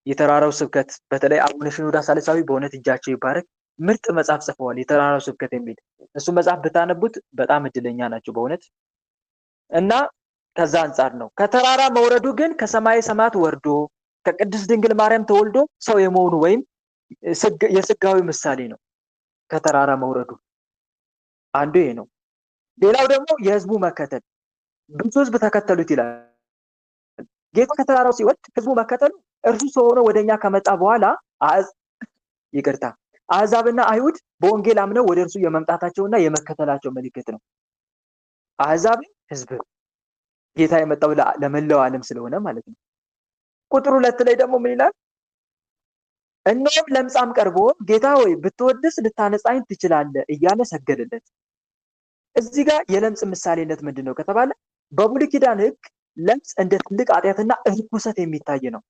የተራራው ስብከት በተለይ አቡነ ሽኖዳ ሳልሳዊ በእውነት እጃቸው ይባረክ ምርጥ መጽሐፍ ጽፈዋል፣ የተራራው ስብከት የሚል። እሱ መጽሐፍ ብታነቡት በጣም እድለኛ ናቸው በእውነት። እና ከዛ አንጻር ነው። ከተራራ መውረዱ ግን ከሰማይ ሰማያት ወርዶ ከቅድስት ድንግል ማርያም ተወልዶ ሰው የመሆኑ ወይም የስጋዊ ምሳሌ ነው። ከተራራ መውረዱ አንዱ ይሄ ነው። ሌላው ደግሞ የህዝቡ መከተል፣ ብዙ ህዝብ ተከተሉት ይላል። ጌታ ከተራራው ሲወርድ ህዝቡ መከተሉ እርሱ ሰው ሆኖ ወደኛ ከመጣ በኋላ አሕዛብና አይሁድ በወንጌል አምነው ወደ እርሱ የመምጣታቸውና የመከተላቸው ምልክት ነው። አሕዛብ ህዝብ ጌታ የመጣው ለመላው ዓለም ስለሆነ ማለት ነው። ቁጥር 2 ላይ ደግሞ ምን ይላል? እነሆም ለምጻም ቀርቦ ጌታ ሆይ ብትወድስ ልታነጻኝ ትችላለህ እያለ ሰገደለት። እዚህ ጋር የለምጽ ምሳሌነት ምንድን ነው ከተባለ በብሉይ ኪዳን ሕግ ለምጽ እንደ ትልቅ ኃጢአትና እርኩሰት የሚታይ ነው።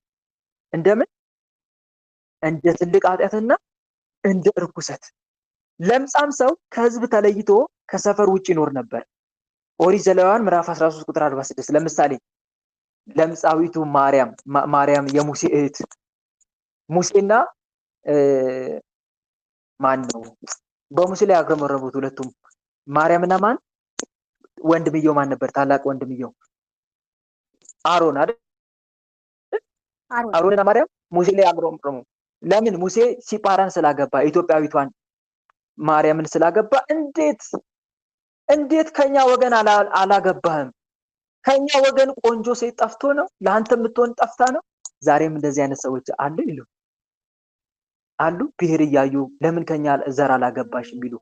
እንደምን? እንደ ትልቅ ኃጢአትና እንደ እርኩሰት። ለምጻም ሰው ከህዝብ ተለይቶ ከሰፈር ውጭ ይኖር ነበር። ኦሪት ዘሌዋውያን ምዕራፍ 13 ቁጥር 46 ለምሳሌ ለምጻዊቱ ማርያም የሙሴ እህት ሙሴና ማን ነው በሙሴ ላይ ያግረመረሙት ሁለቱም ማርያምና ማን ወንድምየው ማን ነበር? ታላቅ ወንድምየው አሮን አይደል? አሮንና ማርያም ሙሴ ላይ ያግረመረሙ። ለምን? ሙሴ ሲጳራን ስላገባ ኢትዮጵያዊቷን ማርያምን ስላገባ እንዴት ከኛ ወገን አላገባህም? ከኛ ወገን ቆንጆ ሴት ጠፍቶ ነው? ለአንተ የምትሆን ጠፍታ ነው? ዛሬም እንደዚህ አይነት ሰዎች አሉ ይሉ አሉ። ብሔር እያዩ ለምን ከኛ ዘር አላገባሽ የሚሉ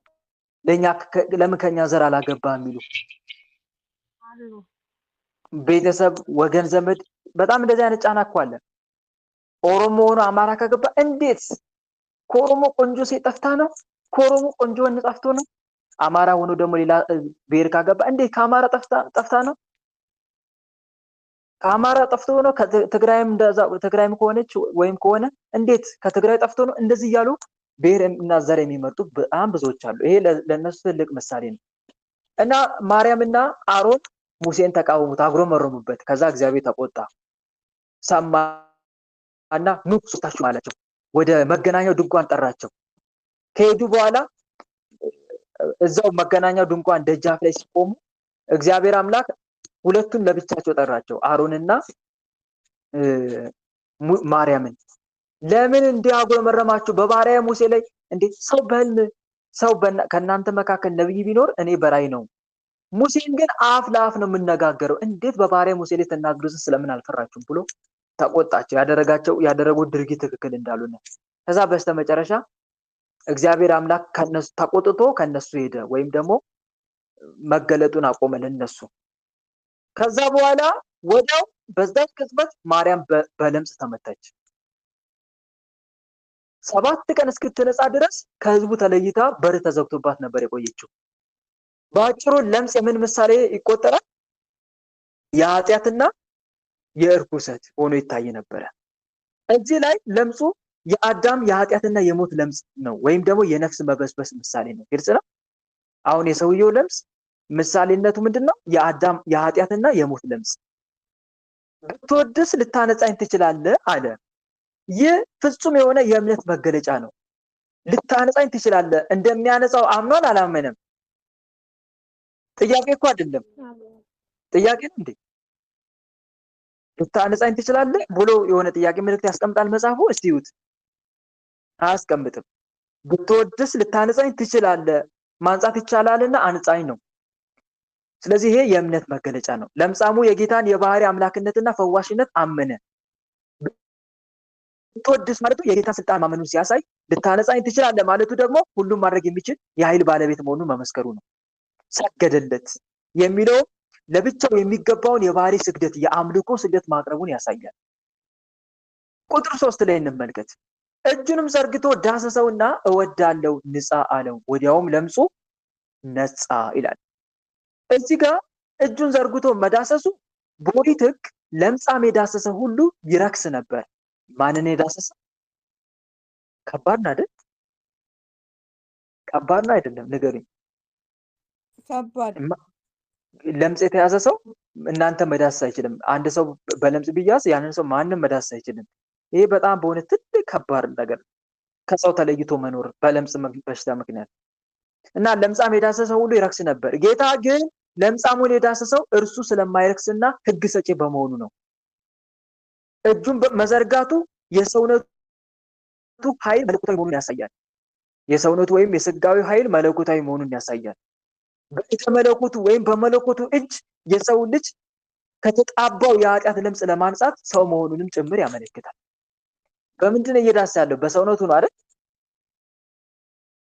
ለምን ከኛ ዘር አላገባህ የሚሉ ቤተሰብ ወገን ዘመድ በጣም እንደዚህ አይነት ጫና እኮ አለ። ኦሮሞ ሆኖ አማራ ከገባ እንዴት? ከኦሮሞ ቆንጆ ሴት ጠፍታ ነው? ከኦሮሞ ቆንጆ ወንድ ጠፍቶ ነው? አማራ ሆኖ ደግሞ ሌላ ብሔር ካገባ እንዴት? ከአማራ ጠፍታ ነው? ከአማራ ጠፍቶ ነው? ትግራይም ከሆነች ወይም ከሆነ እንዴት ከትግራይ ጠፍቶ ነው? እንደዚህ እያሉ ብሔር እና ዘር የሚመርጡ በጣም ብዙዎች አሉ። ይሄ ለነሱ ትልቅ ምሳሌ ነው። እና ማርያምና አሮን ሙሴን ተቃወሙት፣ አጉረመረሙበት። ከዛ እግዚአብሔር ተቆጣ፣ ሰማና ኑ ሶስታችሁ አላቸው። ወደ መገናኛው ድንኳን ጠራቸው። ከሄዱ በኋላ እዛው መገናኛው ድንኳን ደጃፍ ላይ ሲቆሙ እግዚአብሔር አምላክ ሁለቱን ለብቻቸው ጠራቸው፣ አሮንና ማርያምን። ለምን እንዲያጉረመረማችሁ በባሪያ ሙሴ ላይ? እንዴ ሰው በህልም ከእናንተ መካከል ነብይ ቢኖር እኔ በራይ ነው፣ ሙሴን ግን አፍ ለአፍ ነው የምነጋገረው። እንዴት በባሪያ ሙሴ ላይ ተናግሩት ስለምን አልፈራችሁም ብሎ ተቆጣቸው። ያደረጉት ድርጊት ትክክል እንዳልሆነ። ከዛ በስተመጨረሻ እግዚአብሔር አምላክ ከነሱ ተቆጥቶ ከነሱ ሄደ፣ ወይም ደግሞ መገለጡን አቆመ ለነሱ። ከዛ በኋላ ወዲያው በዛች ቅጽበት ማርያም በለምጽ ተመታች። 7 ቀን እስክትነጻ ድረስ ከህዝቡ ተለይታ በር ተዘግቶባት ነበር የቆየችው። በአጭሩ ለምጽ የምን ምሳሌ ይቆጠራል? የኃጢአትና የእርኩሰት ሆኖ ይታይ ነበረ። እዚህ ላይ ለምጹ የአዳም የኃጢአትና የሞት ለምጽ ነው፣ ወይም ደግሞ የነፍስ መበስበስ ምሳሌ ነው። ግልጽ ነው። አሁን የሰውየው ለምጽ ምሳሌነቱ ምንድነው? የአዳም የኃጢአትና የሞት ለምጽ። ብትወድስ ልታነጻኝ ትችላለህ አለ። ይህ ፍጹም የሆነ የእምነት መገለጫ ነው። ልታነጻኝ ትችላለህ። እንደሚያነጻው አምኗል አላመነም? ጥያቄ እኮ አይደለም፣ ጥያቄ ነው እንዴ? ልታነጻኝ ትችላለህ ብሎ የሆነ ጥያቄ ምልክት ያስቀምጣል መጽሐፉ? እስቲ ይዩት። አያስቀምጥም። ብትወድስ ልታነጻኝ ትችላለህ፣ ማንጻት ይቻላልና አንጻኝ ነው። ስለዚህ ይሄ የእምነት መገለጫ ነው። ለምጻሙ የጌታን የባህሪ አምላክነትና ፈዋሽነት አመነ። ብትወድስ ማለቱ የጌታን ስልጣን ማመኑን ሲያሳይ፣ ልታነጻኝ ትችላለህ ማለቱ ደግሞ ሁሉም ማድረግ የሚችል የኃይል ባለቤት መሆኑን መመስከሩ ነው። ሰገደለት የሚለው ለብቻው የሚገባውን የባህሪ ስግደት የአምልኮ ስግደት ማቅረቡን ያሳያል። ቁጥር 3 ላይ እንመልከት። እጁንም ዘርግቶ ዳሰሰውና እወዳለው ንጻ አለው፣ ወዲያውም ለምጹ ነጻ ይላል። እዚህ ጋር እጁን ዘርግቶ መዳሰሱ በኦሪት ሕግ ለምጻም የዳሰሰ ሁሉ ይረክስ ነበር። ማንን የዳሰሰ? ከባድ ነው አይደል? ከባድ ነው አይደለም? ንገሩኝ። ከባድ ለምጽ የተያዘ ሰው እናንተ መዳሰስ አይችልም። አንድ ሰው በለምጽ ቢያዝ ያንን ሰው ማንም መዳሰስ አይችልም። ይሄ በጣም በሆነ ትልቅ ከባድ ነገር፣ ከሰው ተለይቶ መኖር በለምጽ በሽታ ምክንያት እና ለምጻም የዳሰሰው ሁሉ ይረክስ ነበር። ጌታ ግን ለምጻሙን የዳሰሰው እርሱ ስለማይረክስና ሕግ ሰጪ በመሆኑ ነው። እጁን መዘርጋቱ የሰውነቱ ኃይል መለኮታዊ መሆኑን ያሳያል። የሰውነቱ ወይም የስጋዊ ኃይል መለኮታዊ መሆኑን ያሳያል። በእተ መለኮቱ ወይም በመለኮቱ እጅ የሰው ልጅ ከተጣባው የኃጢአት ለምጽ ለማንጻት ሰው መሆኑንም ጭምር ያመለክታል። በምንድን ነው እየዳሰሰ ያለው? በሰውነቱ ነው አይደል?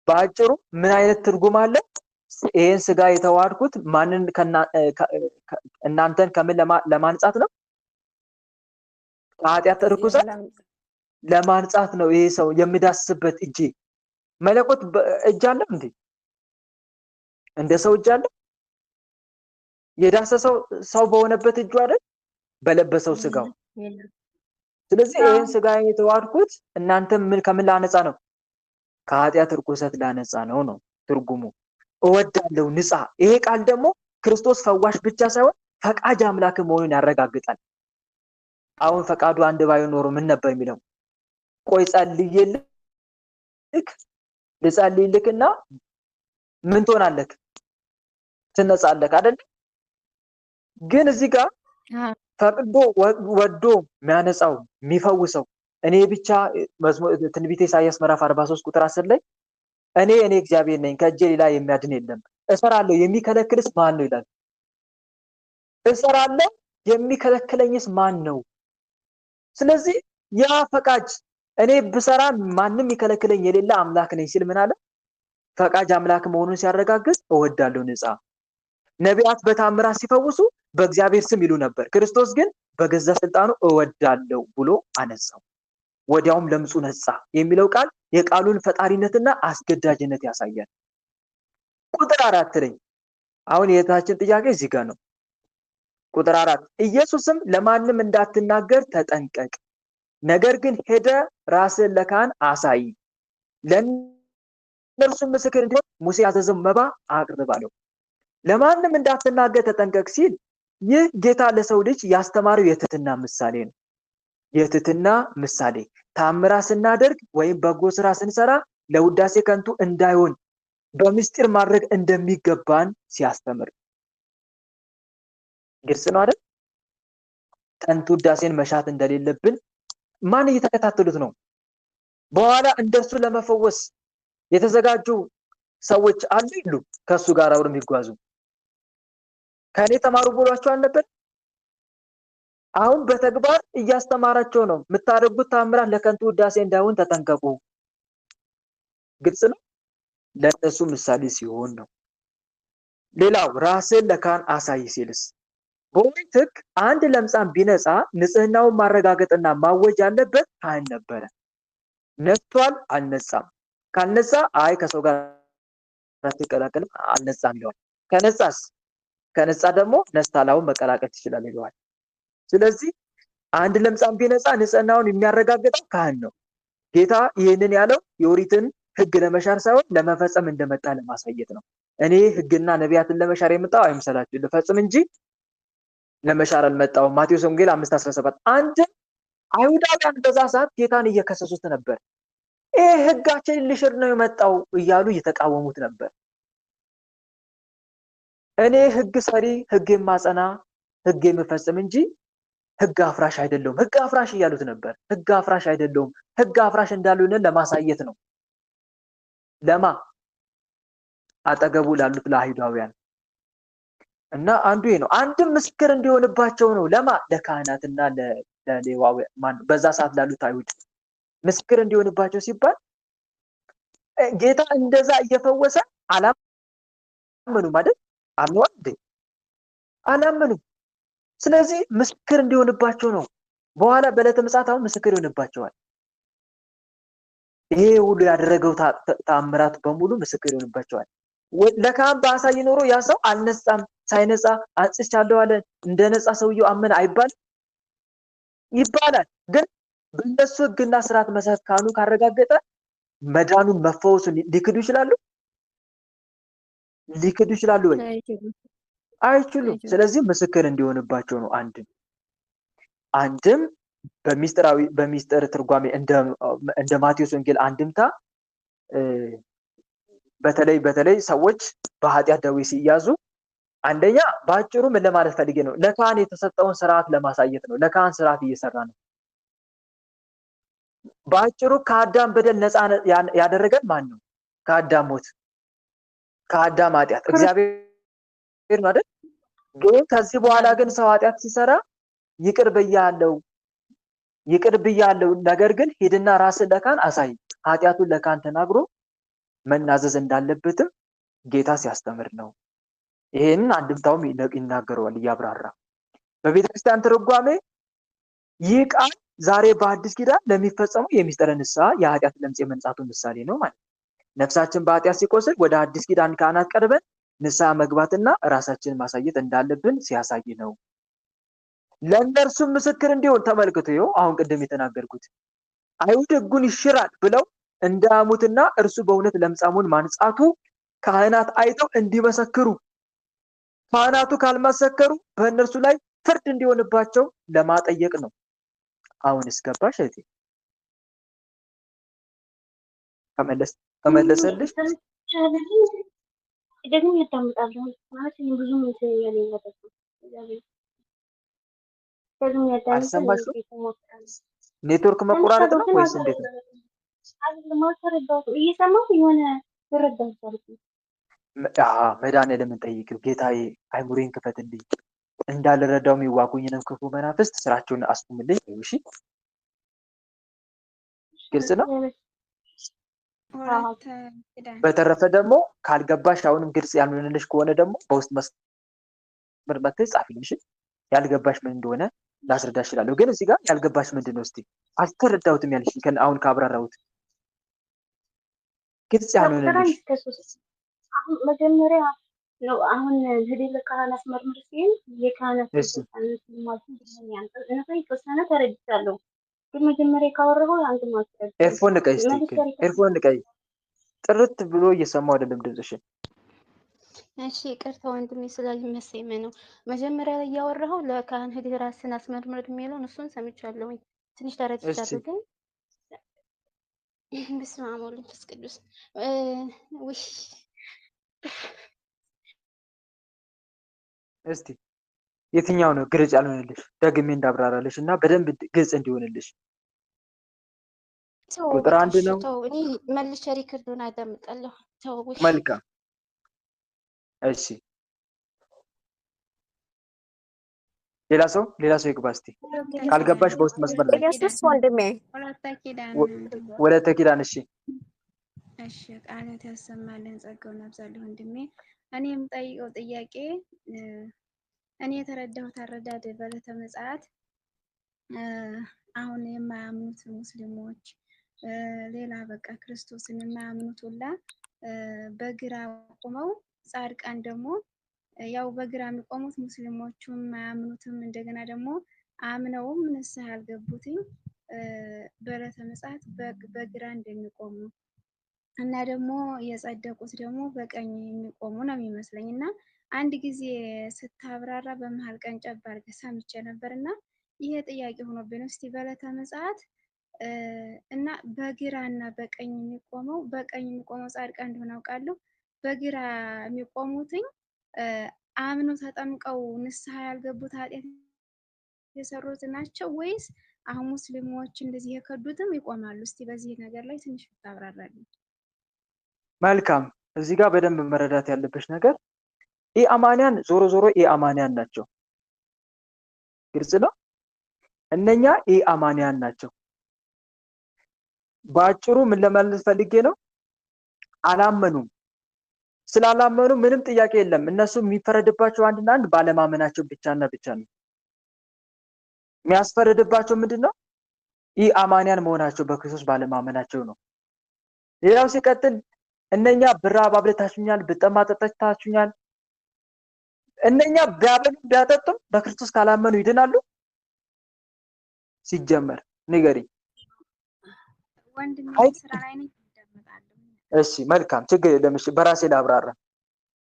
በአጭሩ ምን አይነት ትርጉም አለ? ይሄን ስጋ የተዋሃድኩት ማንን እናንተን ከምን ለማንጻት ነው? ከኃጢአት ርኩሰት ለማንጻት ነው። ይሄ ሰው የሚዳስስበት እጅ መለኮት እጅ አለ እንዴ? እንደ ሰው እጅ አለ? የዳሰሰው ሰው በሆነበት እጁ አይደል? በለበሰው ስጋው። ስለዚህ ይሄን ስጋ የተዋሃድኩት እናንተም ከምን ላነጻ ነው? ከኃጢአት ርኩሰት ላነጻ ነው ነው ትርጉሙ። እወዳለሁ ንጻ። ይሄ ቃል ደግሞ ክርስቶስ ፈዋሽ ብቻ ሳይሆን ፈቃጅ አምላክ መሆኑን ያረጋግጣል። አሁን ፈቃዱ አንድ ባይሆን ኖሮ ምን ነበር የሚለው? ቆይ ልጸልይልክና ምን ትሆናለህ? ትነጻለህ አይደል? ግን እዚህ ጋር ፈቅዶ ወዶ የሚያነጻው የሚፈውሰው እኔ ብቻ ትንቢተ ኢሳይያስ ምዕራፍ 43 ቁጥር 10 ላይ እኔ እግዚአብሔር ነኝ፣ ከእጄ ሌላ የሚያድን የለም፣ እሰራለሁ፣ የሚከለክልስ ማን ነው ይላል። እሰራለሁ የሚከለክለኝስ ማን ነው? ስለዚህ ያ ፈቃጅ እኔ ብሰራ ማንም ይከለክለኝ የሌለ አምላክ ነኝ ሲል ምን አለ? ፈቃጅ አምላክ መሆኑን ሲያረጋግጥ እወዳለሁ ነፃ። ነቢያት በታምራት ሲፈውሱ በእግዚአብሔር ስም ይሉ ነበር። ክርስቶስ ግን በገዛ ስልጣኑ እወዳለሁ ብሎ አነሳው። ወዲያውም ለምጹ ነፃ የሚለው ቃል የቃሉን ፈጣሪነትና አስገዳጅነት ያሳያል። ቁጥር 4 ላይ አሁን የታችን ጥያቄ እዚህ ጋር ነው። ቁጥር 4 ኢየሱስም ለማንም እንዳትናገር ተጠንቀቅ፣ ነገር ግን ሄደ ራስን ለካህን አሳይ፣ ለእነርሱም ምስክር እንዲሆን ሙሴ ያዘዘው መባ አቅርብ አለው። ለማንም እንዳትናገር ተጠንቀቅ ሲል ይህ ጌታ ለሰው ልጅ ያስተማረው የትህትና ምሳሌ ነው። የትህትና ምሳሌ ታምራት ስናደርግ ወይም በጎ ስራ ስንሰራ ለውዳሴ ከንቱ እንዳይሆን በምስጢር ማድረግ እንደሚገባን ሲያስተምር ግልጽ ነው አይደል? ከንቱ ውዳሴን መሻት እንደሌለብን ማን እየተከታተሉት ነው? በኋላ እንደሱ ለመፈወስ የተዘጋጁ ሰዎች አሉ ይሉ ከሱ ጋር አብረው የሚጓዙ ከኔ ተማሩ ብሏቸው አልነበር? አሁን በተግባር እያስተማራቸው ነው። የምታደርጉት ታምራት ለከንቱ ውዳሴ እንዳይሆን ተጠንቀቁ። ግልጽ ነው። ለእነሱ ምሳሌ ሲሆን ነው። ሌላው ራስን ለካህን አሳይ ሲልስ በኦሪት ሕግ አንድ ለምጻም ቢነጻ ንጽህናውን ማረጋገጥና ማወጅ ያለበት ካህን ነበረ። ነጽቷል አልነጻም። ካልነጻ አይ ከሰው ጋር ተቀላቀለ አልነጻም ይለዋል። ከነጻ ደግሞ ነስታላውን መቀላቀል ይችላል ይለዋል። ስለዚህ አንድ ለምጻም ቢነጻ ንጽህናውን የሚያረጋግጠው ካህን ነው። ጌታ ይህንን ያለው የኦሪትን ሕግ ለመሻር ሳይሆን ለመፈጸም እንደመጣ ለማሳየት ነው። እኔ ሕግና ነቢያትን ለመሻር የመጣው አይምሰላችሁ፣ ልፈጽም እንጂ ለመሻር አልመጣሁም። ማቴዎስ ወንጌል 5:17 አንድ አይሁዳውያን በዛ ሰዓት ጌታን እየከሰሱት ነበር። ይሄ ሕጋችንን ሊሽር ነው የመጣው እያሉ እየተቃወሙት ነበር። እኔ ሕግ ሰሪ፣ ሕግ የማጸና፣ ሕግ የምፈጽም እንጂ ሕግ አፍራሽ አይደለሁም። ሕግ አፍራሽ እያሉት ነበር። ሕግ አፍራሽ አይደለሁም። ሕግ አፍራሽ እንዳልሆነ ለማሳየት ነው። ለማ አጠገቡ ላሉት ለአይሁዳውያን እና አንዱ ይሄ ነው። አንድም ምስክር እንዲሆንባቸው ነው። ለማ ለካህናትና ለሌዋውያን በዛ ሰዓት ላሉት አይሁድ ምስክር እንዲሆንባቸው ሲባል ጌታ እንደዛ እየፈወሰ አላመኑም አይደል? አላመኑም። ስለዚህ ምስክር እንዲሆንባቸው ነው። በኋላ በዕለተ ምጽአት አሁን ምስክር ይሆንባቸዋል። ይሄ ሁሉ ያደረገው ተአምራት በሙሉ ምስክር ይሆንባቸዋል። ለካህን በአሳይ ኖሮ ያ ሰው አልነጻም፣ ሳይነጻ አንጽቻለሁ አለ እንደነጻ ሰውየው አመነ አይባልም? ይባላል። ግን በእነሱ ሕግና ስርዓት መሰረት ካህኑ ካረጋገጠ መዳኑን መፈወሱን ሊክዱ ይችላሉ? ሊክዱ ይችላሉ ወይ? አይችሉም። ስለዚህ ምስክር እንዲሆንባቸው ነው። አንድም በሚስጥር ትርጓሜ እንደ ማቴዎስ ወንጌል አንድምታ በተለይ ሰዎች በኃጢአት ደዌ ሲያዙ አንደኛ በአጭሩ ምን ለማለት ፈልጌ ነው? ለካህን የተሰጠውን ስርዓት ለማሳየት ነው። ለካህን ስርዓት እየሰራ ነው። በአጭሩ ከአዳም በደል ነፃ ያደረገን ማን ነው? ከአዳም ሞት፣ ከአዳም ኃጢአት እግዚአብሔር ነው አይደል? ግን ከዚህ በኋላ ግን ሰው ኃጢአት ሲሰራ ይቅር ብያለሁ፣ ነገር ግን ሂድና ራስን ለካህን አሳይ፣ ኃጢአቱን ለካህን ተናግሮ መናዘዝ እንዳለበትም ጌታ ሲያስተምር ነው። ይሄንን አንድምታውም ይናገረዋል እያብራራ። በቤተክርስቲያን ትርጓሜ ይህ ቃል ዛሬ በአዲስ ኪዳን ለሚፈጸሙ የሚስጥረ ንስሐ የኃጢአት ለምጽ የመንጻቱ ምሳሌ ነው ማለት ነው። ነፍሳችን በኃጢአት ሲቆስል ወደ አዲስ ኪዳን ካህናት ቀርበን ንስሐ መግባትና ራሳችንን ማሳየት እንዳለብን ሲያሳይ ነው። ለእነርሱም ምስክር እንዲሆን ተመልክቶ ይኸው አሁን ቅድም የተናገርኩት አይሁድ ሕጉን ይሽራል ብለው እንዳያሙትና እርሱ በእውነት ለምጻሙን ማንጻቱ ካህናት አይተው እንዲመሰክሩ፣ ካህናቱ ካልመሰከሩ በእነርሱ ላይ ፍርድ እንዲሆንባቸው ለማጠየቅ ነው። አሁን እስገባሽ እህቴ? ተመለሰልሽ? ደግሞ ያዳምጣለሁ ማለት ነው። ብዙ ምን ያለኝ ነገር ደግሞ አልሰማሽም? ኔትወርክ መቆራረጥ ነው ወይስ እንዴት ነው? እየሰማሁ የሆነ ተረዳሁ። መድኃኒዓለምን ጠይቂው። ጌታዬ አይምሮዬን ክፈትልኝ፣ እንዳልረዳው የሚዋጉኝንም ክፉ መናፍስት ስራቸውን አስቁምልኝ። እሺ ግልጽ ነው። በተረፈ ደግሞ ካልገባሽ አሁንም ግልጽ ያልሆነልሽ ከሆነ ደግሞ በውስጥ መስመር መጥተሽ ጻፊልኝ። እሺ ያልገባሽ ምን እንደሆነ ላስረዳሽ እችላለሁ። ግን እዚህ ጋር ያልገባሽ ምንድን ነው? እስቲ አልተረዳሁትም ያልሽ አሁን ካብራራሁት ግልጽ ያልሆነልሽ አሁን መጀመሪያ ነው አሁን ህዲ ለካህናት አስመርምር ሲል የካህናት የተወሰነ ተረድቻለሁ። ግን መጀመሪያ ካወራሁ አንድ ማስረጃ ኤርፎን ንቀይ፣ ኤርፎን ንቀይ። ጥርት ብሎ እየሰማሁ አይደለም ድምፅሽን። እሺ ይቅርታ ወንድሜ ስላልመሰለኝ ነው። መጀመሪያ ላይ እያወራሁ ለካህን ሂደህ ራስን አስመርምር የሚለውን እሱን ሰምቻለሁ። ትንሽ ተረድቻለሁ። ግን በስመ አብ ወወልድ ወመንፈስ ቅዱስ ውይ እስቲ የትኛው ነው ግልጽ ያልሆነልሽ? ደግሜ እንዳብራራልሽ እና በደንብ ግልጽ እንዲሆንልሽ። ቁጥር 1 ነው። እኔ መልሼ ሪከርዱን አዳምጣለሁ። መልካም እሺ። ሌላ ሰው ይግባ እስቲ። ካልገባሽ በውስጥ መስመር ላይ ኢየሱስ ወንድሜ ወደ ተኪዳን። እሺ እሺ ቃላት ያሰማልን ጸጋውን ያብዛልህ ወንድሜ። እኔ የምጠይቀው ጥያቄ እኔ የተረዳሁት አረዳድ በዕለተ ምጽአት አሁን የማያምኑት ሙስሊሞች ሌላ በቃ ክርስቶስን የማያምኑት ሁላ በግራ ቆመው ጻድቃን ደግሞ ያው በግራ የሚቆሙት ሙስሊሞቹም የማያምኑትም እንደገና ደግሞ አምነውም ንስሐ ያልገቡትኝ በዕለተ ምጽአት በግራ እንደሚቆሙ እና ደግሞ የጸደቁት ደግሞ በቀኝ የሚቆሙ ነው የሚመስለኝ። እና አንድ ጊዜ ስታብራራ በመሀል ቀን ጨብ አድርገህ ሰምቼ ነበርና ይሄ ጥያቄ ሆኖብኝ ነው። እስቲ በዕለተ ምጽአት እና በግራ እና በቀኝ የሚቆመው ጻድቃን እንደሆነ አውቃለሁ። በግራ የሚቆሙትኝ አምኖ ተጠምቀው ንስሐ ያልገቡት ኃጢአት የሰሩት ናቸው ወይስ አሁን ሙስሊሞች እንደዚህ የከዱትም ይቆማሉ? እስቲ በዚህ ነገር ላይ ትንሽ ታብራራልኝ። መልካም። እዚህ ጋር በደንብ መረዳት ያለበት ነገር ኢአማንያን ዞሮ ኢአማንያን ናቸው። ግልጽ ነው። እነኛ ኢአማንያን ናቸው። ባጭሩ ምን ለማለት ፈልጌ ነው? አላመኑም። ስላላመኑ ምንም ጥያቄ የለም። እነሱ የሚፈረድባቸው አንድና አንድ ባለማመናቸው ብቻና ብቻ ነው። የሚያስፈርድባቸው ምንድነው? ኢአማንያን መሆናቸው በክርስቶስ ባለማመናቸው ነው። ሌላው ሲቀጥል እነኛ ብራብ አብልታችሁኛል፣ ብጠማ አጠጥታችሁኛል። እነኛ ቢያበሉ ቢያጠጡም በክርስቶስ ካላመኑ ይድናሉ? ሲጀመር ንገሪኝ። እሺ መልካም ችግር የለም። እሺ በራሴ ላብራራ።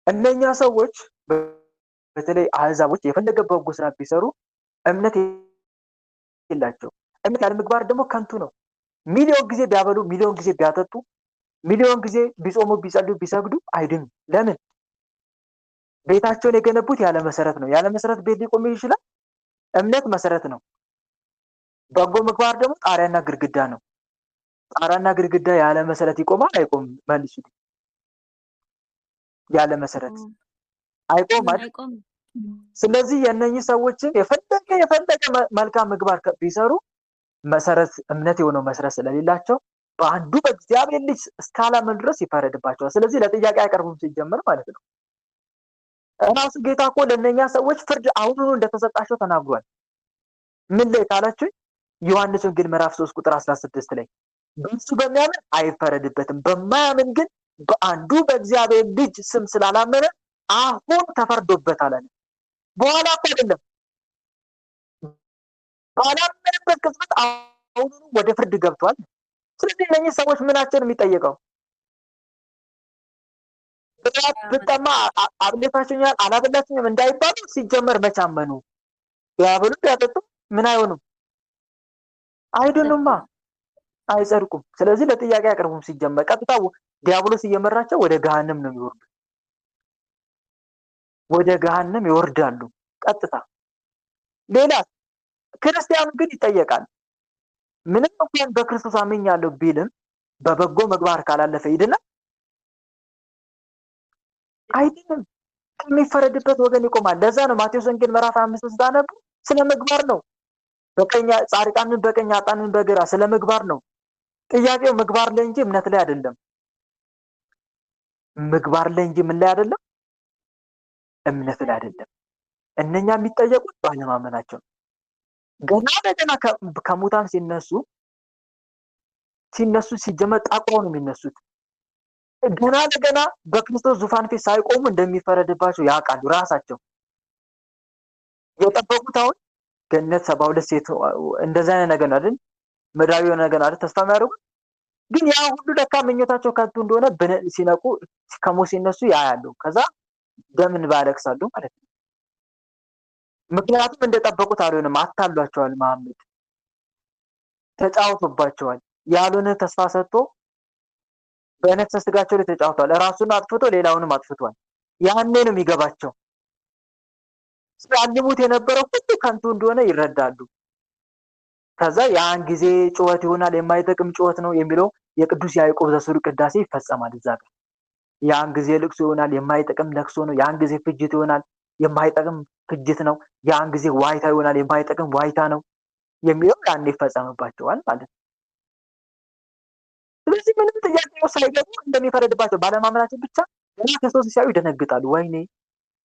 እነኛ ሰዎች በተለይ አህዛቦች የፈለገ በጎ ስራ ቢሰሩ እምነት የላቸው። እምነት ያለ ምግባር ደግሞ ከንቱ ነው። ሚሊዮን ጊዜ ቢያበሉ፣ ሚሊዮን ጊዜ ቢያጠጡ፣ ሚሊዮን ጊዜ ቢጾሙ፣ ቢጸልዩ፣ ቢሰግዱ አይድኑ። ለምን? ቤታቸውን የገነቡት ያለ መሰረት ነው። ያለ መሰረት ቤት ሊቆም ይችላል? እምነት መሰረት ነው። በጎ ምግባር ደግሞ ጣሪያና ግድግዳ ነው። ጣሪያና ግድግዳ ያለ መሰረት ይቆማል? አይቆምም? መልሱ። ያለ መሰረት አይቆማል። ስለዚህ የእነኚህ ሰዎችን የፈለገ መልካም ምግባር ቢሰሩ መሰረት እምነት የሆነው መሰረት ስለሌላቸው በአንዱ በእግዚአብሔር ልጅ እስካላመኑ ድረስ ይፈረድባቸዋል። ስለዚህ ለጥያቄ አይቀርቡም ሲጀመር ማለት ነው። ራሱ ጌታ እኮ ለእነኛ ሰዎች ፍርድ አሁኑኑ እንደተሰጣቸው ተናግሯል። ምን ላይ ካላችሁ ዮሐንስ ወንጌል ምዕራፍ 3 ቁጥር 16 ላይ በእሱ በሚያምን አይፈረድበትም፣ በማያምን ግን በአንዱ በእግዚአብሔር ልጅ ስም ስላላመነ አሁን ተፈርዶበታል አለ። በኋላ እኮ አይደለም፣ ባላመነበት ቅጽበት አሁኑኑ ወደ ፍርድ ገብቷል። ስለዚህ እነኚህ ሰዎች ምናቸውን የሚጠየቀው? ብጠማ አብልታችሁኛል አላበላችሁኝም እንዳይባሉ ሲጀመር መቻመኑ ቢያበሉ ቢያጠጡ ምን አይሆኑም? አይድኑማ፣ አይጸድቁም። ስለዚህ ለጥያቄ አቅርቡም። ሲጀመር ቀጥታ ዲያብሎስ እየመራቸው ወደ ገሃነም ነው የሚወርዱ፣ ወደ ገሃነም ይወርዳሉ ቀጥታ። ሌላ ክርስቲያኑ ግን ይጠየቃል። ምንም እንኳን በክርስቶስ አምኛለሁ ቢልም በበጎ ምግባር ካላለፈ ይድናል? አይድንም። ከሚፈረድበት ወገን ይቆማል። ለዛ ነው ማቴዎስ ወንጌል ምዕራፍ 5 ስታነቡ ስለ ምግባር ነው። በቀኝ ጻድቃንን በቀኝ ኃጥአንን በግራ ስለ ምግባር ነው። ጥያቄው ምግባር ላይ እንጂ እምነት ላይ አይደለም። ምግባር ላይ እንጂ ምን ላይ አይደለም? እምነት ላይ አይደለም። እነኛ የሚጠየቁት ባለማመናቸው ነው። ገና ለገና ከሙታን ሲነሱ ሲጀመር ጠቁረው ነው የሚነሱት። ገና ለገና በክርስቶስ ዙፋን ፊት ሳይቆሙ እንደሚፈረድባቸው ያውቃሉ ራሳቸው። የጠበቁት አሁን ገነት 72 ሴት እንደዛ አይነት ነገር ነው አይደል? ምድራዊ የሆነ ነገር አይደል ተስፋ የሚያደርጉት። ግን ያ ሁሉ ለካ ምኞታቸው ከንቱ እንደሆነ ሲነቁ ከሞት ሲነሱ ያያሉ። ከዛ ደምን ባለቅሳሉ ማለት ነው። ምክንያቱም እንደጠበቁት አልሆነም። አታሏቸዋል። መሐመድ ተጫውቶባቸዋል። ያሉን ተስፋ ሰጥቶ በነፍሰ ስጋቸው ላይ ተጫውቷል። ራሱን አጥፍቶ ሌላውንም አጥፍቷል። ያኔ ነው የሚገባቸው። ሲያልሙት የነበረው ሁሉ ከንቱ እንደሆነ ይረዳሉ። ከዛ ያን ጊዜ ጩኸት ይሆናል፣ የማይጠቅም ጩኸት ነው የሚለው የቅዱስ ያዕቆብ ዘስሩግ ቅዳሴ ይፈጸማል እዛ ጋር። ያን ጊዜ ልቅሶ ይሆናል፣ የማይጠቅም ለቅሶ ነው። ያን ጊዜ ፍጅት ይሆናል፣ የማይጠቅም ፍጅት ነው። ያን ጊዜ ዋይታ ይሆናል፣ የማይጠቅም ዋይታ ነው የሚለው ያን ይፈጸምባቸዋል ማለት ነው። ስለዚህ ምንም ጥያቄው ሳይገቡ እንደሚፈረድባቸው ባለማመናቸው ብቻ ገና ክርስቶስ ሲያዩ ይደነግጣሉ። ወይኔ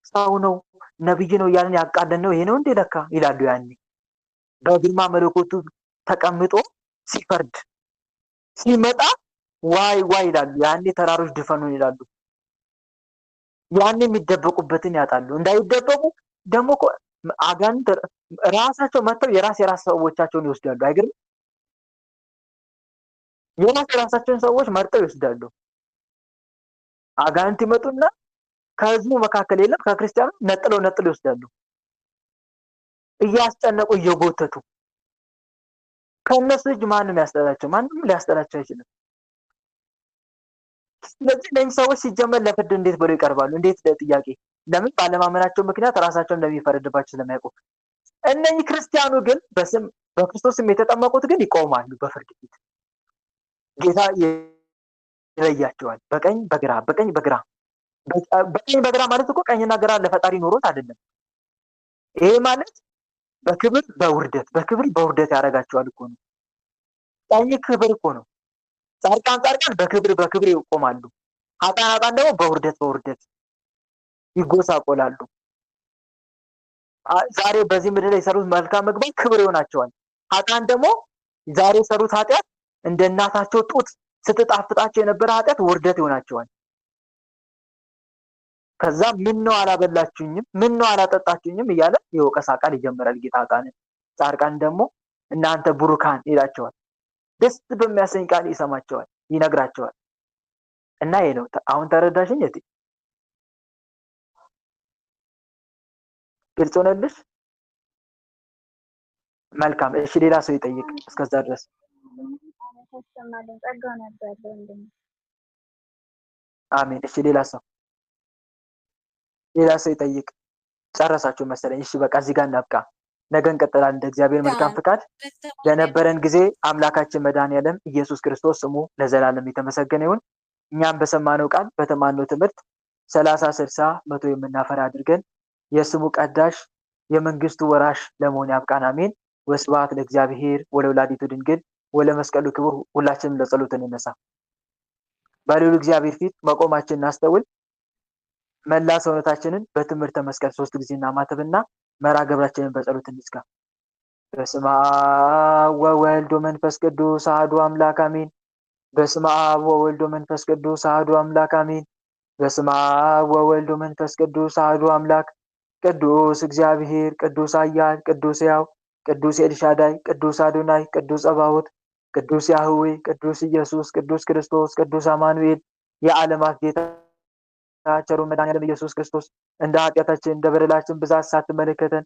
ሰው ነው ነብይ ነው እያልን ያቃለን ነው ይሄ ነው እንዴ ለካ ይላሉ። ያኔ በግርማ መለኮቱ ተቀምጦ ሲፈርድ ሲመጣ ዋይ ዋይ ይላሉ። ያኔ ተራሮች ድፈኑን ይላሉ። ያኔ የሚደበቁበትን ያጣሉ። እንዳይደበቁ ደግሞ አጋንንት ራሳቸው መጥተው የራስ ሰዎቻቸውን ይወስዳሉ። አይገርም? የራሳቸውን ሰዎች መርጠው ይወስዳሉ። አጋንንት ይመጡና ከህዝቡ መካከል የለም ከክርስቲያኑ ነጥለው ይወስዳሉ። እያስጨነቁ እየጎተቱ ከነሱ እጅ ማንም ያስጠላቸው? ማንም ሊያስጠላቸው አይችልም። ስለዚህ እነዚህ ሰዎች ሲጀመር ለፍርድ እንዴት ብለው ይቀርባሉ? እንዴት ለጥያቄ? ለምን? ባለማመናቸው ምክንያት ራሳቸውን እንደሚፈረድባቸው ስለማያውቁ። እነዚህ ክርስቲያኑ ግን በክርስቶስ ስም የተጠመቁት ግን ይቆማሉ በፍርድ ፊት። ጌታ ይለያቸዋል። በቀኝ በግራ በቀኝ በግራ በቀኝ በግራ ማለት እኮ ቀኝና ግራ ለፈጣሪ ኖሮት አይደለም። ይሄ ማለት በክብር በውርደት ያደርጋቸዋል እኮ ነው። ቀኝ ክብር እኮ ነው። ጻድቃን በክብር ይቆማሉ። ኃጥአን ደግሞ በውርደት ይጎሳቆላሉ። ዛሬ በዚህ ምድር ላይ የሰሩት መልካም ምግባር ክብር ይሆናቸዋል። ኃጥአን ደግሞ ዛሬ የሰሩት ኃጢአት እንደ እናታቸው ጡት ስትጣፍጣቸው የነበረ ኃጢአት ውርደት ይሆናቸዋል። ከዛ ምን ነው አላበላችሁኝም፣ ምን ነው አላጠጣችሁኝም እያለ የወቀሳ ቃል ይጀምራል ጌታ ኃጥአንን። ጻድቃን ደግሞ እናንተ ቡሩካን ይላቸዋል። ደስ በሚያሰኝ ቃል ይሰማቸዋል፣ ይነግራቸዋል። እና ይሄ ነው። አሁን ተረዳሽኝ እህቴ? ግልጽ ሆነልሽ? መልካም። እሺ ሌላ ሰው ይጠይቅ እስከዛ ድረስ። አሜን። እሺ ሌላ ሰው ይጠይቅ። ጨረሳችሁ መሰለኝ። እሺ በቃ እዚህ ጋር እናብቃ። ነገ እንቀጥላለን እንደ እግዚአብሔር መልካም ፍቃድ። ለነበረን ጊዜ አምላካችን መድኃኔዓለም ኢየሱስ ክርስቶስ ስሙ ለዘላለም የተመሰገነ ይሁን። እኛም በሰማነው ቃል በተማርነው ትምህርት 30 60 100 የምናፈራ አድርገን የስሙ ቀዳሽ የመንግስቱ ወራሽ ለመሆን ያብቃን። አሜን። ወስብሐት ለእግዚአብሔር ወለወላዲቱ ድንግል ወለመስቀሉ ክቡር። ሁላችንም ለጸሎት እንነሳ። በልዑል እግዚአብሔር ፊት መቆማችንን እናስተውል። መላ ሰውነታችንን በትምህርተ መስቀል 3 ጊዜ እናማትብና መርሐ ግብራችንን በጸሎት እንዝጋ። በስመ አብ ወወልድ ወመንፈስ ቅዱስ አሐዱ አምላክ አሜን። በስመ አብ ወወልድ ወመንፈስ ቅዱስ አሐዱ አምላክ አሜን። በስመ አብ ወወልድ ወመንፈስ ቅዱስ አሐዱ አምላክ። ቅዱስ እግዚአብሔር፣ ቅዱስ ኃያል፣ ቅዱስ ሕያው፣ ቅዱስ ኤልሻዳይ፣ ቅዱስ አዶናይ፣ ቅዱስ ጸባዖት፣ ቅዱስ ያህዌ፣ ቅዱስ ኢየሱስ፣ ቅዱስ ክርስቶስ፣ ቅዱስ አማኑኤል፣ የዓለማት ጌታ ቸሩ መድኃኔዓለም ኢየሱስ ክርስቶስ እንደ ኃጢአታችን እንደ በደላችን ብዛት ሳትመለከተን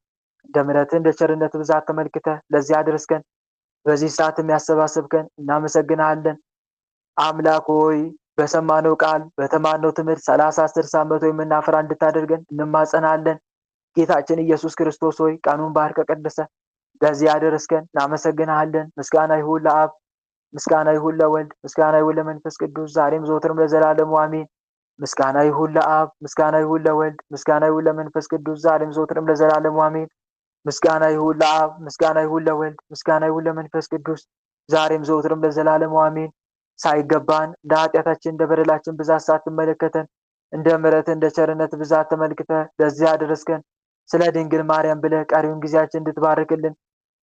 እንደ ምሕረትህ እንደ ቸርነት ብዛት ተመልክተህ ለዚህ አድርሰን በዚህ ሰዓት የሚያሰባስብከን እናመሰግናለን። አምላክ ሆይ በሰማነው ቃል በተማርነው ትምህርት 30 60 100 የምናፈራ እንድታደርገን እንማጸናለን። ጌታችን ኢየሱስ ክርስቶስ ሆይ ቀኑን ባርከ ቀድሰ ለዚህ አድርሰን እናመሰግናለን። ምስጋና ይሁን ለአብ፣ ምስጋና ይሁን ለወልድ፣ ምስጋና ይሁን ለመንፈስ ቅዱስ ዛሬም ዘወትርም ለዘላለሙ አሜን። ምስጋና ይሁን ለአብ፣ ምስጋና ይሁን ለወልድ፣ ምስጋና ይሁን ለመንፈስ ቅዱስ ዛሬም ዘወትርም ለዘላለሙ አሜን። ምስጋና ይሁን ለአብ፣ ምስጋና ይሁን ለወልድ፣ ምስጋና ይሁን ለመንፈስ ቅዱስ ዛሬም ዘወትርም ለዘላለሙ አሜን። ሳይገባን እንደ ኃጢአታችን እንደ በደላችን ብዛት ሳትመለከተን እንደ ምሕረት እንደ ቸርነት ብዛት ተመልክተ ለዚህ አደረስከን። ስለ ድንግል ማርያም ብለህ ቀሪውን ጊዜያችን እንድትባርክልን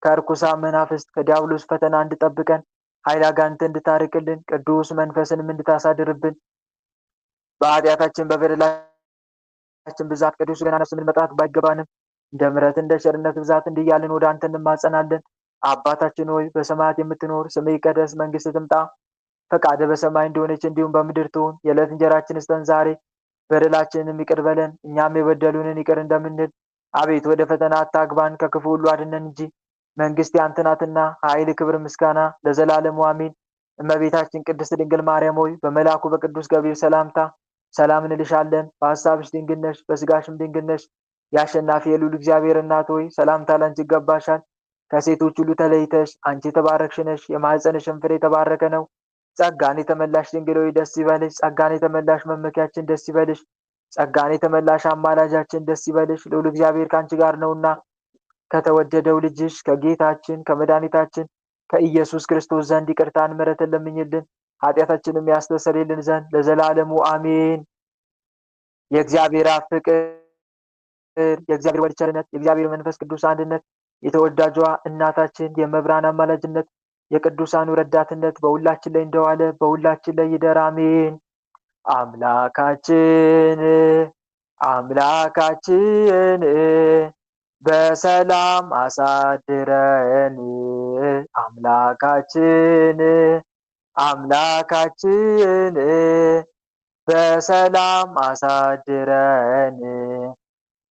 ከርኩሳን መናፍስት ከዲያብሎስ ፈተና እንድጠብቀን ኃይለ አጋንንት እንድታርቅልን ቅዱስ መንፈስንም እንድታሳድርብን በኃጢአታችን በበደላችን ብዛት ቅዱስ ገናና ስምን መጥራት ባይገባንም እንደ ምሕረት እንደ ቸርነት ብዛት እንዲያልን ወደ አንተ እንማጸናለን። አባታችን ሆይ በሰማያት የምትኖር ስምህ ይቀደስ፣ መንግስትህ ትምጣ፣ ፈቃድህ በሰማይ እንደሆነች እንዲሁም በምድር ትሁን። የዕለት እንጀራችንን ስጠን ዛሬ፣ በደላችንንም ይቅር በለን እኛም የበደሉንን ይቅር እንደምንል። አቤት ወደ ፈተና አታግባን ከክፉ ሁሉ አድነን እንጂ መንግስት ያንተ ናትና ኃይል፣ ክብር፣ ምስጋና ለዘላለሙ አሜን። እመቤታችን ቅድስት ድንግል ማርያም ሆይ በመልአኩ በቅዱስ ገብርኤል ሰላምታ ሰላም እንልሻለን። በሐሳብሽ ድንግል ነሽ፣ በስጋሽም ድንግል ነሽ። የአሸናፊ የልዑል እግዚአብሔር እናት ሆይ ሰላምታ ላንቺ ይገባሻል። ከሴቶች ሁሉ ተለይተሽ አንቺ የተባረክሽ ነሽ፣ የማኅፀንሽም ፍሬ የተባረከ ነው። ጸጋን የተመላሽ ድንግል ሆይ ደስ ይበልሽ። ጸጋን የተመላሽ መመኪያችን ደስ ይበልሽ። ጸጋን የተመላሽ አማላጃችን ደስ ይበልሽ። ልዑል እግዚአብሔር ከአንቺ ጋር ነውና ከተወደደው ልጅሽ ከጌታችን ከመድኃኒታችን ከኢየሱስ ክርስቶስ ዘንድ ይቅርታን ምሕረትን ለምኝልን ኃጢአታችንም ያስተሰርይልን ዘንድ ለዘላለሙ አሜን። የእግዚአብሔር አብ ፍቅር፣ የእግዚአብሔር ወልድ ቸርነት፣ የእግዚአብሔር መንፈስ ቅዱስ አንድነት፣ የተወዳጇ እናታችን የመብራን አማላጅነት፣ የቅዱሳኑ ረዳትነት በሁላችን ላይ እንደዋለ በሁላችን ላይ ይደር አሜን። አምላካችን በሰላም አሳድረን። አምላካችን በሰላም አሳድረን።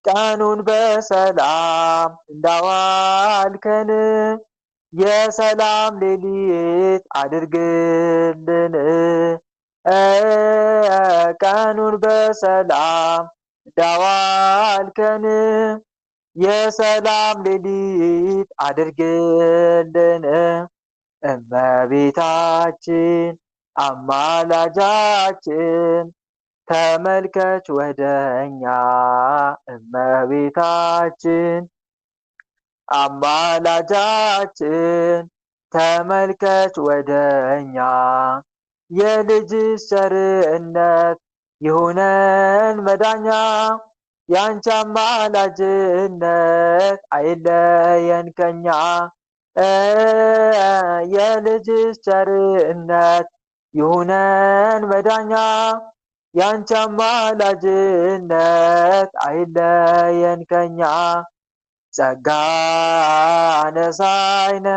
ቀኑን በሰላም እንዳዋልከን የሰላም ሌሊት አድርግልን። ቀኑን በሰላም እንዳዋልከን የሰላም ሌሊት አድርግልን። እመቤታችን አማላጃችን ተመልከች ወደኛ። እመቤታችን አማላጃችን ተመልከች ወደኛ። የልጅሽ ቸርነት ይሁነን መዳኛ። ያንቺ አማላጅነት አይለየን ከኛ። የልጅሽ ቸርነት ይሁነን መዳኛ። ያንቺ አማላጅነት አይለየን ከኛ። ጸጋ ነሳይነ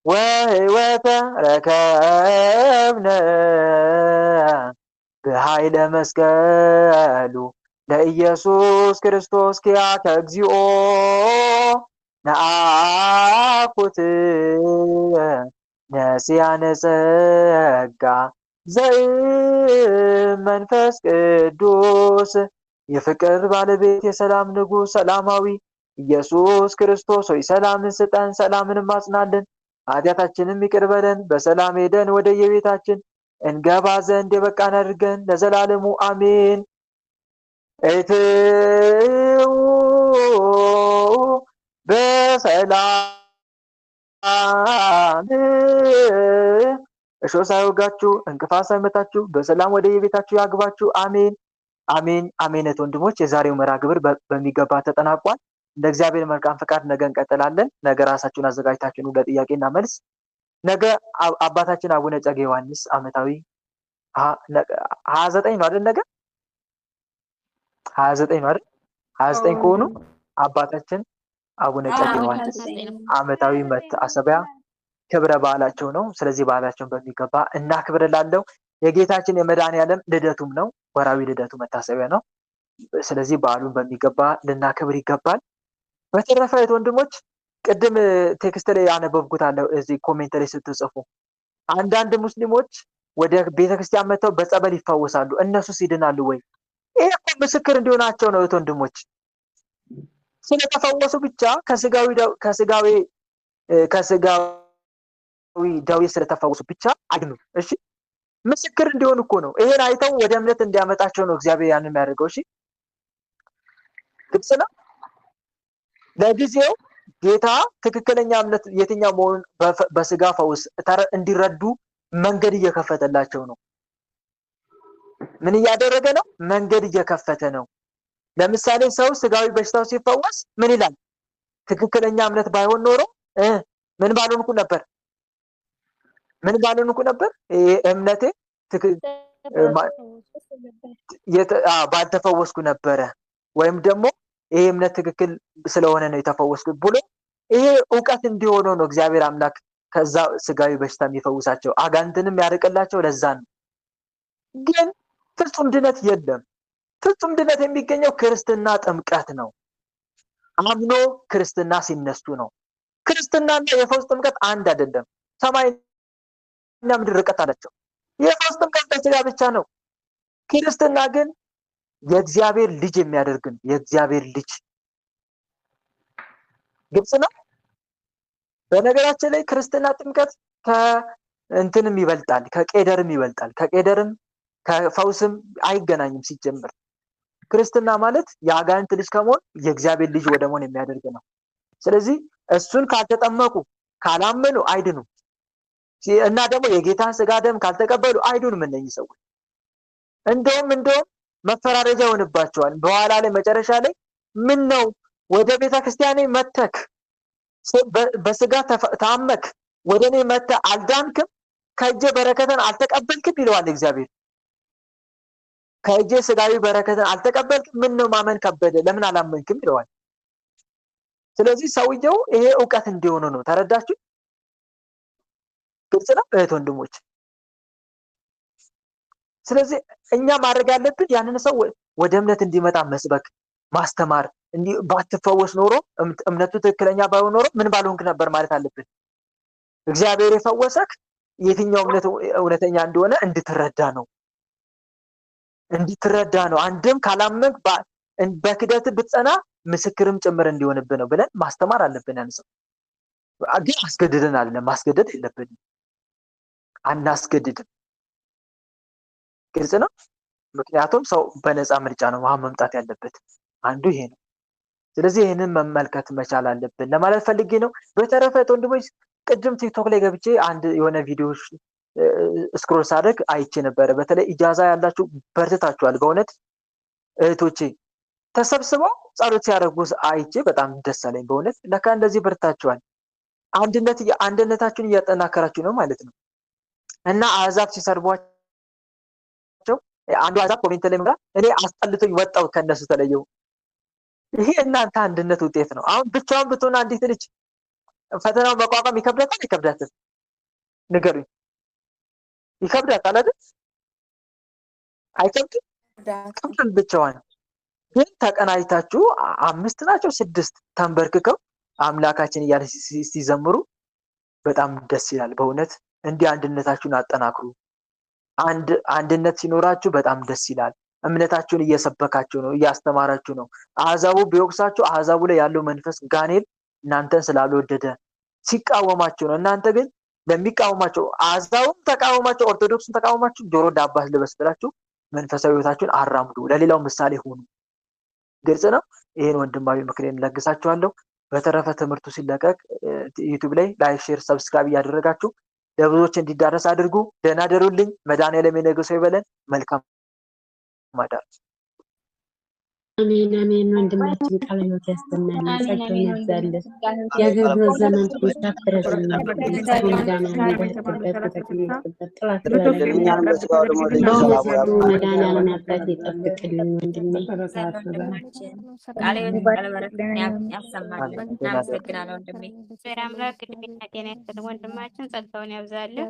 ወሕይወተ ረከብነ በኃይለ መስቀሉ ለኢየሱስ ክርስቶስ ኪያከ እግዚኦ ነአኩት ነሲያነ ጸጋ ዘእመንፈስ ቅዱስ። የፍቅር ባለቤት የሰላም ንጉሥ ሰላማዊ ኢየሱስ ክርስቶስ ሆይ ሰላምን ስጠን፣ ሰላምንም አጽናልን፣ ኃጢአታችንም ይቅር በለን፣ በሰላም ሄደን ወደ የቤታችን እንገባ ዘንድ የበቃን አድርገን ለዘላለሙ አሜን። እትዉ በሰላም እሾህ ሳይወጋችሁ እንቅፋት ሳይመታችሁ በሰላም ወደ የቤታችሁ ያግባችሁ። አሜን አሜን አሜን። ወንድሞች የዛሬው መርሃ ግብር በሚገባ ተጠናቋል። እንደ እግዚአብሔር መልካም ፈቃድ ነገ እንቀጥላለን። ነገ ራሳችሁን አዘጋጅታችሁ ለጥያቄና መልስ። ነገ አባታችን አቡነ እጨጌ ዮሐንስ ዓመታዊ 29 ነው አይደል? ነገ 29 ነው አይደል? 29 ከሆኑ አባታችን አቡነ እጨጌ ዮሐንስ ዓመታዊ መታሰቢያ ክብረ በዓላቸው ነው። ስለዚህ በዓላቸውን በሚገባ እናክብርላለሁ። የጌታችን የመድኃኔዓለም ልደቱም ነው። ወራዊ ልደቱ መታሰቢያ ነው። ስለዚህ በዓሉን በሚገባ ልናክብር ይገባል። በተረፈ ወንድሞች ቅድም ቴክስት ላይ ያነበብኩት አለው እዚህ ኮሜንት ላይ ስትጽፉ አንዳንድ ሙስሊሞች ወደ ቤተክርስቲያን መጥተው በጸበል ይፈወሳሉ። እነሱስ ይድናሉ ወይ? ይሄ እኮ ምስክር እንዲሆናቸው ነው ወንድሞች። ስለተፈወሱ ብቻ ከስጋዊ ደዌ ስለተፈወሱ ብቻ አይድኑም። እሺ ምስክር እንዲሆን እኮ ነው። ይሄን አይተው ወደ እምነት እንዲያመጣቸው ነው እግዚአብሔር ያንን የሚያደርገው። እሺ ግልጽ ነው። ለጊዜው ጌታ ትክክለኛ እምነት የትኛው መሆኑን በስጋ ፈውስ እንዲረዱ መንገድ እየከፈተላቸው ነው። ምን እያደረገ ነው? መንገድ እየከፈተ ነው። ለምሳሌ ሰው ስጋዊ በሽታው ሲፈወስ ምን ይላል? ትክክለኛ እምነት ባይሆን ኖሮ ምን ባልሆንኩ ነበር? ምን ባልሆንኩ ነበር? እምነቴ ባልተፈወስኩ ነበረ፣ ወይም ደግሞ ይሄ እምነት ትክክል ስለሆነ ነው የተፈወስኩት ብሎ ይሄ እውቀት እንዲሆነው ነው እግዚአብሔር አምላክ ከዛ ስጋዊ በሽታ የሚፈውሳቸው፣ አጋንንትንም ያርቅላቸው። ለዛ ነው። ግን ፍጹም ድነት የለም። ፍጹም ድነት የሚገኘው ክርስትና ጥምቀት ነው። አምኖ ክርስትና ሲነሱ ነው። ክርስትናና የፈውስ ጥምቀት አንድ አይደለም። ሰማይና ምድር ርቀት አላቸው። የፈውስ ጥምቀት በስጋ ብቻ ነው። ክርስትና ግን የእግዚአብሔር ልጅ የሚያደርግ ነው። የእግዚአብሔር ልጅ ግልጽ ነው። በነገራችን ላይ ክርስትና ጥምቀት ከእንትንም ይበልጣል፣ ከቄደርም ይበልጣል። ከቄደርም ከፈውስም አይገናኝም ሲጀምር። ክርስትና ማለት የአጋንንት ልጅ ከመሆን የእግዚአብሔር ልጅ ወደ መሆን የሚያደርግ ነው። ስለዚህ እሱን ካልተጠመቁ ካላመኑ አይድኑም። እና ደግሞ የጌታን ስጋ ደም ካልተቀበሉ አይድኑም እነኚህ ሰዎች። እንደውም መፈራረጃ ይሆንባቸዋል። በኋላ ላይ መጨረሻ ላይ ምን ነው ወደ ቤተ ክርስቲያኔ መተክ በስጋ ታመክ ወደ እኔ መተህ አልዳንክም፣ ከእጄ በረከትን አልተቀበልክም ይለዋል እግዚአብሔር። ከእጄ ስጋዊ በረከትን አልተቀበልክም፣ ምን ነው ማመን ከበደ፣ ለምን አላመንክም ይለዋል። ስለዚህ ሰውየው ይሄ እውቀት እንዲሆኑ ነው። ተረዳችሁ? ግልጽ ነው እህት ወንድሞች። ስለዚህ እኛ ማድረግ ያለብን ያንን ሰው ወደ እምነት እንዲመጣ መስበክ፣ ማስተማር። እንዲህ ባትፈወስ ኖሮ እምነቱ ትክክለኛ ባይሆን ኖሮ ምን ባልሆንክ ነበር ማለት አለብን። እግዚአብሔር የፈወሰክ የትኛው እምነት እውነተኛ እንደሆነ እንድትረዳ ነው። አንድም ካላመንክ በክደት ብትጸና ምስክርም ጭምር እንዲሆንብህ ነው ብለን ማስተማር አለብን። ያን ሰው ግን አስገድደን አይደለም፣ ማስገደድ የለብንም፣ አናስገድድም። ግልጽ ነው። ምክንያቱም ሰው በነፃ ምርጫ ነው መምጣት ያለበት፣ አንዱ ይሄ ነው። ስለዚህ ይሄንን መመልከት መቻል አለብን ለማለት ፈልጌ ነው። በተረፈ ወንድሞች ቅድም ቲክቶክ ላይ ገብቼ አንድ የሆነ ቪዲዮ ስክሮል ሳደርግ አይቼ ነበረ። በተለይ ኢጃዛ ያላችሁ በርትታችኋል። በእውነት እህቶቼ ተሰብስበው ጸሎት ሲያደርጉ አይቼ በጣም ደስ አለኝ። በእውነት ለካ እንደዚህ በርታችኋል። አንድነታችሁን እያጠናከራችሁ ነው ማለት ነው። እና አሕዛብ ሲሰርቧቸው አንዱ አሕዛብ ኮሜንት ላይ እኔ አስጠልቶኝ ወጣው ከነሱ ተለየው። ይሄ እናንተ አንድነት ውጤት ነው። አሁን ብቻውን ብትሆን አንዲት ልጅ ፈተናውን መቋቋም ይከብዳታል? ንገሩኝ። ይከብዳታል አይደል? አይከብድም? ከብዳል ብቻዋን። ግን ተቀናጅታችሁ 5 ናቸው 6 ተንበርክከው አምላካችን እያለ ሲዘምሩ በጣም ደስ ይላል። በእውነት እንዲህ አንድነታችሁን አጠናክሩ። አንድነት ሲኖራችሁ በጣም ደስ ይላል። እምነታችሁን እየሰበካችሁ ነው፣ እያስተማራችሁ ነው። አሕዛቡ ቢወቅሳችሁ አሕዛቡ ላይ ያለው መንፈስ ጋኔል እናንተን ስላልወደደ ሲቃወማችሁ ነው። እናንተ ግን ለሚቃወማቸው አሕዛቡም ተቃወማቸው፣ ኦርቶዶክስን ተቃወማችሁ፣ ጆሮ ዳባ ልበስ ብላችሁ መንፈሳዊ ሕይወታችሁን አራምዱ፣ ለሌላው ምሳሌ ሁኑ። ግልጽ ነው። ይሄን ወንድማዊ ምክሬን ለግሳችኋለሁ። በተረፈ ትምህርቱ ሲለቀቅ ዩቲዩብ ላይ ላይክ፣ ሼር፣ ሰብስክራይብ እያደረጋችሁ ለብዙዎች እንዲዳረስ አድርጉ። ደህና ደሩልኝ። መድኃኒዓለም የነገሰው ይበለን። መልካም ማዳር። አሜን አሜን። ወንድማችን ቃለ ሕይወት ያሰማልን፣ ጸጋውን ያብዛልን፣ የአገልግሎት ዘመን ኮንትራት ረዝምልን፣ መዳን የሚደርስበት በተቀመጥበት ጥላት በእውነት ሁሉ መድኃኒዓለም አባት ይጠብቅልን። ወንድሜ ቃለ ሕይወት ቃለ በረከት ያሰማልን። እናመሰግናለን ወንድሜ። እግዚአብሔር አምላክ ዕድሜና ጤና ይስጥልን። ወንድማችን ጸጋውን ያብዛልን።